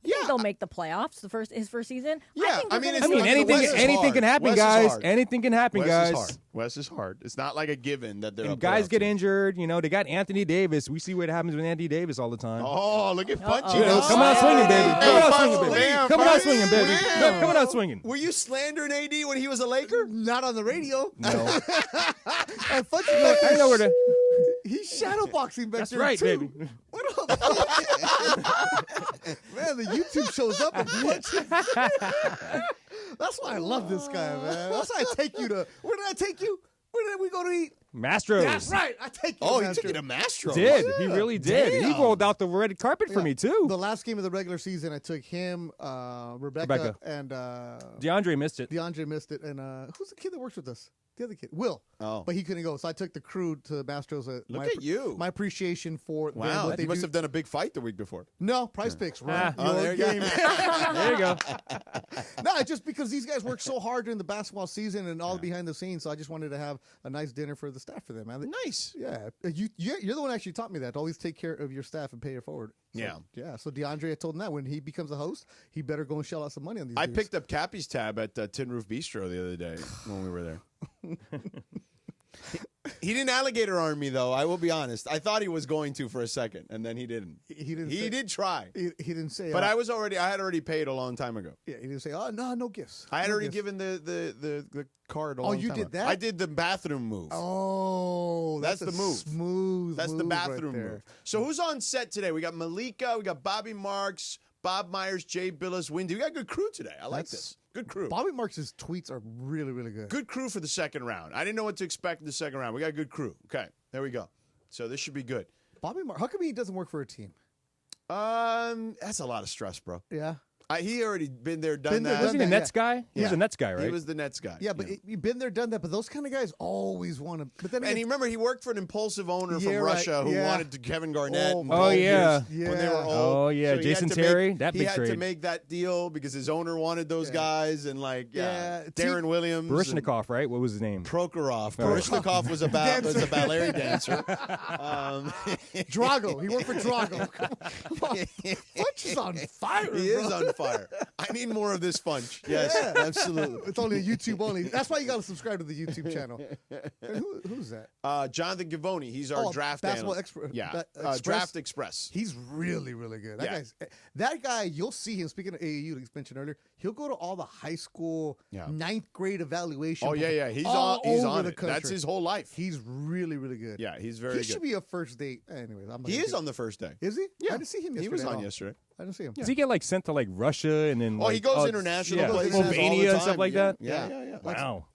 Yeah, they'll make the playoffs. His first season. Yeah, anything can happen, guys. Anything can happen, guys. West is hard. It's not like a given that they're. And guys get injured. They got Anthony Davis. We see what happens with Anthony Davis all the time. Oh, look at Punchy. Come out swinging, baby. Coming out swinging, baby. Coming out swinging. Were you slandering AD when he was a Laker? Not on the radio. No. And Funchy, I know where to. He's shadowboxing back That's there, right, too. baby. Man, the YouTube shows up and That's why I love this guy, man. That's why I take you to. Where did I take you? Where did we go to eat? Mastros. That's right. I take you. Oh, to he took you to Mastros. He really did. Damn. He rolled out the red carpet for me too. The last game of the regular season, I took him, Rebecca. And DeAndre missed it. And who's the kid that works with us? The other kid, Will. Oh. But he couldn't go. So I took the crew to Mastros. Look at you. My appreciation for them, wow. what You must have done a big fight the week before. No, Price Picks. Right? There you go. There you go. No, just because these guys work so hard during the basketball season and all behind the scenes, so I just wanted to have a nice dinner for the staff for them, man. Nice. Yeah. You're the one who actually taught me that. To always take care of your staff and pay it forward. So, yeah. So DeAndre, I told him that when he becomes a host, he better go and shell out some money on these dudes. Picked up Cappy's tab at Tin Roof Bistro the other day when we were there. He didn't alligator arm me, though. I will be honest. I thought he was going to for a second, and then he didn't. He didn't. He did try. He didn't say. But I had already paid a long time ago. Yeah, he didn't say. Oh no gifts. I had already given the card. Oh, you did that? I did the bathroom move. Oh, that's the move. Smooth. That's the move bathroom right there. move. So who's on set today? We got Malika. We got Bobby Marks, Bob Myers, Jay Billis, Windy. We got a good crew today. I like this. Good crew. Bobby Marks' tweets are really, really good. Good crew for the second round. I didn't know what to expect in the second round. We got a good crew. Okay, there we go. So this should be good. Bobby Marks, how come he doesn't work for a team? That's a lot of stress, bro. Yeah. He already been there, done that. Was he the Nets guy? He was a Nets guy, right? He was the Nets guy. Yeah, but you've been there, done that. But those kind of guys always want to. But then and remember, he worked for an impulsive owner from Russia who wanted to Kevin Garnett. When they were old. Oh yeah, so Jason Terry. That big trade. He had to make that deal because his owner wanted those guys, and Darren Williams, Baryshnikov, right? What was his name? Prokhorov. Baryshnikov was a ballet dancer. Drago. He worked for Drago. Funch is on fire. He is on fire. I need more of this Funch. Yes, absolutely. It's only a YouTube only. That's why you got to subscribe to the YouTube channel. Who's that? Jonathan Gavoni. He's our draft basketball analyst. expert. Yeah, Draft Express. He's really, really good. That guy, you'll see him. Speaking of AAU, like you mentioned earlier, he'll go to all the high school ninth grade evaluation. Oh yeah. He's on the it. country. That's his whole life. He's really, really good. Yeah, he's very good. He should be a first date. Anyways, he is on the first day. Is he? Yeah, I didn't see him yesterday. He was on yesterday. I didn't see him. Does he get sent to Russia and then? He goes international places, Slovenia and stuff like that. Yeah. Wow.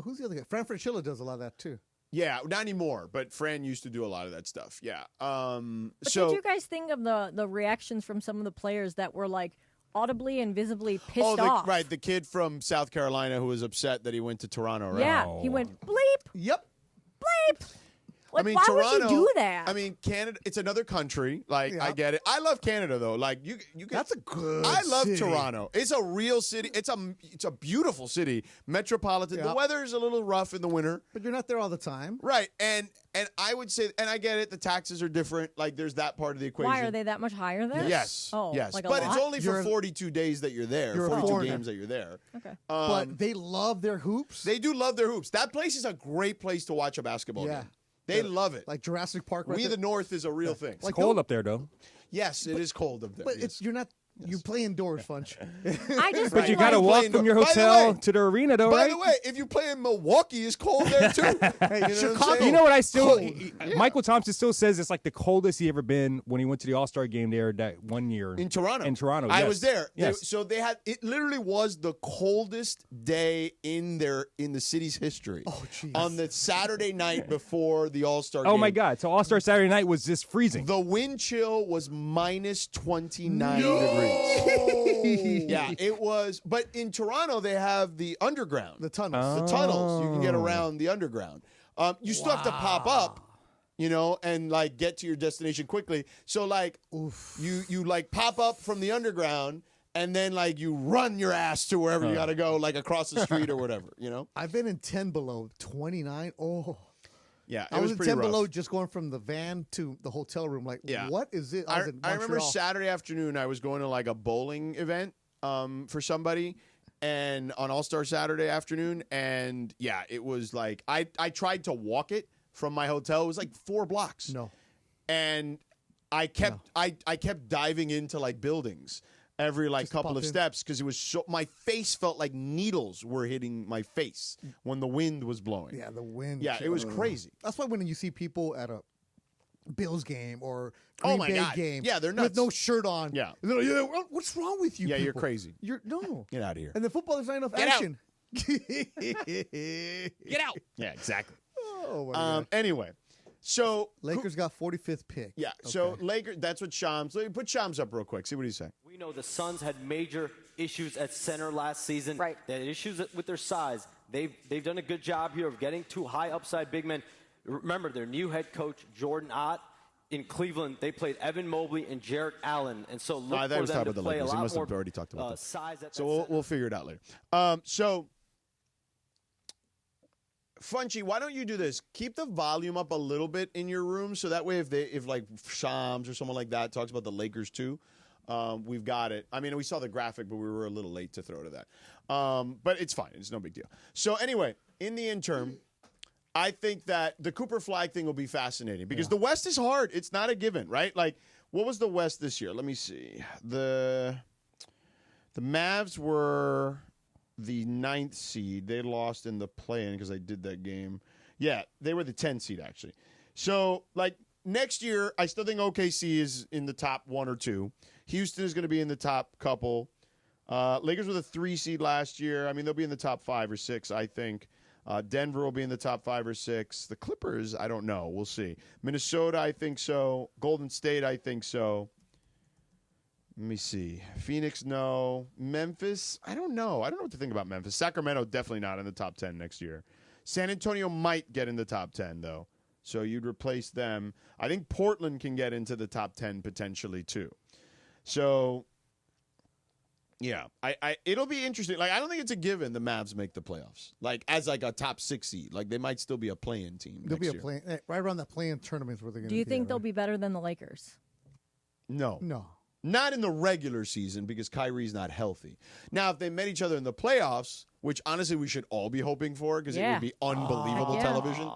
Who's the other guy? Fran Fraschilla does a lot of that too. Yeah, not anymore, but Fran used to do a lot of that stuff. Yeah. But did you guys think of the reactions from some of the players that were audibly and visibly pissed off? Right, the kid from South Carolina who was upset that he went to Toronto, right? Yeah, he went bleep. Yep. Bleep. Why Toronto, would you do that? I mean, Canada, it's another country. I get it. I love Canada, though. You get, that's a good I love city. Toronto. It's a real city. It's a beautiful city. Metropolitan. Yep. The weather is a little rough in the winter. But you're not there all the time. Right. And I would say, and I get it, the taxes are different. There's that part of the equation. Why are they that much higher there? Yes. Oh, yes. but it's only for 42 days that you're there. You're 42 games that you're there. Okay. But they love their hoops. They do love their hoops. That place is a great place to watch a basketball game. They love it. Like Jurassic Park. We the North is a real thing. It's cold up there, though. Yes, it is cold up there. But you're not. You play indoors, Funch. But you got to walk from your hotel to the arena, though, right? By the way, if you play in Milwaukee, it's cold there too. Chicago. You know what? Michael Thompson still says it's the coldest he ever been when he went to the All-Star game there that one year in Toronto. I was there. Yes. They had it. Literally was the coldest day in the city's history. Oh, jeez. On the Saturday night before the All-Star game. Oh my God! So All-Star Saturday night was just freezing. The wind chill was minus 29 degrees. degrees. Yeah, it was. But in Toronto, they have the underground. The tunnels. The tunnels. You can get around the underground. You still have to pop up, and like get to your destination quickly. So like you like pop up from the underground and then like you run your ass to wherever you got to go, like across the street or whatever, I've been in 10 below, 29. Oh. Yeah, I was in 10 rough. below just going from the van to the hotel room. Like, what is it? I remember Saturday afternoon, I was going to like a bowling event for somebody, and on All-Star Saturday afternoon, and yeah, it was like I tried to walk it from my hotel. It was like 4 blocks. No, and I kept diving into like buildings every like couple of steps because it was so my face felt like needles were hitting my face when the wind was blowing. Yeah, the wind. Yeah, it was crazy. That's why when you see people at a Bills game or Green Bay game, they're nuts with no shirt on. Yeah, they're like, what's wrong with you? Yeah, people? you're crazy. No, get out of here. And the football is not enough Get action. Get out. Yeah, exactly. Oh my God. Anyway. So Lakers got 45th pick. Yeah. Okay. So Lakers. That's what Shams. Let me put Shams up real quick. See what he's saying. We know the Suns had major issues at center last season. Right. They had issues with their size. They've done a good job here of getting 2 high upside big men. Remember their new head coach Jordan Ott in Cleveland. They played Evan Mobley and Jarrett Allen, and so look for them to play a lot must more have already talked about that. size. At So we'll figure it out later. So. Funchy, why don't you do this? Keep the volume up a little bit in your room, so that way if like Shams or someone like that talks about the Lakers too, we've got it. I mean, we saw the graphic, but we were a little late to throw to that. But it's fine. It's no big deal. So anyway, in the interim, I think that the Cooper Flag thing will be fascinating because the West is hard. It's not a given, right? Like, what was the West this year? Let me see. The Mavs were the 9th seed. They lost in the play-in because I did that game. Yeah, they were the 10 seed, actually. So, like, next year, I still think OKC is in the top 1 or 2. Houston is going to be in the top couple. Lakers were the 3 seed last year. I mean, they'll be in the top 5 or 6, I think. Denver will be in the top 5 or 6. The Clippers, I don't know. We'll see. Minnesota, I think so. Golden State, I think so. Let me see. Phoenix, no. Memphis, I don't know. I don't know what to think about Memphis. Sacramento, definitely not in the top 10 next year. San Antonio might get in the top 10, though. So you'd replace them. I think Portland can get into the top 10 potentially, too. So, yeah. It'll be interesting. Like, I don't think it's a given the Mavs make the playoffs. Like, as like a top 6 seed. Like, they might still be a play-in team They'll next be a year. play right around that play-in tournament where they're going to Do you think they'll be better than the Lakers? No. No. Not in the regular season because Kyrie's not healthy. Now, if they met each other in the playoffs, which honestly we should all be hoping for because it would be unbelievable television.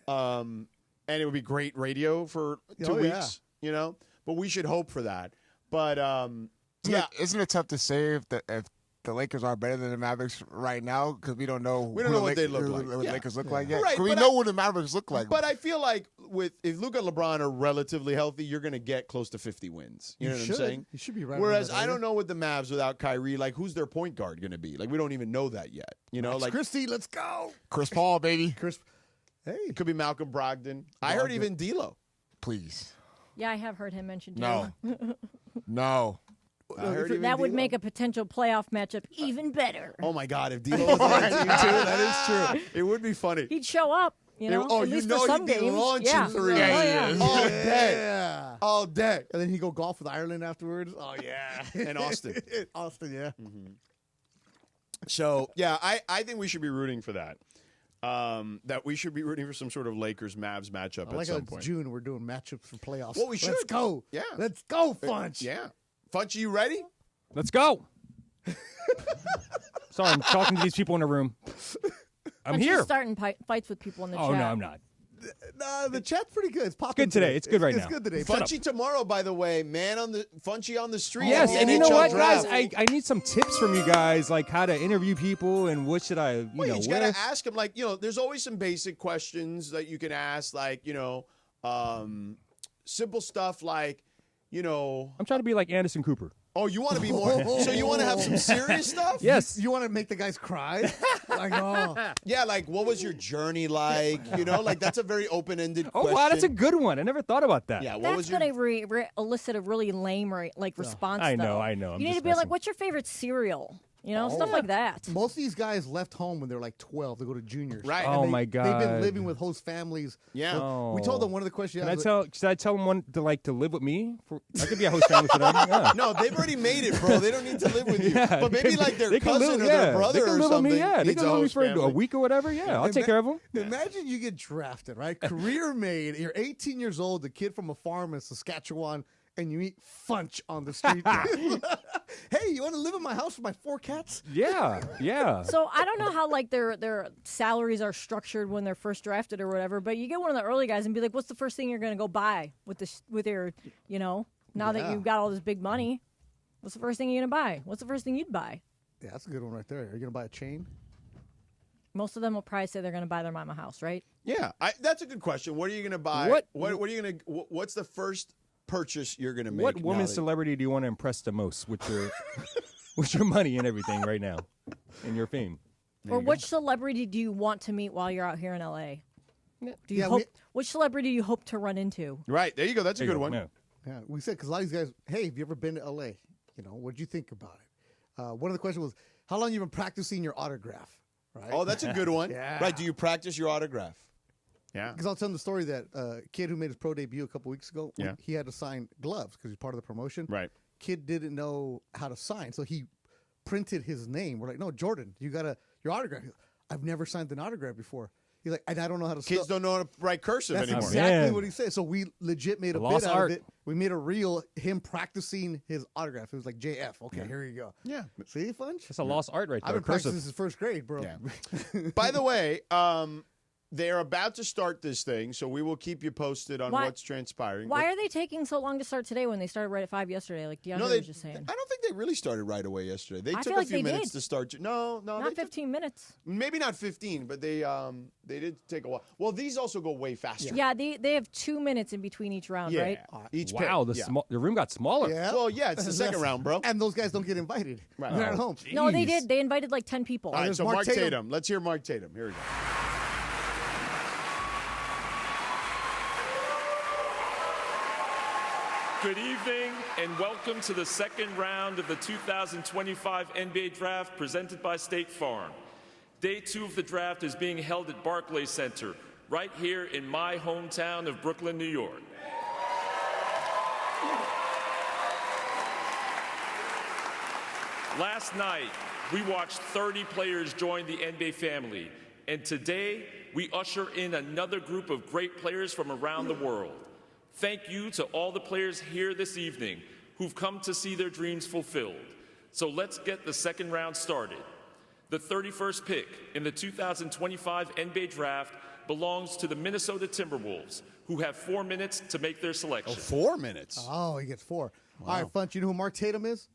And it would be great radio for 2 weeks, But we should hope for that. But, Isn't it tough to say if the Lakers are better than the Mavericks right now because we don't know what they look like. What the Lakers look like yet. Right, we know what the Mavericks look like. But I feel like if Luka and LeBron are relatively healthy, you're going to get close to 50 wins. You know what I'm saying? You should be right. Whereas I don't know with the Mavs without Kyrie, like who's their point guard going to be? Like we don't even know that yet. Max Christie, let's go. Chris Paul, baby. Hey, it could be Malcolm Brogdon. I heard even D'Lo. Please. Yeah, I have heard him mentioned. No. No. That would make a potential playoff matchup even better. Oh my God! If D'Lo was on that team too, that is true. It would be funny. He'd show up, at least for some he'd be games. launching threes. All day. And then he'd go golf with Ireland afterwards. Oh yeah, and Austin. Austin, yeah. Mm-hmm. So yeah, I think we should be rooting for that. That we should be rooting for some sort of Lakers-Mavs matchup at some point. June, we're doing matchups for playoffs. Well, we should. Let's go. Yeah. Let's go, Funch. Yeah. Funch, you ready? Let's go. Sorry, I'm talking to these people in the room. I'm here. You're starting fights with people in the chat. Oh, no, I'm not. No, the chat's pretty good. It's good today. It's good right now. It's good today. Funchy tomorrow, by the way. Funchy on the street. Yes, and you know NHL what, draft. guys? I need some tips from you guys, like how to interview people and what should I, you just got to ask them. Like, there's always some basic questions that you can ask, like, simple stuff like, I'm trying to be like Anderson Cooper. Oh, you want to be more? So you want to have some serious stuff? Yes. You want to make the guys cry? Yeah, like what was your journey like? You know, like that's a very open-ended question. wow, that's a good one. I never thought about that. Yeah, what That's was your... going to elicit a really lame response. I know, though. I know. I'm You need just to be like, "What's your favorite cereal?" You know, stuff like that. Most of these guys left home when they're like 12 to go to juniors. Right. Oh, my They've been God. living with host families. Yeah. So we told them one of the questions. Should I tell them to live with me? I could be a host family for them. Yeah. No, they've already made it, bro. They don't need to live with you. Yeah, But maybe like their they can cousin live- or yeah, their brother they can or live with something. me, yeah. They needs can live with me host for a family. week or whatever. Yeah, I'll take care of them. Imagine you get drafted, right? Career made. You're 18 years old, the kid from a farm in Saskatchewan, and you eat Funch on the street. Hey, you want to live in my house with my 4 cats? Yeah. So I don't know how like their salaries are structured when they're first drafted or whatever, but you get one of the early guys and be like, "What's the first thing you're going to go buy with your, you know, now that you've got all this big money? What's the first thing you're going to buy? What's the first thing you'd buy?" Yeah, that's a good one right there. Are you going to buy a chain? Most of them will probably say they're going to buy their mama house, right? Yeah, that's a good question. What are you going to buy? What are you going to? What's the first purchase you're going to make? What woman celebrity do you want to impress the most with your with your money and everything right now and your fame? Or which celebrity do you want to meet while you're out here in LA? Do you which celebrity do you hope to run into? Right, there you go. That's a good one. Yeah, we said, because a lot of these guys, hey, have you ever been to LA? You know, what'd you think about it? One of the questions was, how long you been practicing your autograph? Right? Oh, that's a good one. Yeah. Right, do you practice your autograph? Yeah. Because I'll tell them the story that kid who made his pro debut a couple weeks ago, Yeah. he had to sign gloves because he's part of the promotion. Right. Kid didn't know how to sign, so he printed his name. We're like, no, Jordan, you got your autograph. He goes, I've never signed an autograph before. He's like, I don't know how to Kids don't know how to write cursive That's anymore. exactly what he said. So we legit made a bit lost out art. of it. We made a reel, him practicing his autograph. It was like JF. Okay, here you go. Yeah. See, Funch? That's a lost art right there. I've been practicing cursive. since first grade, bro. Yeah. By the way, they're about to start this thing, so we will keep you posted on what's transpiring. Why are they taking so long to start today when they started right at 5 yesterday? Like DeAndre was just saying. I don't think they really started right away yesterday. They I took feel a like few they minutes did. to start. No, Not 15 minutes. Maybe not 15, but they did take a while. Well, these also go way faster. Yeah, they have 2 minutes in between each round, right? Each Wow, pick. the room got smaller. Yeah. Well, yeah, it's the second round, bro. And those guys don't get invited. Right. They're at home. No, they did. They invited like 10 people. All right, there's so Mark Mark Tatum. Tatum. Let's hear Mark Tatum. Here we go. Good evening and welcome to the second round of the 2025 NBA Draft presented by State Farm. Day 2 of the draft is being held at Barclays Center, right here in my hometown of Brooklyn, New York. Last night, we watched 30 players join the NBA family, and today we usher in another group of great players from around the world. Thank you to all the players here this evening who've come to see their dreams fulfilled. So let's get the second round started. The 31st pick in the 2025 NBA Draft belongs to the Minnesota Timberwolves, who have 4 minutes to make their selection. 4 minutes? Oh, he gets 4. All right, Funch, you know who Mark Tatum is?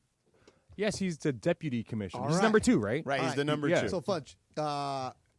Yes, he's the deputy commissioner. All He's right. number 2, right? Right, he's the number 2. So, Funch,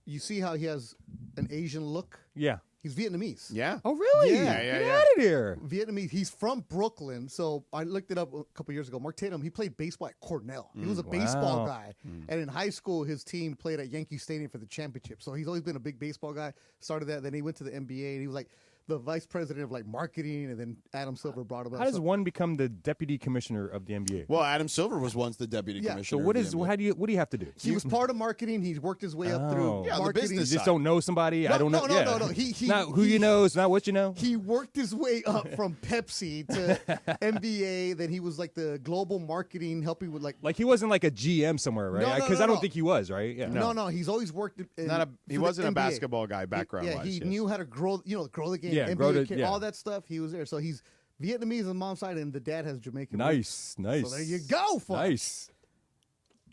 you see how he has an Asian look? Yeah. He's Vietnamese. Yeah. Oh, really? Yeah. Get out of here. Vietnamese. He's from Brooklyn. So I looked it up a couple years ago. Mark Tatum, he played baseball at Cornell. He was a baseball guy. And in high school, his team played at Yankee Stadium for the championship. So he's always been a big baseball guy. Started that. Then he went to the NBA. And he was like the vice president of like marketing. And then Adam Silver brought him up. How does one become the deputy commissioner of the NBA? Well, Adam Silver was once the deputy Yeah. commissioner. So what of is the NBA. what do you have to do? He was part of marketing. He's worked his way up through Yeah, the marketing. business You just side. don't know somebody. No, I don't know. No. He not who you know. It's not what you know. He worked his way up from Pepsi to NBA. Then he was like the global marketing, helping with like He wasn't like a GM somewhere, right? No, no, Because no, I don't no. think he was, right? Yeah. No. He's always worked. He for wasn't the a NBA. basketball guy background-wise. He yes. knew how to grow the game. Yeah, NBA, grow the- all that stuff. He was there. So he's Vietnamese on the mom's side, and the dad has Jamaican. Nice. So there you go, folks. Nice.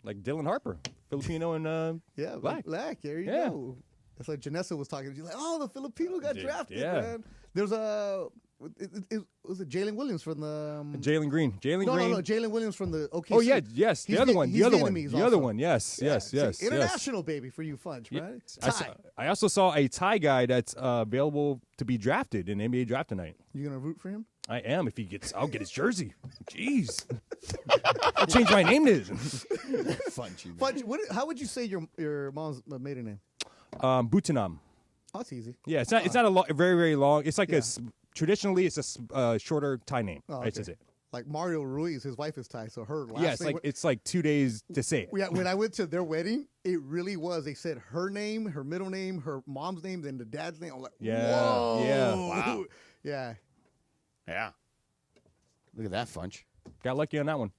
Like Dylan Harper, Filipino and black. Black. There you Yeah. go. That's like Janessa was talking. She's like, "Oh, the Filipino got drafted, yeah. man." There's it was it Jalen Williams from the Jalen Green. Jalen No, Green. Jalen Williams from the OKC. Oh yeah, yes. He's The other one. he's The other one. Vietnamese The other also. one. Yes. Yeah. Yes. See, Yes. international baby for you, Funch, right? Ty. I also saw a Thai guy that's available to be drafted in NBA draft tonight. You gonna root for him? I am. If he gets, I'll get his jersey. Jeez. I'll change my name to his. Funchy. Funch, how would you say your mom's maiden name? Bhutanam. Oh, that's easy. Yeah, it's not a very, very long. It's like traditionally it's a shorter Thai name. Oh, I should say. Like Mario Ruiz, his wife is Thai, so her last Yeah, name. it's like 2 days to say it. Yeah, when I went to their wedding, it really was. They said her name, her middle name, her mom's name, then the dad's name. I'm like, whoa. Yeah. Wow. Yeah. Yeah. Look at that, Funch. Got lucky on that one.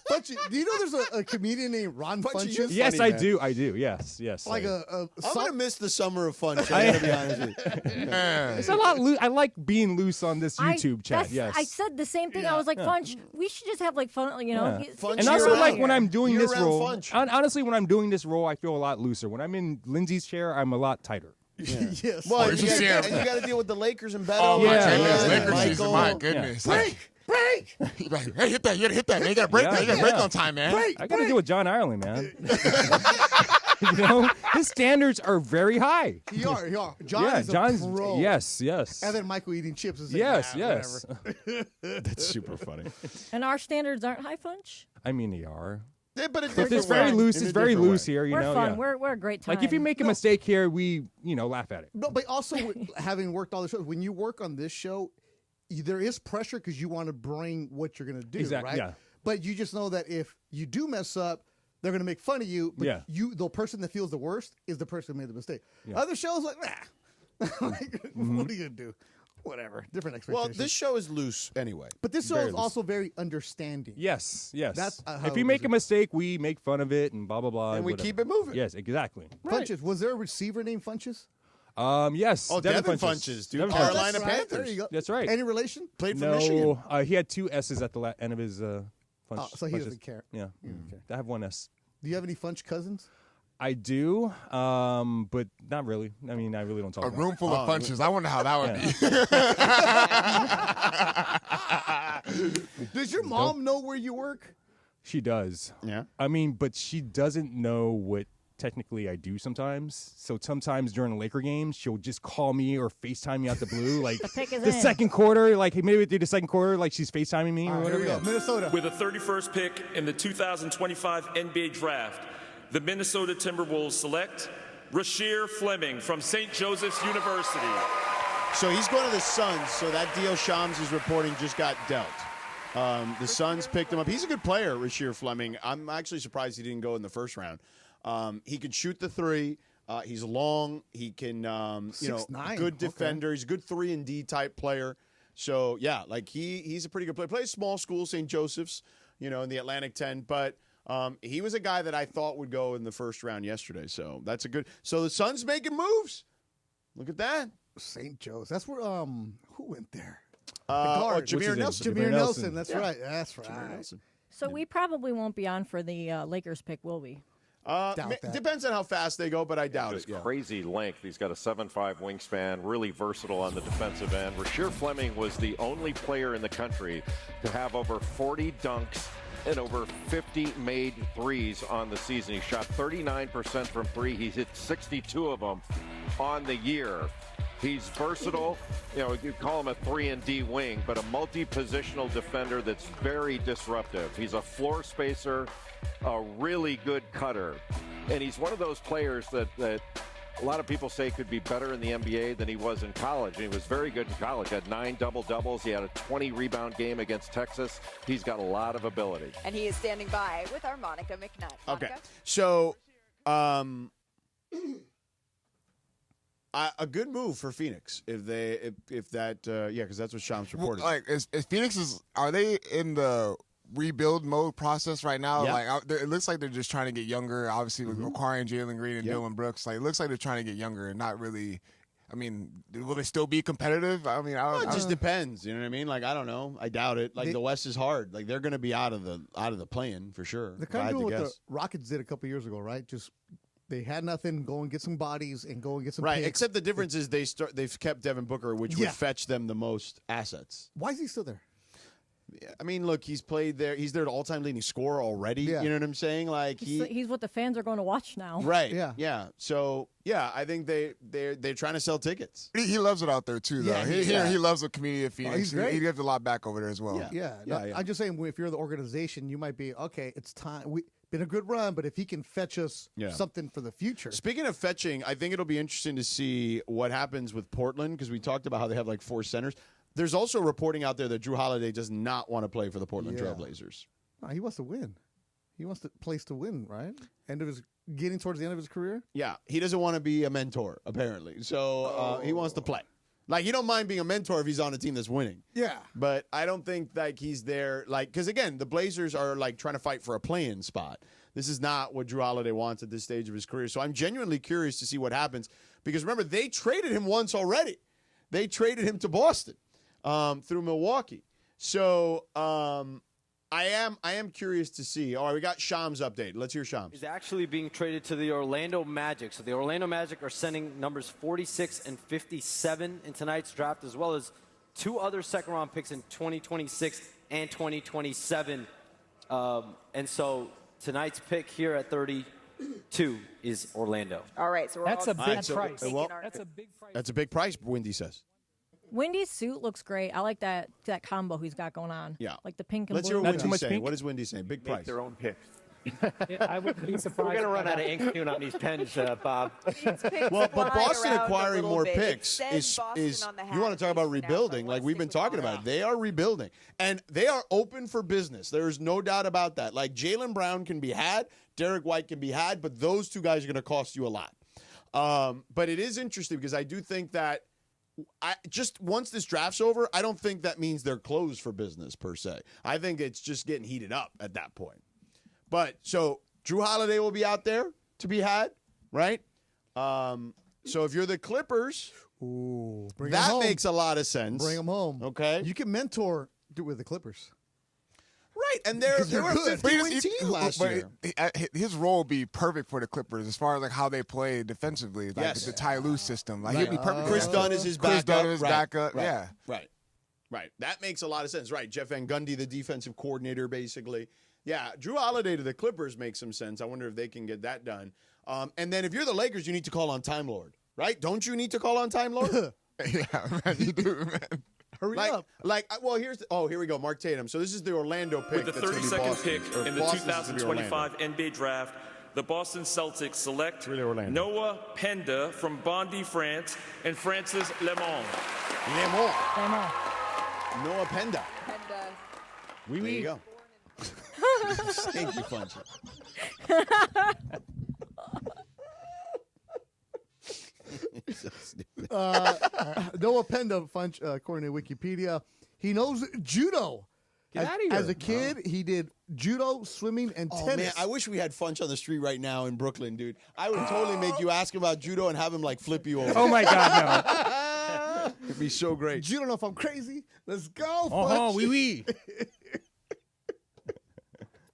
Funch, do you know there's a comedian named Ron Funches? Yes, I do. I do. Yes. Like I'm going to miss the summer of Funch. I got to be honest with you. It's a lot loose. I like being loose on this YouTube chat. Yes. I said the same thing. I was like, Funch, we should just have like fun, you know. And also, like when I'm doing this role, honestly, when I'm doing this role, I feel a lot looser. When I'm in Lindsay's chair, I'm a lot tighter. Yeah. Yes. Well, you got to deal with the Lakers and Beto. Oh, my goodness. and Lakers season, my goodness. Break! Like, hey, hit that. You got to hit that, man. You got to break that. You got to break on time, man. I got to deal with John Ireland, man. You know, his standards are very high. You are. John's a pro. Yes. And then Michael eating chips. Is Yes. That's super funny. And our standards aren't high, Funch? I mean, they are. Yeah, but it's very loose. It's very loose here. You we're know, fun. We're a great time. Like if you make a mistake here, we laugh at it. No, but also having worked all the shows, when you work on this show, there is pressure because you want to bring what you're going to do, Exactly, right? yeah. But you just know that if you do mess up, they're going to make fun of you. But the person that feels the worst is the person who made the mistake. Yeah. Other shows, like, what are you going to do? Whatever. Different expectations. Well, this show is loose anyway. But this show is also very understanding. Yes. That's if you make a mistake, we make fun of it and blah blah blah, and we keep it moving. Yes, exactly. Funches. Was there a receiver named Funches? Yes. Oh, Devin Funches, dude. Carolina Panthers. There you go. That's right. Any relation? Played for Michigan. He had 2 S's at the end of his Funch. So he doesn't care. Yeah. I have 1 S. Do you have any Funch cousins? I do, but not really. I mean, I really don't talk A about room full of Funches. I wonder how that would be. Does your mom know where you work? She does. Yeah. I mean, but she doesn't know what technically I do sometimes. So sometimes during the Laker games, she'll just call me or FaceTime me out the blue. Like the second quarter, like maybe through the second quarter, like she's FaceTiming me or whatever. Here we go. Minnesota. With the 31st pick in the 2025 NBA Draft, the Minnesota Timberwolves select Rasheer Fleming from St. Joseph's University. So he's going to the Suns, so that deal Shams is reporting just got dealt. The Suns picked him up. He's a good player, Rasheer Fleming. I'm actually surprised he didn't go in the first round. He can shoot the three. He's long. He can, 6'9". good defender. He's a good 3-and-D type player. So, yeah, like he's a pretty good player. Plays small school, St. Joseph's, in the Atlantic 10. But he was a guy that I thought would go in the first round yesterday. So that's a good. So the Suns making moves. Look at that. St. Joe's. That's where who went there? Jameer Nelson. Jameer Nelson. That's right. That's right. Jameer Nelson. So we probably won't be on for the Lakers pick, will we? Depends on how fast they go, but I doubt it. Crazy length. He's got a 7'5" wingspan, really versatile on the defensive end. Rasheer Fleming was the only player in the country to have over 40 dunks and over 50 made threes on the season. He shot 39% from three. He's hit 62 of them on the year. He's versatile. You call him a 3-and-D wing, but a multi-positional defender that's very disruptive. He's a floor spacer, a really good cutter. And he's one of those players that a lot of people say could be better in the NBA than he was in college. And he was very good in college. Had 9 double-doubles. He had a 20-rebound game against Texas. He's got a lot of ability. And he is standing by with our Monica McNutt. Okay. Monica? So, a good move for Phoenix if that because that's what Shams reported. Like, is Phoenix are they in the rebuild mode process right now? Yeah. Like, it looks like they're just trying to get younger. Obviously, with acquiring Jalen Green and Dylan Brooks, like, it looks like they're trying to get younger and not really. I mean, will they still be competitive? I mean, it just depends. You know what I mean? Like, I don't know. I doubt it. Like, the West is hard. Like, they're going to be out of the play-in for sure. They're kind of doing what the Rockets did a couple years ago, right? Just they had nothing, go and get some bodies and go and get some right. picks. Except the difference is they've kept Devin Booker, which would fetch them the most assets. Why is he still there? I mean, look, he's played there. He's their all-time leading scorer already. Yeah. You know what I'm saying? Like he's what the fans are going to watch now. Right. Yeah. So I think they're trying to sell tickets. He loves it out there too, though. Yeah, he loves the community of Phoenix. he's great. He gives a lot back over there as well. Yeah. I'm just saying, if you're the organization, you might be okay. It's time. We've been a good run, but if he can fetch us something for the future. Speaking of fetching, I think it'll be interesting to see what happens with Portland because we talked about how they have like 4 centers. There's also reporting out there that Drew Holiday does not want to play for the Portland Trailblazers. No, he wants to win. He wants the place to win, right? Getting towards the end of his career. Yeah, he doesn't want to be a mentor apparently, so he wants to play. Like he don't mind being a mentor if he's on a team that's winning. Yeah, but I don't think like he's there. Like because again, the Blazers are like trying to fight for a play-in spot. This is not what Drew Holiday wants at this stage of his career. So I'm genuinely curious to see what happens because remember they traded him once already. They traded him to Boston. Through Milwaukee. So I am curious to see. All right, we got Shams' update. Let's hear Shams. He's actually being traded to the Orlando Magic. So the Orlando Magic are sending numbers 46 and 57 in tonight's draft, as well as 2 other second-round picks in 2026 and 2027. And so tonight's pick here at 32 is Orlando. All right, so that's a big price. That's a big price. That's a big price, Wendy says. Wendy's suit looks great. I like that combo he's got going on. Yeah. Like the pink and Let's blue. hear what Wendy's saying. What does Wendy say? Big price. Their own picks. I wouldn't be surprised. We're going to run out of ink soon on these pens, Bob. Well, but Boston acquiring more picks is you want to talk about rebuilding like we've been talking about it. They are rebuilding, and they are open for business. There is no doubt about that. Like Jaylen Brown can be had, Derek White can be had, but those 2 guys are going to cost you a lot. But it is interesting because I do think that just once this draft's over, I don't think that means they're closed for business per se. I think it's just getting heated up at that point. But so Drew Holiday will be out there to be had, right? So if you're the Clippers, that makes a lot of sense. Bring them home. Okay. You can mentor with the Clippers. Right, and they were a 50-win team last year. His role would be perfect for the Clippers as far as like how they play defensively, like the Ty Lue system. Like he'd be perfect. Chris Dunn is his backup. Chris Dunn is his backup. Right. Yeah. Right. That makes a lot of sense. Right. Jeff Van Gundy, the defensive coordinator, basically. Yeah. Drew Holiday to the Clippers makes some sense. I wonder if they can get that done. And then if you're the Lakers, you need to call on Time Lord, right? Don't you need to call on Time Lord? Yeah, man, you do, man. Hurry up. Here we go. Mark Tatum. So this is the Orlando pick. With the 32nd pick in the 2025 NBA Draft, the Boston Celtics select Noah Penda from Bondy, France, and Francis Lemon. Noah Penda. Oui, there you go. Thank you, Funch. So stupid. Noah Penda, Funch, according to Wikipedia, he knows judo. Get out of here. As a kid, he did judo, swimming, and tennis. Man, I wish we had Funch on the street right now in Brooklyn, dude. I would totally make you ask him about judo and have him like flip you over. Oh my God, no! It'd be so great. You don't know if I'm crazy. Let's go, Funch. Oh, oui.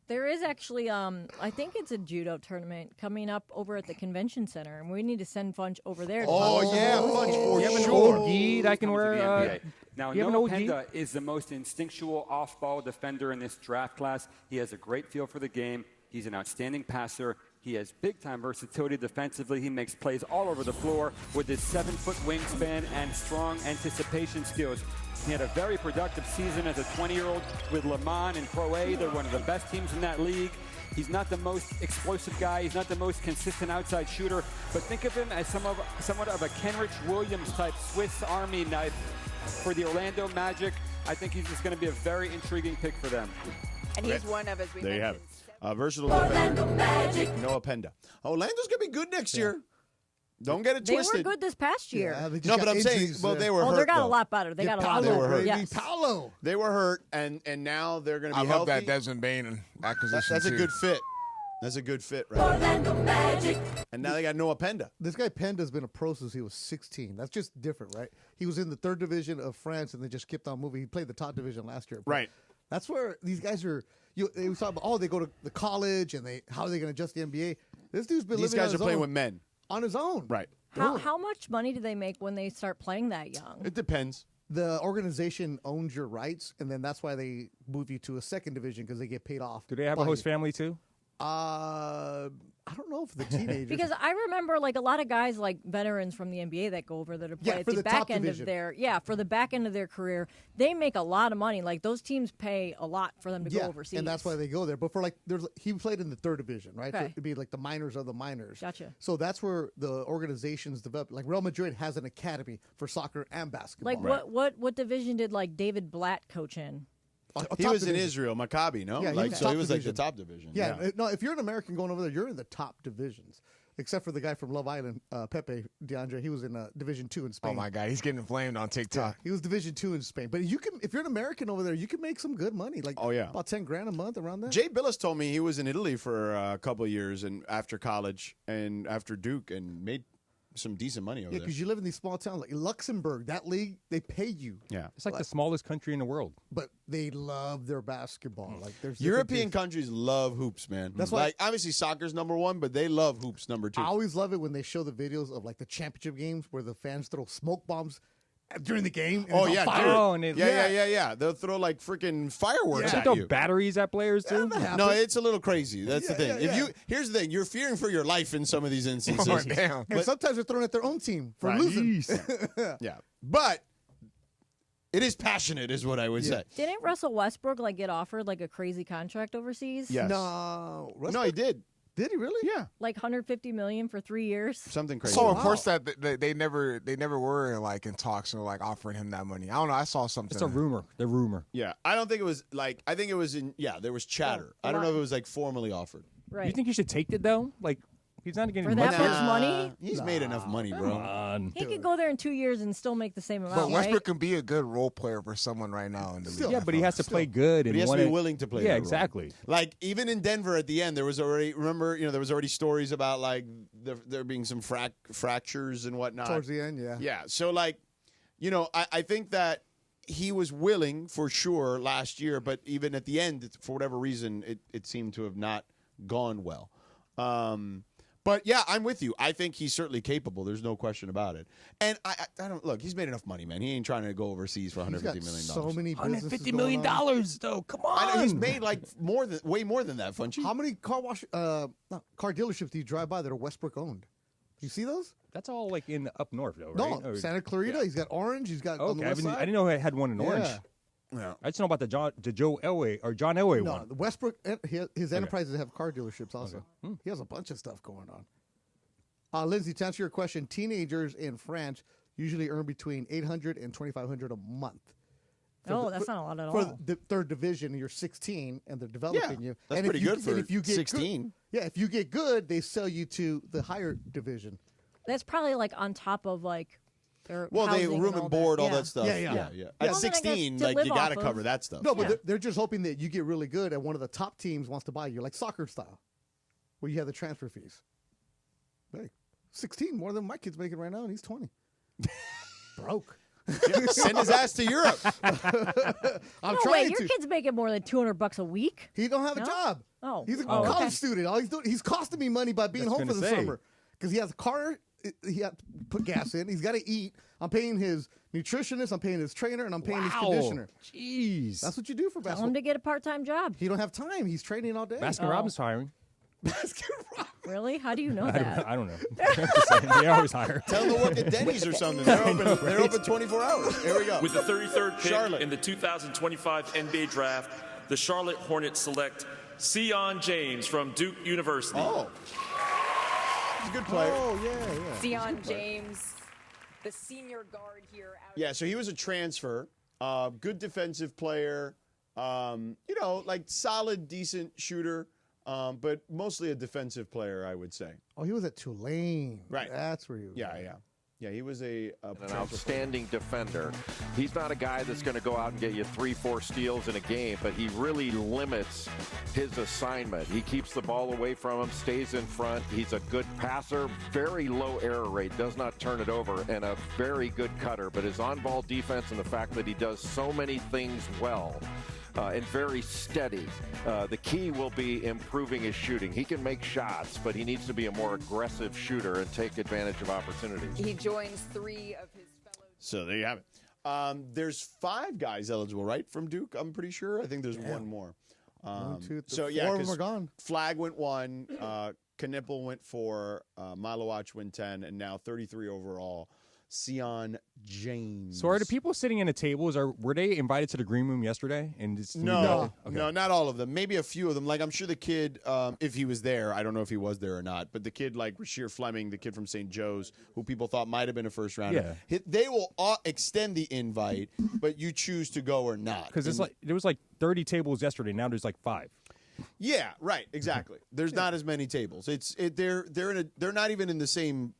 There is actually, I think it's a judo tournament coming up over at the convention center, and we need to send Funch over there. Oh, yeah, Funch, for You have an sure. old gi I can wear. Now, you have an Noah old gi? Penda is the most instinctual off-ball defender in this draft class. He has a great feel for the game. He's an outstanding passer. He has big-time versatility defensively. He makes plays all over the floor with his 7-foot wingspan and strong anticipation skills. He had a very productive season as a 20-year-old with Le Mans in Pro A. They're one of the best teams in that league. He's not the most explosive guy. He's not the most consistent outside shooter. But think of him as somewhat of a Kenrich Williams-type Swiss Army knife for the Orlando Magic. I think he's just going to be a very intriguing pick for them. And he's one of, as we There you have mentioned, it. Versatile defender. Noah Penda. Orlando's going to be good next year. Don't get it twisted. They were good this past year. No, but I'm saying, well, they were hurt. They got though. a lot better. They got a lot They were better. hurt. Yes. Paolo. They were hurt, and now they're going to be I love healthy. that Desmond Bain acquisition. That's a too. good fit. That's a good fit, right? Orlando Magic. And now they got Noah Penda. This guy Penda's been a pro since he was 16. That's just different, right? He was in the 3rd division of France, and they just kept on moving. He played the top division last year. Right. That's where these guys are. They was talking about, they go to the college, and how are they going to adjust the NBA? This dude's been These living guys on his are playing own. with men. On his own. Right. How much money do they make when they start playing that young? It depends. the organization owns your rights, and then that's why they move you to a second division because they get paid off. Do they have a host family too? I don't know for the teenagers. Because I remember like a lot of guys like veterans from the NBA that go over there to play at for the the top back end division. of their for the back end of their career, they make a lot of money. Like those teams pay a lot for them to go overseas. and that's why they go there. But for he played in the third division, right? So Okay. it'd be like the minors of the minors. Gotcha. So that's where the organizations develop. Like Real Madrid has an academy for soccer and basketball. Like what division did like David Blatt coach in? He was in Israel, Maccabi, no? Yeah, he was top like division. the top division. Yeah, no, if you're an American going over there, you're in the top divisions. Except for the guy from Love Island, Pepe DeAndre. He was in Division 2 in Spain. Oh, my God. He's getting flamed on TikTok. He was Division 2 in Spain. But if you're an American over there, you can make some good money. Like, about $10,000 a month around that. Jay Billis told me he was in Italy for a couple of years and after college and after Duke and made some decent money over Yeah, there. because you live in these small towns. Like Luxembourg, that league, they pay you. Yeah. It's like the smallest country in the world. But they love their basketball. Like there's European countries love hoops, man. That's why- like obviously soccer's number one, but they love hoops number two. I always love it when they show the videos of like the championship games where the fans throw smoke bombs during the game. And Oh it's on yeah, fire. dude. Oh, and it- yeah. They'll throw like freaking fireworks They at throw you. batteries at players too. No, it's a little crazy. That's the thing. yeah. Here's the thing, you're fearing for your life in some of these instances. Oh, damn. And sometimes they're throwing at their own team for Right. losing. Yeah, but it is passionate, is what I would say. Didn't Russell Westbrook like get offered like a crazy contract overseas? Yes. No, No, he did. Did he really? Yeah, Like $150 million for 3 years. something I crazy. saw reports that they never were like in talks or like offering him that money. I don't know. I saw something. It's a rumor. The rumor. Yeah, I don't think it was like. I think it was in. Yeah, there was chatter. I don't know if it was like formally offered. Right. You think he should take it though? Like he's not getting For that much money? He's made enough money, bro. Come on. He could go there in 2 years and still make the same amount, But Westbrook right? can be a good role player for someone right now in the league. Yeah, but he has to play good But and he has to wanna- be willing to play. Yeah, that role. exactly. Like even in Denver at the end, there was already there was already stories about like there being some fractures and whatnot Towards the end, yeah. Yeah, so like, I think that he was willing for sure last year, but even at the end, for whatever reason, it seemed to have not gone well. But yeah, I'm with you. I think he's certainly capable. There's no question about it. And I don't look. He's made enough money, man. He ain't trying to go overseas for $150 million. So many businesses $150 million going on. though. Come on. I know he's made like way more than that, Funchy. How many car dealerships do you drive by that are Westbrook owned? You see those? That's all like in up north though, No, right? Or- Santa Clarita. He's got Orange. He's got on the Okay, I west side. didn't know I had one in Orange. Yeah. Yeah. I just know about the Joe Elway or John Elway No, one. the Westbrook. His enterprises have car dealerships also. He has a bunch of stuff going on. Lindsay, to answer your question, teenagers in France usually earn between $800 and $2,500 a month. That's not a lot at For all. the third division, you're 16, and they're developing you. that's And pretty good for and if you get 16. Good, if you get good, they sell you to the higher division. That's probably like on top of like their Well, they housing room all and board, that. all that stuff. Yeah. At Well, then I guess 16, to like live you got to off cover of- that stuff. No, but they're just hoping that you get really good, and one of the top teams wants to buy you, like soccer style, where you have the transfer fees. Hey, 16 more than my kid's making right now, and he's 20. Broke. Send his ass to Europe. I'm No trying way, your to. kid's making more than $200 a week. He don't have a No? job. Oh, He's a oh, college okay. student. All he's doing, he's costing me money by being That's home for gonna the say. summer because he has a car. He has to put gas in. He's got to eat. I'm paying his nutritionist. I'm paying his trainer, and I'm paying his conditioner. Jeez. That's what you do for Tell basketball. him to get a part-time job. He don't have time. He's training all day. Baskin Robbins hiring. Really? How do you know I that? don't know. I'm just saying, they always hire. Tell them to work at Denny's or something. They're open 24 hours. Here we go. With the 33rd pick Charlotte. in the 2025 NBA Draft, the Charlotte Hornets select Sion James from Duke University. Oh. He's a good player. Oh, yeah. Sion James, the senior guard here. Yeah, so he was a transfer. Good defensive player. Like solid, decent shooter. But mostly a defensive player, I would say. Oh, he was at Tulane. Right. That's where he was. Yeah, he was an outstanding defender. He's not a guy that's going to go out and get you 3-4 steals in a game, but he really limits his assignment. He keeps the ball away from him, stays in front. He's a good passer, very low error rate, does not turn it over, and a very good cutter. But his on-ball defense and the fact that he does so many things well and very steady. The key will be improving his shooting. He can make shots, but he needs to be a more aggressive shooter and take advantage of opportunities. He joins 3 of his fellow. So there you have it. There's 5 guys eligible, right, from Duke? I'm pretty sure. I think there's one more. 1, 2, 3, so 4 yeah, of them are gone. Flag went 1, Knipple went 4, Malawach went 10, and now 33 overall. Sion James. So are the people sitting in the tables, were they invited to the green room yesterday? And No, not all of them. Maybe a few of them. Like, I'm sure the kid, if he was there, I don't know if he was there or not, but the kid like Rasheer Fleming, the kid from St. Joe's, who people thought might have been a first rounder, they will extend the invite, but you choose to go or not. Because there was like 30 tables yesterday. Now there's like 5. Yeah, right. Exactly. There's not as many tables. They're not even in the same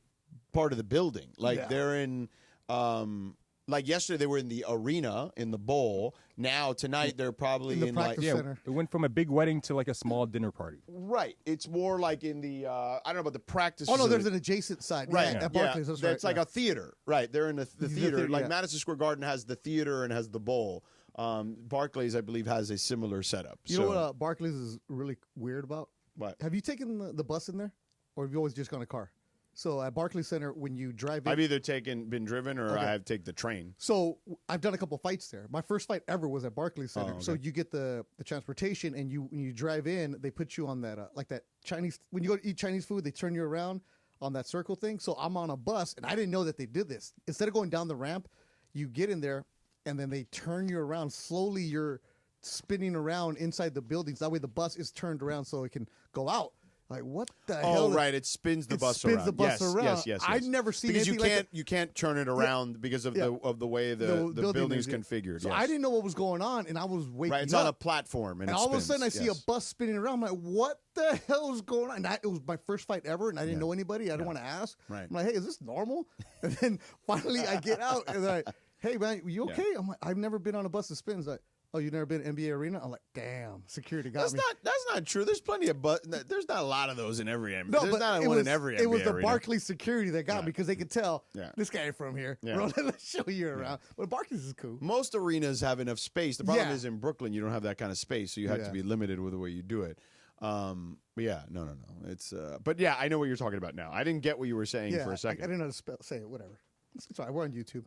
part of the building. Like they're in like yesterday they were in the arena in the bowl. Now tonight they're probably in the practice center. It went from a big wedding to like a small dinner party. Right. It's more like in the I don't know about the practice. Oh no, there's an adjacent side. Right. At Barclays. That's right. It's like a theater. Right. They're in the theater. Like yeah. Madison Square Garden has the theater and has the bowl. Barclays, I believe, has a similar setup. You know what Barclays is really weird about? What? Have you taken the bus in there, or have you always just gone a car? So at Barclays Center, when you drive in, I've either been driven or I have taken the train. So I've done a couple fights there. My first fight ever was at Barclays Center. So you get the transportation, and when you drive in, they put you on that like that Chinese. When you go to eat Chinese food, they turn you around on that circle thing. So I'm on a bus, and I didn't know that they did this. Instead of going down the ramp, you get in there, and then they turn you around slowly. You're spinning around inside the buildings. That way, the bus is turned around so it can go out. Like, what the hell? Oh, right. It spins the bus around. Yes. I've never seen because anything you can't turn it around because of the way the building is configured. So I didn't know what was going on, and I was waking up. Right, it's on a platform, and all of a sudden I see a bus spinning around. I'm like, what the hell is going on? And it was my first fight ever, and I didn't know anybody. I didn't want to ask. Right. I'm like, hey, is this normal? And then finally I get out, and they're like, hey, man, you okay? I'm like, I've never been on a bus that spins. Like, oh, you've never been to NBA Arena? I'm like, damn, security got me. That's not true. There's plenty of there's not a lot of those in every NBA. No, there's not one in every NBA It was the arena. Barclays security that got me because they could tell this guy ain't from here. Yeah. Bro, let's show you around. But Barclays is cool. Most arenas have enough space. The problem is in Brooklyn, you don't have that kind of space, so you have to be limited with the way you do it. But yeah, no. It's but yeah, I know what you're talking about now. I didn't get what you were saying for a second. I didn't know how to say it. Whatever. It's all right. We're on YouTube.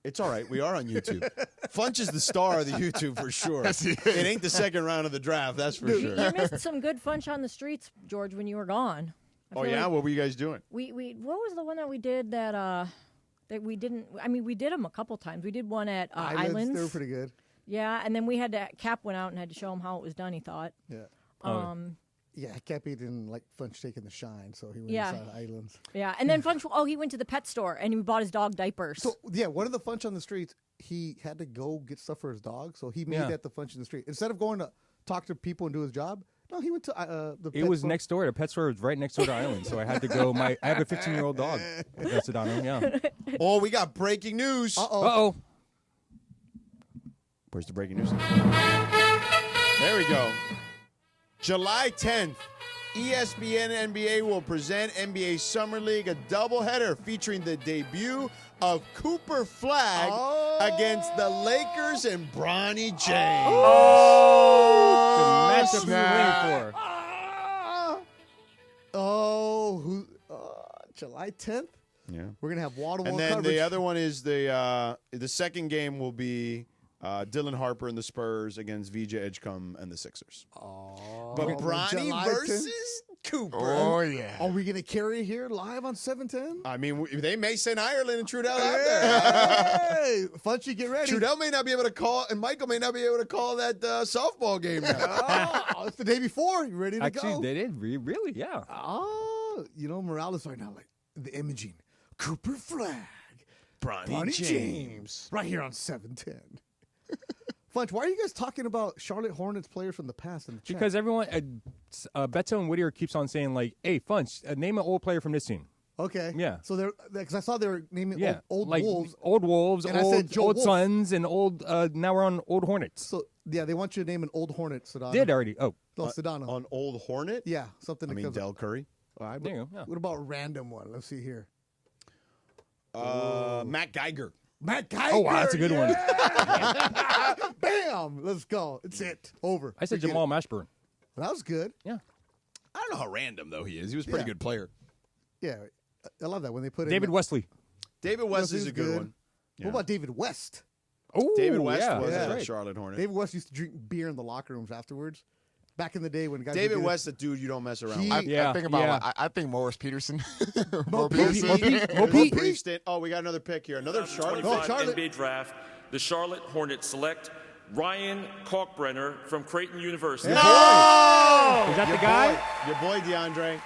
It's all right. We are on YouTube. Funch is the star of the YouTube for sure. It ain't the second round of the draft, that's for sure. You missed some good Funch on the streets, George, when you were gone. Oh, yeah? What were you guys doing? We what was the one that we did that we didn't? I mean, we did them a couple times. We did one at Islands. They were pretty good. Yeah, and then we had to. Cap went out and had to show him how it was done. He thought. Yeah. Yeah, Cappy didn't like Funch taking the shine, so he went inside Islands. Yeah, and then Funch, he went to the pet store and he bought his dog diapers. So, yeah, one of the Funch on the streets, he had to go get stuff for his dog, so he made that the Funch in the street. Instead of going to talk to people and do his job, no, he went to the pet It was store. next door. The pet store was right next door to Islands, so I had to go. I have a 15-year-old dog. That's Sedano, yeah. Oh, we got breaking news. Uh-oh. Where's the breaking news? There we go. July 10th, ESPN NBA will present NBA Summer League, a doubleheader featuring the debut of Cooper Flag against the Lakers and Bronny James. The matchup we were waiting for. July 10th? Yeah. We're going to have wall-to-wall And then coverage. the other one is the second game will be Dylan Harper and the Spurs against VJ Edgecombe and the Sixers. But Bronny July versus 10th? Cooper. Oh, yeah. Are we going to carry it here live on 710? I mean, they may send Ireland and Trudell out there. Hey, Funchy, get ready. Trudell may not be able to call, and Michael may not be able to call that softball game now. It's the day before. You ready to go? Actually, they did. Really, yeah. Oh, Morales right now, like the imaging. Cooper Flag. Bronny James. Right here on 710. Funch, why are you guys talking about Charlotte Hornets players from the past in the chat? Because everyone, Beto and Whittier keeps on saying, like, hey, Funch, name an old player from this team. Okay. Yeah. So they're, because I saw they were naming old like Wolves. Old Wolves, And I said Joe old Wolf. Suns, and old, now we're on old Hornets. So, yeah, they want you to name an old Hornet, Sedano. Did already. Oh. No, Sedano. On Old Hornet? Yeah, something. I mean, Del Curry. All right, There you go, yeah. What about random one? Let's see here. Matt Geiger. Matt Geiger. Oh, wow, that's a good one. Bam! Let's go. It's it. Over. I said Forget Jamal it. Mashburn. That was good. Yeah. I don't know how random, though, he is. He was a pretty Yeah. good player. Yeah, I love that when they put David in Wesley. David Wesley's a good one. What about David West? Oh, David West yeah, was yeah. a Charlotte Hornet. David West used to drink beer in the locker rooms afterwards. Back in the day when guys David West, a dude you don't mess around with. I think about I think Morris Peterson. Mo Pete. Peterson. Oh, we got another pick here. Another Charlotte. 25 NBA draft. The Charlotte Hornets select Ryan Kalkbrenner from Creighton University. No! Is that the guy? Your boy DeAndre.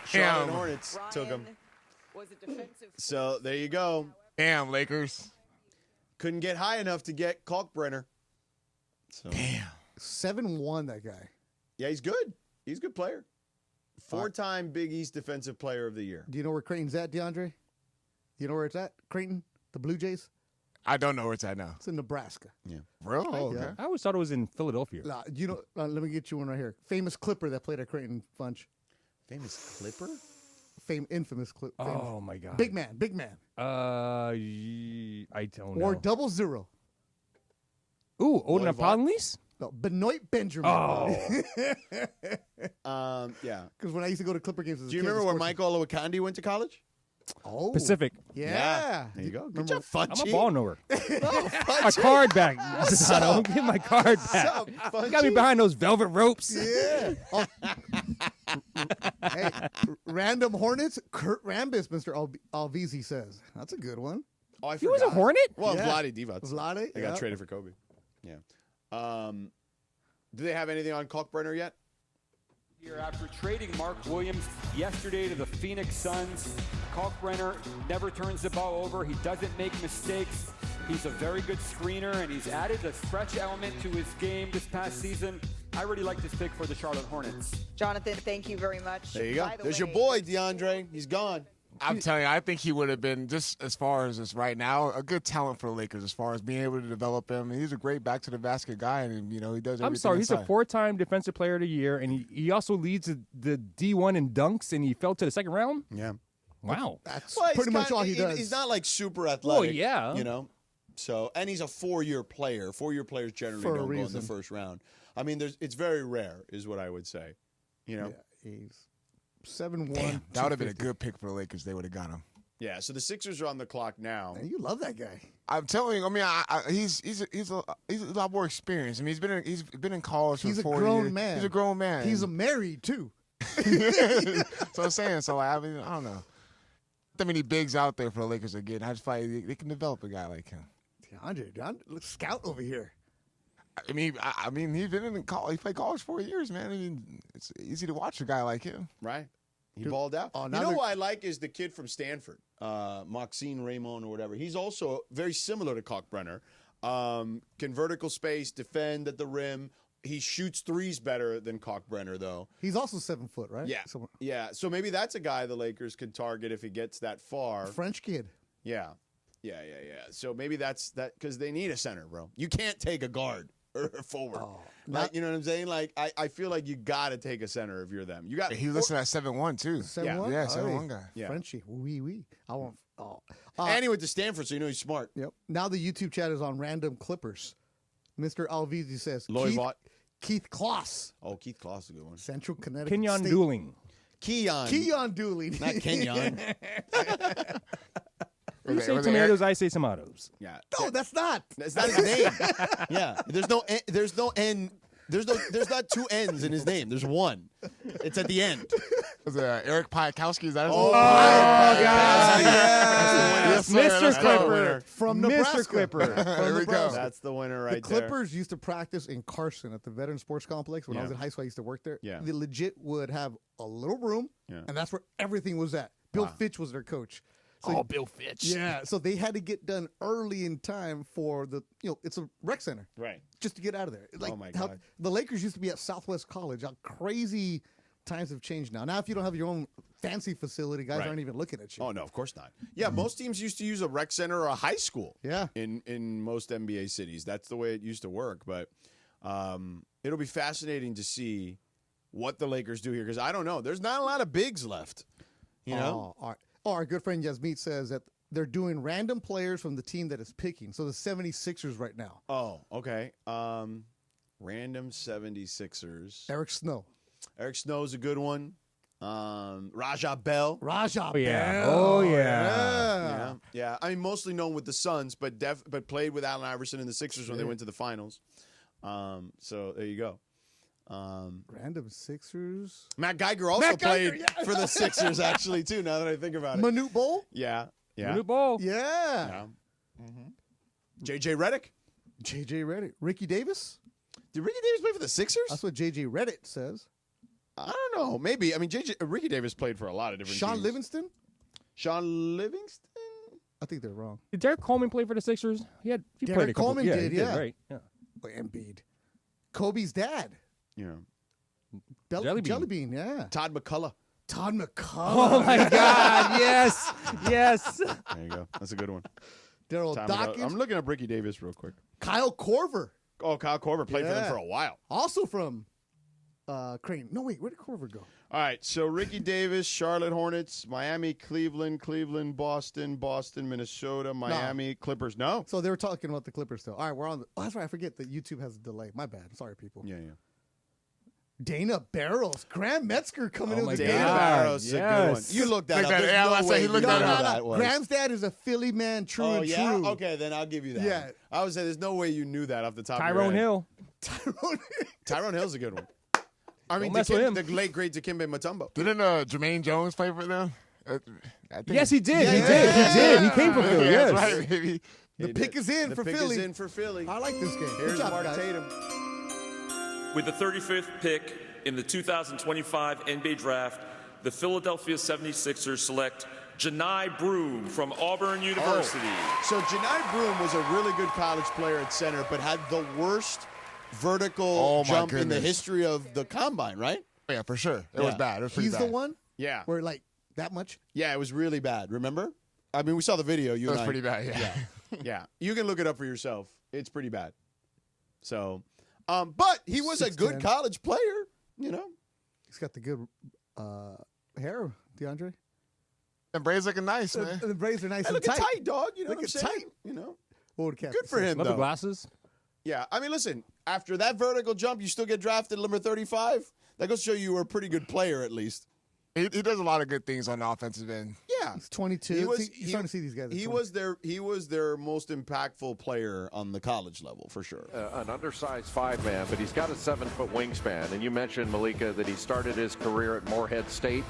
Charlotte Hornets took him. Was a defensive. So there you go. Damn, Lakers. Couldn't get high enough to get Kalkbrenner. So. Damn. 7-1, that guy. Yeah, he's good. He's a good player. 4-time Big East Defensive Player of the Year. Do you know where Creighton's at, DeAndre? Do you know where it's at? Creighton? The Blue Jays? I don't know where it's at now. It's in Nebraska. Yeah. Real? Oh, okay. I always thought it was in Philadelphia. You know, let me get you one right here. Famous Clipper that played at Creighton Bunch. Famous Clipper? Infamous Clipper. Oh, my God. Big man. I don't know. Or 00. Ooh, Odin Apollonese? No, Benoit Benjamin. Oh. Yeah. Because when I used to go to Clipper games as a Do you kid, remember the where sports- Mike Olowokandi went to college? Oh. Pacific. Yeah. There you go. Good Remember- job, Fudgy. I'm a ball knower. Oh, My Fudgy. card back. What's Sedano. up? Give my card What's back. up, You got me Fudgy? behind those velvet ropes. Yeah. Hey, random Hornets, Kurt Rambis, Mr. Alvizi says. That's a good one. Oh, I He was a forgot. Hornet? Well, Yeah. Vlade Divac. Vlade, They got yeah. traded for Kobe. Yeah. Do they have anything on Kalkbrenner yet? Here after trading Mark Williams yesterday to the Phoenix Suns, Kalkbrenner never turns the ball over. He doesn't make mistakes. He's a very good screener, and he's added a stretch element to his game this past season. I really like this pick for the Charlotte Hornets. Jonathan, thank you very much. There you go. By the There's way, your boy, DeAndre. He's gone. I'm telling you, I think he would have been, just as far as this right now, a good talent for the Lakers as far as being able to develop him. He's a great back to the basket guy, and he does everything. I'm sorry, he's a inside. 4-time Defensive Player of the Year, and he also leads the D1 in dunks, and he fell to the second round? Yeah. Wow. That's Well, pretty much all he does. He's not like super athletic. yeah. You know? So, and he's a 4-year player. 4-year players generally For a don't go in reason. the first round. I mean, it's very rare, is what I would say. You know? Yeah, he's 7-1. Damn, that would have been a good pick for the Lakers. They would have got him. Yeah, so the Sixers are on the clock now. Man, you love that guy. I'm telling you. I mean, he's a lot more experienced. I mean, he's been in college for He's a 4 grown years. man. He's a grown man. He's married, too. So I'm saying. So I mean, I don't know. That many bigs out there for the Lakers again. I just feel like they can develop a guy like him. DeAndre, look, scout over here. I mean, he's been in college. He played college 4 years, man. I mean, it's easy to watch a guy like him. Right. He balled out. Oh, You now know they're- who I like is the kid from Stanford, Maxine Raymond or whatever. He's also very similar to Kalkbrenner. Can vertical space, defend at the rim. He shoots threes better than Kalkbrenner, though. He's also 7 foot, right? Yeah. Yeah. So maybe that's a guy the Lakers could target if he gets that far. French kid. Yeah. Yeah. So maybe that's that because they need a center, bro. You can't take a guard or a forward. Like, you know what I'm saying? Like, I feel like you got to take a center if you're them. You got. He listed at 7'1" too. 7'1"? Yeah, Oh, 7'1" guy. Yeah. Frenchie. Wee. I want. Oh. And he went to Stanford, so you know he's smart. Yep. Now the YouTube chat is on random Clippers. Mr. Alvizi says Keith Kloss. Oh, Keith Kloss is a good one. Central Connecticut. Kenyon State. Dooling. Keon Dooling. Not Kenyon. You say tomatoes, I say tomatoes. Yeah. No, that's not. That's not his name. Yeah. There's no N. There's not two N's in his name. There's one. It's at the end. Was it Eric Piakowski? Is that his Oh, name? God. Yes, sir. Mr. That's the Clipper. winner. From Mr. Nebraska. Clipper. There we go. That's the winner right The there. Clippers used to practice in Carson at the Veteran Sports Complex. When I was in high school, I used to work there. Yeah. They legit would have a little room, and that's where everything was at. Bill Fitch was their coach. So, Bill Fitch. Yeah, so they had to get done early in time for the, it's a rec center. Right. Just to get out of there. Like Oh, my how God. the Lakers used to be at Southwest College. How crazy times have changed now. Now, if you don't have your own fancy facility, guys Right. aren't even looking at you. Oh no, of course not. Yeah, most teams used to use a rec center or a high school. Yeah. In most NBA cities, that's the way it used to work. But it'll be fascinating to see what the Lakers do here because I don't know. There's not a lot of bigs left. You know. Our good friend Yasmeet says that they're doing random players from the team that is picking. So the 76ers right now. Oh, okay. Random 76ers. Eric Snow. Eric Snow's a good one. Raja Bell. Raja Oh, yeah. Bell. Oh, yeah. Yeah. I mean, mostly known with the Suns, but played with Allen Iverson and the Sixers when they went to the finals. So there you go. Random Sixers. Matt Geiger also played for the Sixers, actually, too, now that I think about it. Manute Bol? Yeah. Manute Bol. Yeah. JJ Redick. JJ Redick. Ricky Davis? Did Ricky Davis play for the Sixers? That's what JJ Reddit says. I don't know. Maybe. I mean, Ricky Davis played for a lot of different teams. Livingston? Sean Livingston? I think they're wrong. Did Derek Coleman play for the Sixers? He played a couple. Coleman did, he yeah. right. Yeah. Oh, Embiid. Kobe's dad. Yeah. Jelly Bean, yeah. Todd McCullough. Todd McCullough. Oh, my God. Yes. Yes. There you go. That's a good one. Daryl Dawkins. I'm looking at Ricky Davis real quick. Kyle Korver. Oh, Kyle Korver played for them for a while. Also from Crane. No, wait. Where did Korver go? All right. So Ricky Davis, Charlotte Hornets, Miami, Cleveland, Boston, Minnesota, Miami, Clippers. No. So they were talking about the Clippers still. All right, we're on. That's right. I forget that YouTube has a delay. My bad. Sorry, people. Yeah. Dana Barros. Graham Metzger coming in with Dana Barros is a good one. You looked that up. There's no way you know that was. Graham's dad is a Philly man, true and true. Okay, then I'll give you that. Yeah. I would say there's no way you knew that off the top of your Tyrone head. Hill. Tyrone Hill's a good one. I mean, mess with him. the late, great Dikembe Mutombo. Didn't Jermaine Jones play for them? Yes, he did. He did. He came from Philly. Yes. Yes. Right, baby. The pick is in for Philly. The pick is in for Philly. I like this game. Here's Good job, Mark guys. Tatum. With the 35th pick in the 2025 NBA Draft, the Philadelphia 76ers select Janai Broome from Auburn University. So Janai Broome was a really good college player at center, but had the worst vertical jump in the history of the combine, right? Yeah, for sure. It was bad. It was pretty He's bad. the one? Yeah. Where, like, that much? Yeah, it was really bad. Remember? I mean, we saw the video. It was pretty bad, yeah. Yeah. You can look it up for yourself. It's pretty bad. So, but he was a good college player, you know. He's got the good hair, DeAndre. And braids looking nice, man. The braids are nice Hey, and look tight. at tight, dog. You know Look what I'm at saying? tight. You know. What would Cap Good for say? him, Love though. the glasses. Yeah. I mean, listen, after that vertical jump, you still get drafted number 35. That goes to show you were a pretty good player, at least. He does a lot of good things on the offensive end. Yeah. He's 22. He's starting to see these guys. He was their most impactful player on the college level, for sure. An undersized 5-man, but he's got a 7-foot wingspan. And you mentioned, Malika, that he started his career at Morehead State,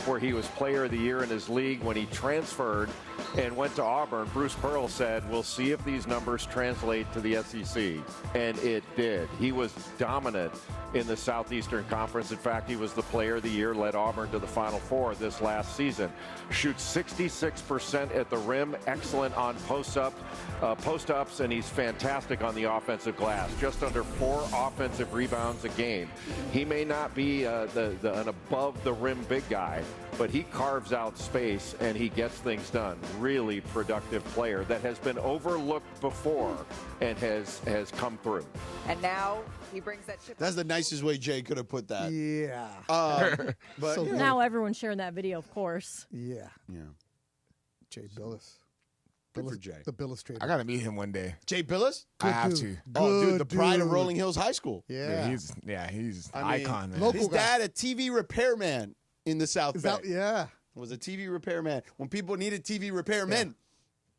where he was player of the year in his league. When he transferred and went to Auburn, Bruce Pearl said, we'll see if these numbers translate to the SEC. And it did. He was dominant in the Southeastern Conference. In fact, he was the player of the year, led Auburn to the Final Four this last season. Shoots 66% at the rim, excellent on post-ups, and he's fantastic on the offensive glass. Just under 4 offensive rebounds a game. He may not be an above-the-rim big guy, but he carves out space and he gets things done. Really productive player that has been overlooked before and has come through. And now he brings that chip. That's the nicest way Jay could have put that. Yeah. But So you know. Now everyone's sharing that video, of course. Yeah. Yeah. Jay Billis. Good for Jay. The Billis trader. I got to meet him one day. Jay Billis? I have dude. to. Oh, dude, the Good pride of dude. Rolling Hills High School. Yeah. he's I mean, icon, man. local His guy. dad, a TV repairman in the South Is Bay. that, yeah. Was a TV repairman. When people needed TV repairmen.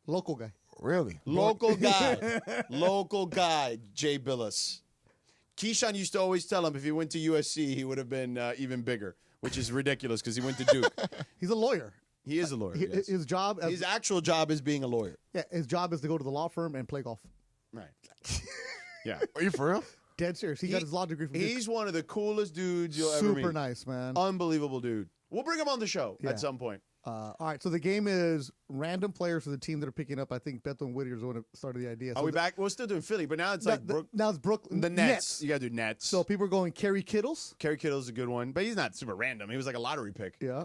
Local guy. Really? Local guy. Local guy, Jay Billis. Keyshawn used to always tell him if he went to USC, he would have been even bigger, which is ridiculous because he went to Duke. He's a lawyer. He is a lawyer. Yes. His job. His actual job is being a lawyer. Yeah, his job is to go to the law firm and play golf. Right. Yeah. Are you for real? Dead serious. He got his law degree from Duke. He's one of the coolest dudes you'll ever meet. Super nice, man. Unbelievable dude. We'll bring him on the show Yeah. at some point. All right, so the game is random players for the team that are picking up. I think Beto and Whittier's the one that started the idea. Are we back? We're still doing Philly, but now it's like now it's Brooklyn. the Nets. You got to do Nets. So people are going Kerry Kittles. Kerry Kittle's a good one, but he's not super random. He was like a lottery pick. Yeah.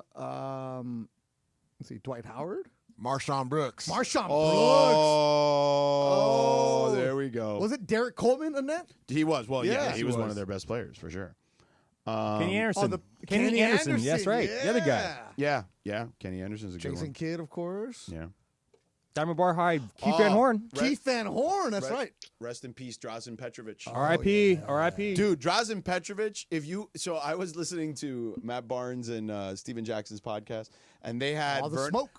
Let's see, Dwight Howard. Marshawn Brooks. Marshawn Oh, Brooks. there we go. Was it Derek Coleman on that? He was. Well, yeah, Yeah, he was one of their best players for sure. Kenny Anderson. Kenny Anderson. Anderson, That's right. The other guy. Yeah. Kenny Anderson's a good Jason one. Kidd, of course. Yeah. Diamond Bar High, Keith Van Horn. Keith Van Horn, that's right. Rest in peace, Drazen Petrovic. R.I.P. R.I.P. Dude, Drazen Petrovic, so I was listening to Matt Barnes and Steven Jackson's podcast, and they had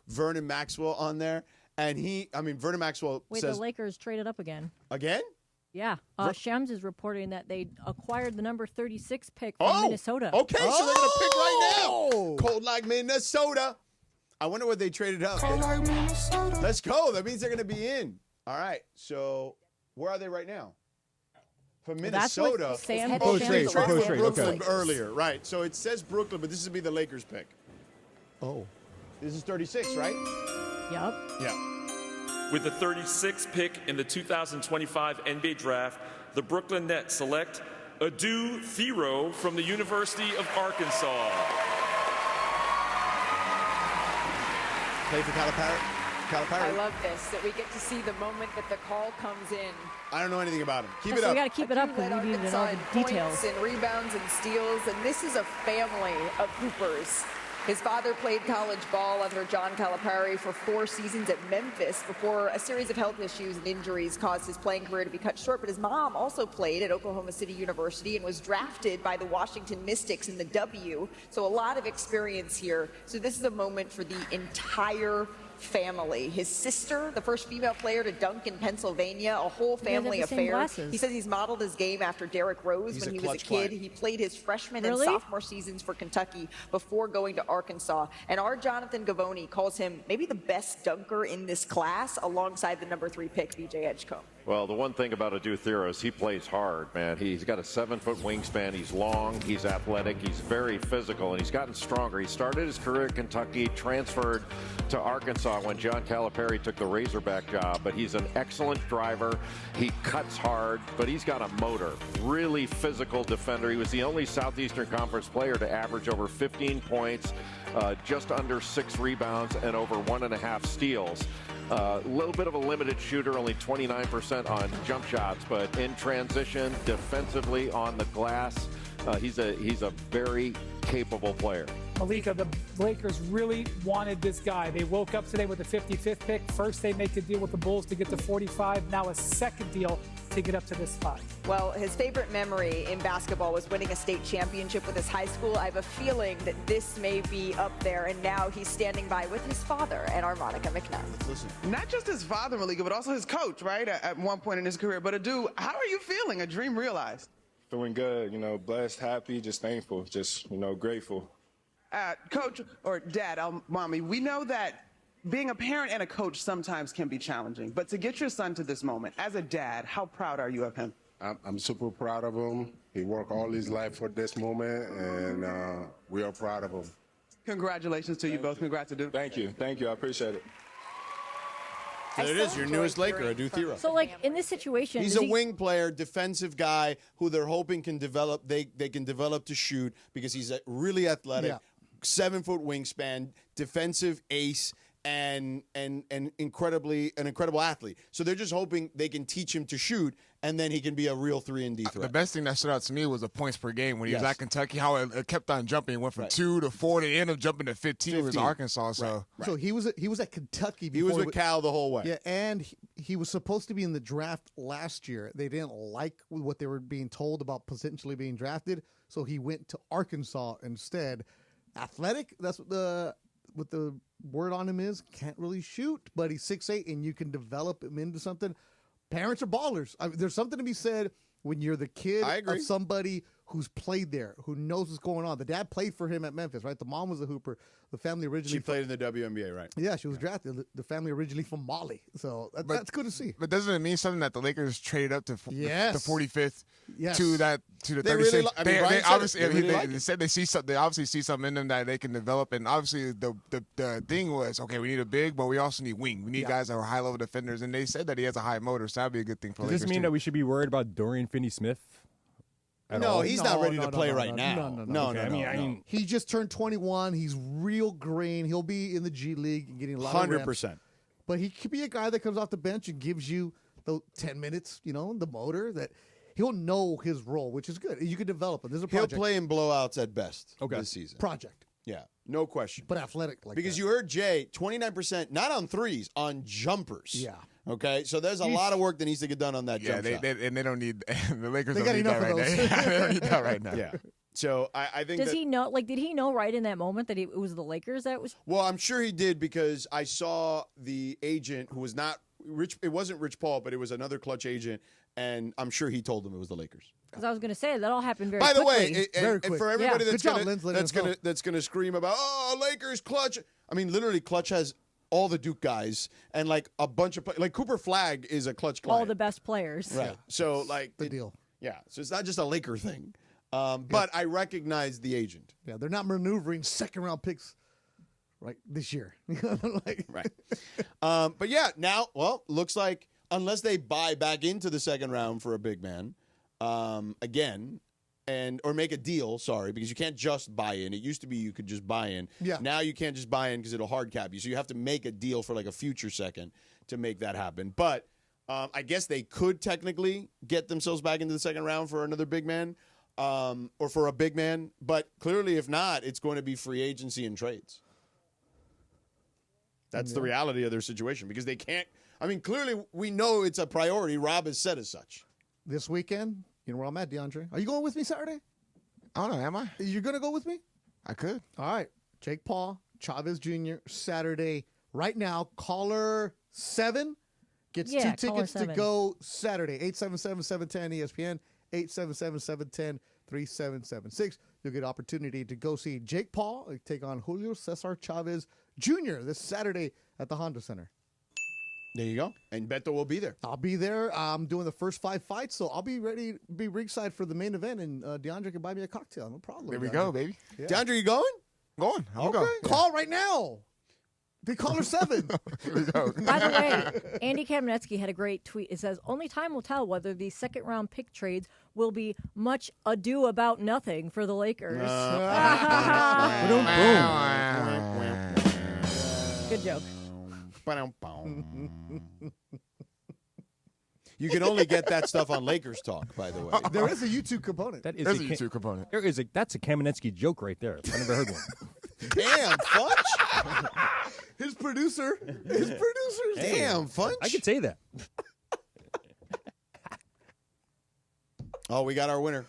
Vernon Maxwell on there, and Vernon Maxwell says... the Lakers traded up again. Again? Yeah. Shams is reporting that they acquired the number 36 pick from Minnesota. Okay, so they're going to pick right now. Cold like Minnesota. I wonder what they traded up. Let's go. That means they're going to be in. All right. So where are they right now? From Minnesota. They traded Brooklyn earlier. Right. So it says Brooklyn, but this would be the Lakers pick. Oh. This is 36, right? Yep. Yeah. With the 36th pick in the 2025 NBA Draft, the Brooklyn Nets select Adu Thiro from the University of Arkansas. Play for Calipari. I love this, that we get to see the moment that the call comes in. I don't know anything about him. Keep it So up. we got to keep it up because we need to know the details. Points and rebounds and steals, and this is a family of hoopers. His father played college ball under John Calipari for 4 seasons at Memphis before a series of health issues and injuries caused his playing career to be cut short. But his mom also played at Oklahoma City University and was drafted by the Washington Mystics in the W. So a lot of experience here. So this is a moment for the entire family. His sister, the first female player to dunk in Pennsylvania, a whole family affair. He says he's modeled his game after Derrick Rose when he was a kid. He played his freshman and sophomore seasons for Kentucky before going to Arkansas. And our Jonathan Gavoni calls him maybe the best dunker in this class alongside the number 3 pick, VJ Edgecombe. Well, the one thing about Adu Thiro is he plays hard, man. He's got a 7-foot wingspan. He's long. He's athletic. He's very physical, and he's gotten stronger. He started his career at Kentucky, transferred to Arkansas when John Calipari took the Razorback job. But he's an excellent driver. He cuts hard, but he's got a motor. Really physical defender. He was the only Southeastern Conference player to average over 15 points, just under 6 rebounds, and over 1.5 steals. A little bit of a limited shooter, only 29% on jump shots, but in transition, defensively on the glass, he's a very capable player. Malika, the Lakers really wanted this guy. They woke up today with the 55th pick. First, they make a deal with the Bulls to get to 45. Now a second deal to get up to this spot. Well, his favorite memory in basketball was winning a state championship with his high school. I have a feeling that this may be up there, and now he's standing by with his father and Armonica McNutt. Listen. Not just his father, Malika, but also his coach, right, at one point in his career. But Adu, how are you feeling? A dream realized. Feeling good, blessed, happy, just thankful, just, grateful. Coach, or Dad, Mommy, we know that being a parent and a coach sometimes can be challenging, but to get your son to this moment, as a dad, how proud are you of him? I'm super proud of him. He worked all his life for this moment, and we are proud of him. Congratulations to you both. Congrats, Adu. Thank you. I appreciate it. There it is, your newest Laker, Adu Thiro. So, in this situation, he's a wing player, defensive guy who they're hoping can develop. They can develop to shoot because he's really athletic, 7-foot wingspan, defensive ace, and incredible athlete. So they're just hoping they can teach him to shoot, and then he can be a real 3-and-D threat. The best thing that stood out to me was the points per game when he was at Kentucky. How it kept on jumping, it went from 2 to 4 to end up jumping to 15. It was Arkansas. So So he was at Kentucky. He was with Cal the whole way. Yeah, and he was supposed to be in the draft last year. They didn't like what they were being told about potentially being drafted, so he went to Arkansas instead. Athletic. That's what the word on him is. Can't really shoot, but he's 6'8", and you can develop him into something. Parents are ballers. There's something to be said when you're the kid of somebody who's played there, who knows what's going on. The dad played for him at Memphis, right? The mom was a hooper. The family originally... She played in the WNBA, right? Yeah, she was drafted. The family originally from Mali. So that's good to see. But doesn't it mean something that the Lakers traded up to the 45th to the 36th? They said they see something. They obviously see something in them that they can develop. And obviously the thing was, okay, we need a big, but we also need wing. We need guys that are high-level defenders. And they said that he has a high motor, so that would be a good thing for Lakers. Does this mean that we should be worried about Dorian Finney-Smith? No, he's not ready to play right now. No. I mean, he just turned 21. He's real green. He'll be in the G League and getting a lot of reps. 100%. But he could be a guy that comes off the bench and gives you the 10 minutes, the motor that he'll know his role, which is good. You can develop him. This is a project. He'll play in blowouts at best this season. Project. Yeah, no question. But athletic, like because that. you heard Jay, 29%, not on threes, on jumpers. Yeah. Okay, so there's a lot of work that needs to get done on that jump shot. And they don't need the Lakers. They don't need got that enough right of now. those. They don't need that right now. Yeah. So I think. Does he know? Like, did he know right in that moment that it was the Lakers that was? Well, I'm sure he did because I saw the agent who was not Rich. It wasn't Rich Paul, but it was another Clutch agent, and I'm sure he told him it was the Lakers. Because I was going to say that all happened very. By the quickly. way, and for everybody that's gonna scream about Lakers Clutch. I mean, literally, Clutch has all the Duke guys and like a bunch of like Cooper Flagg is a Clutch client. all the best players. Right. So like the deal. Yeah. So it's not just a Laker thing. But I recognize the agent. Yeah, they're not maneuvering second-round picks right this year. Right. But yeah, now, looks like unless they buy back into the second round for a big man again, or make a deal, because you can't just buy in. It used to be you could just buy in. Yeah. Now you can't just buy in because it'll hard cap you. So you have to make a deal for like a future second to make that happen. But I guess they could technically get themselves back into the second round for another big man. Or for a big man, but clearly if not, it's going to be free agency and trades. That's the reality of their situation because they can't. I mean, clearly we know it's a priority. Rob has said as such. This weekend, you know where I'm at, DeAndre. Are you going with me Saturday? I don't know. Am I? You're going to go with me? I could. All right. Jake Paul, Chavez Jr., Saturday. Right now, caller 7 gets 2 tickets to go Saturday. 877-710-ESPN. 877-710-3776. You'll get an opportunity to go see Jake Paul take on Julio Cesar Chavez Jr. this Saturday at the Honda Center. There you go. And Beto will be there. I'll be there. I'm doing the first 5 fights, so I'll be ready to be ringside for the main event, and DeAndre can buy me a cocktail. No problem. There we go, baby. Yeah. DeAndre, you going? Going. I'll go. Yeah. Call right now. Be caller 7. Here we go. By the way, Andy Kamenetsky had a great tweet. It says, only time will tell whether these second-round pick trades will be much ado about nothing for the Lakers. Good joke. You can only get that stuff on Lakers Talk, by the way. There is a YouTube component. That is There's a YouTube component. That's a Kamenetsky joke right there. I've never heard one. Damn, Funch. His producer. Damn, Funch. I could say that. Oh, we got our winner.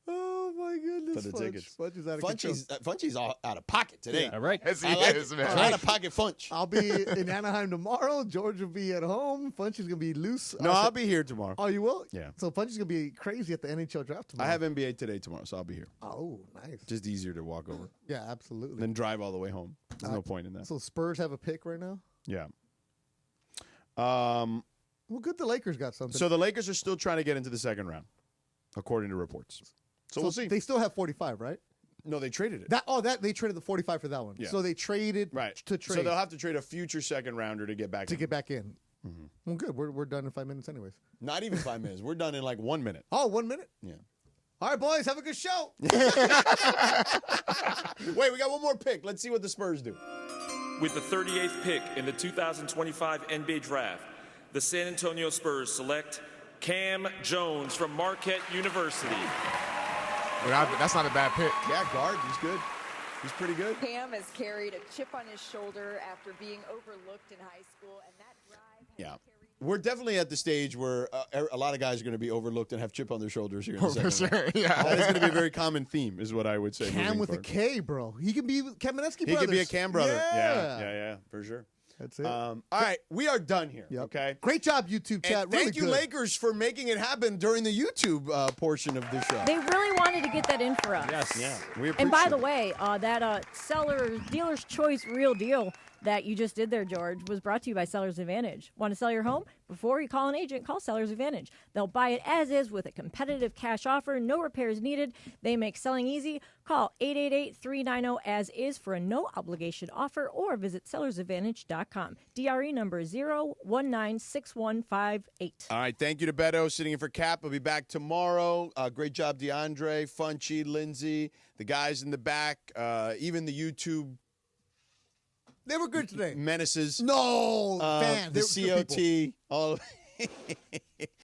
Oh, my goodness. For the tickets. Funch is out of control. Funchie's all out of pocket today. Yeah, right. Yes, he I is, like man. out of pocket Funch. I'll be in Anaheim tomorrow. George will be at home. Funch is going to be loose. No, I'll be here tomorrow. Oh, you will? Yeah. So Funch is going to be crazy at the NHL draft tomorrow. I have NBA today tomorrow, so I'll be here. Oh, nice. Just easier to walk over. Yeah, absolutely. Then drive all the way home. There's no point in that. So Spurs have a pick right now? Yeah. Well, good the Lakers got something. So the Lakers are still trying to get into the second round, according to reports. So we'll see. They still have 45, right? No, they traded it. They traded the 45 for that one. Yeah. So they traded to trade. So they'll have to trade a future second rounder to get back in. Mm-hmm. Well, good. We're done in 5 minutes anyways. Not even 5 minutes. We're done in like 1 minute. Oh, 1 minute? Yeah. All right, boys, have a good show. Wait, we got one more pick. Let's see what the Spurs do. With the 38th pick in the 2025 NBA Draft, the San Antonio Spurs select Cam Jones from Marquette University. That's not a bad pick. Yeah, guard. He's good. He's pretty good. Cam has carried a chip on his shoulder after being overlooked in high school, and that drive has Yeah. We're definitely at the stage where a lot of guys are going to be overlooked and have chip on their shoulders here in the second round. Yeah. That is going to be a very common theme, is what I would say. Cam with a K, bro. He can be Kamenetsky He brothers. could be a Cam brother. Yeah. Yeah, for sure. That's it. All right, we are done here. Okay. Great job, YouTube chat. And really thank you, good. Lakers, for making it happen during the YouTube portion of the show. They really wanted to get that in for us. Yes. Yeah. We appreciate And by the it. way, that dealer's choice real deal that you just did there, George, was brought to you by Seller's Advantage. Want to sell your home? Before you call an agent, call Seller's Advantage. They'll buy it as is with a competitive cash offer, no repairs needed. They make selling easy. Call 888-390-AS-IS for a no-obligation offer or visit sellersadvantage.com. DRE number 0196158. All right, thank you to Beto sitting in for Cap. We'll be back tomorrow. Great job, DeAndre, Funchie, Lindsay, the guys in the back, even the YouTube. They were good today. Menaces. No, fans. The They were good COT. All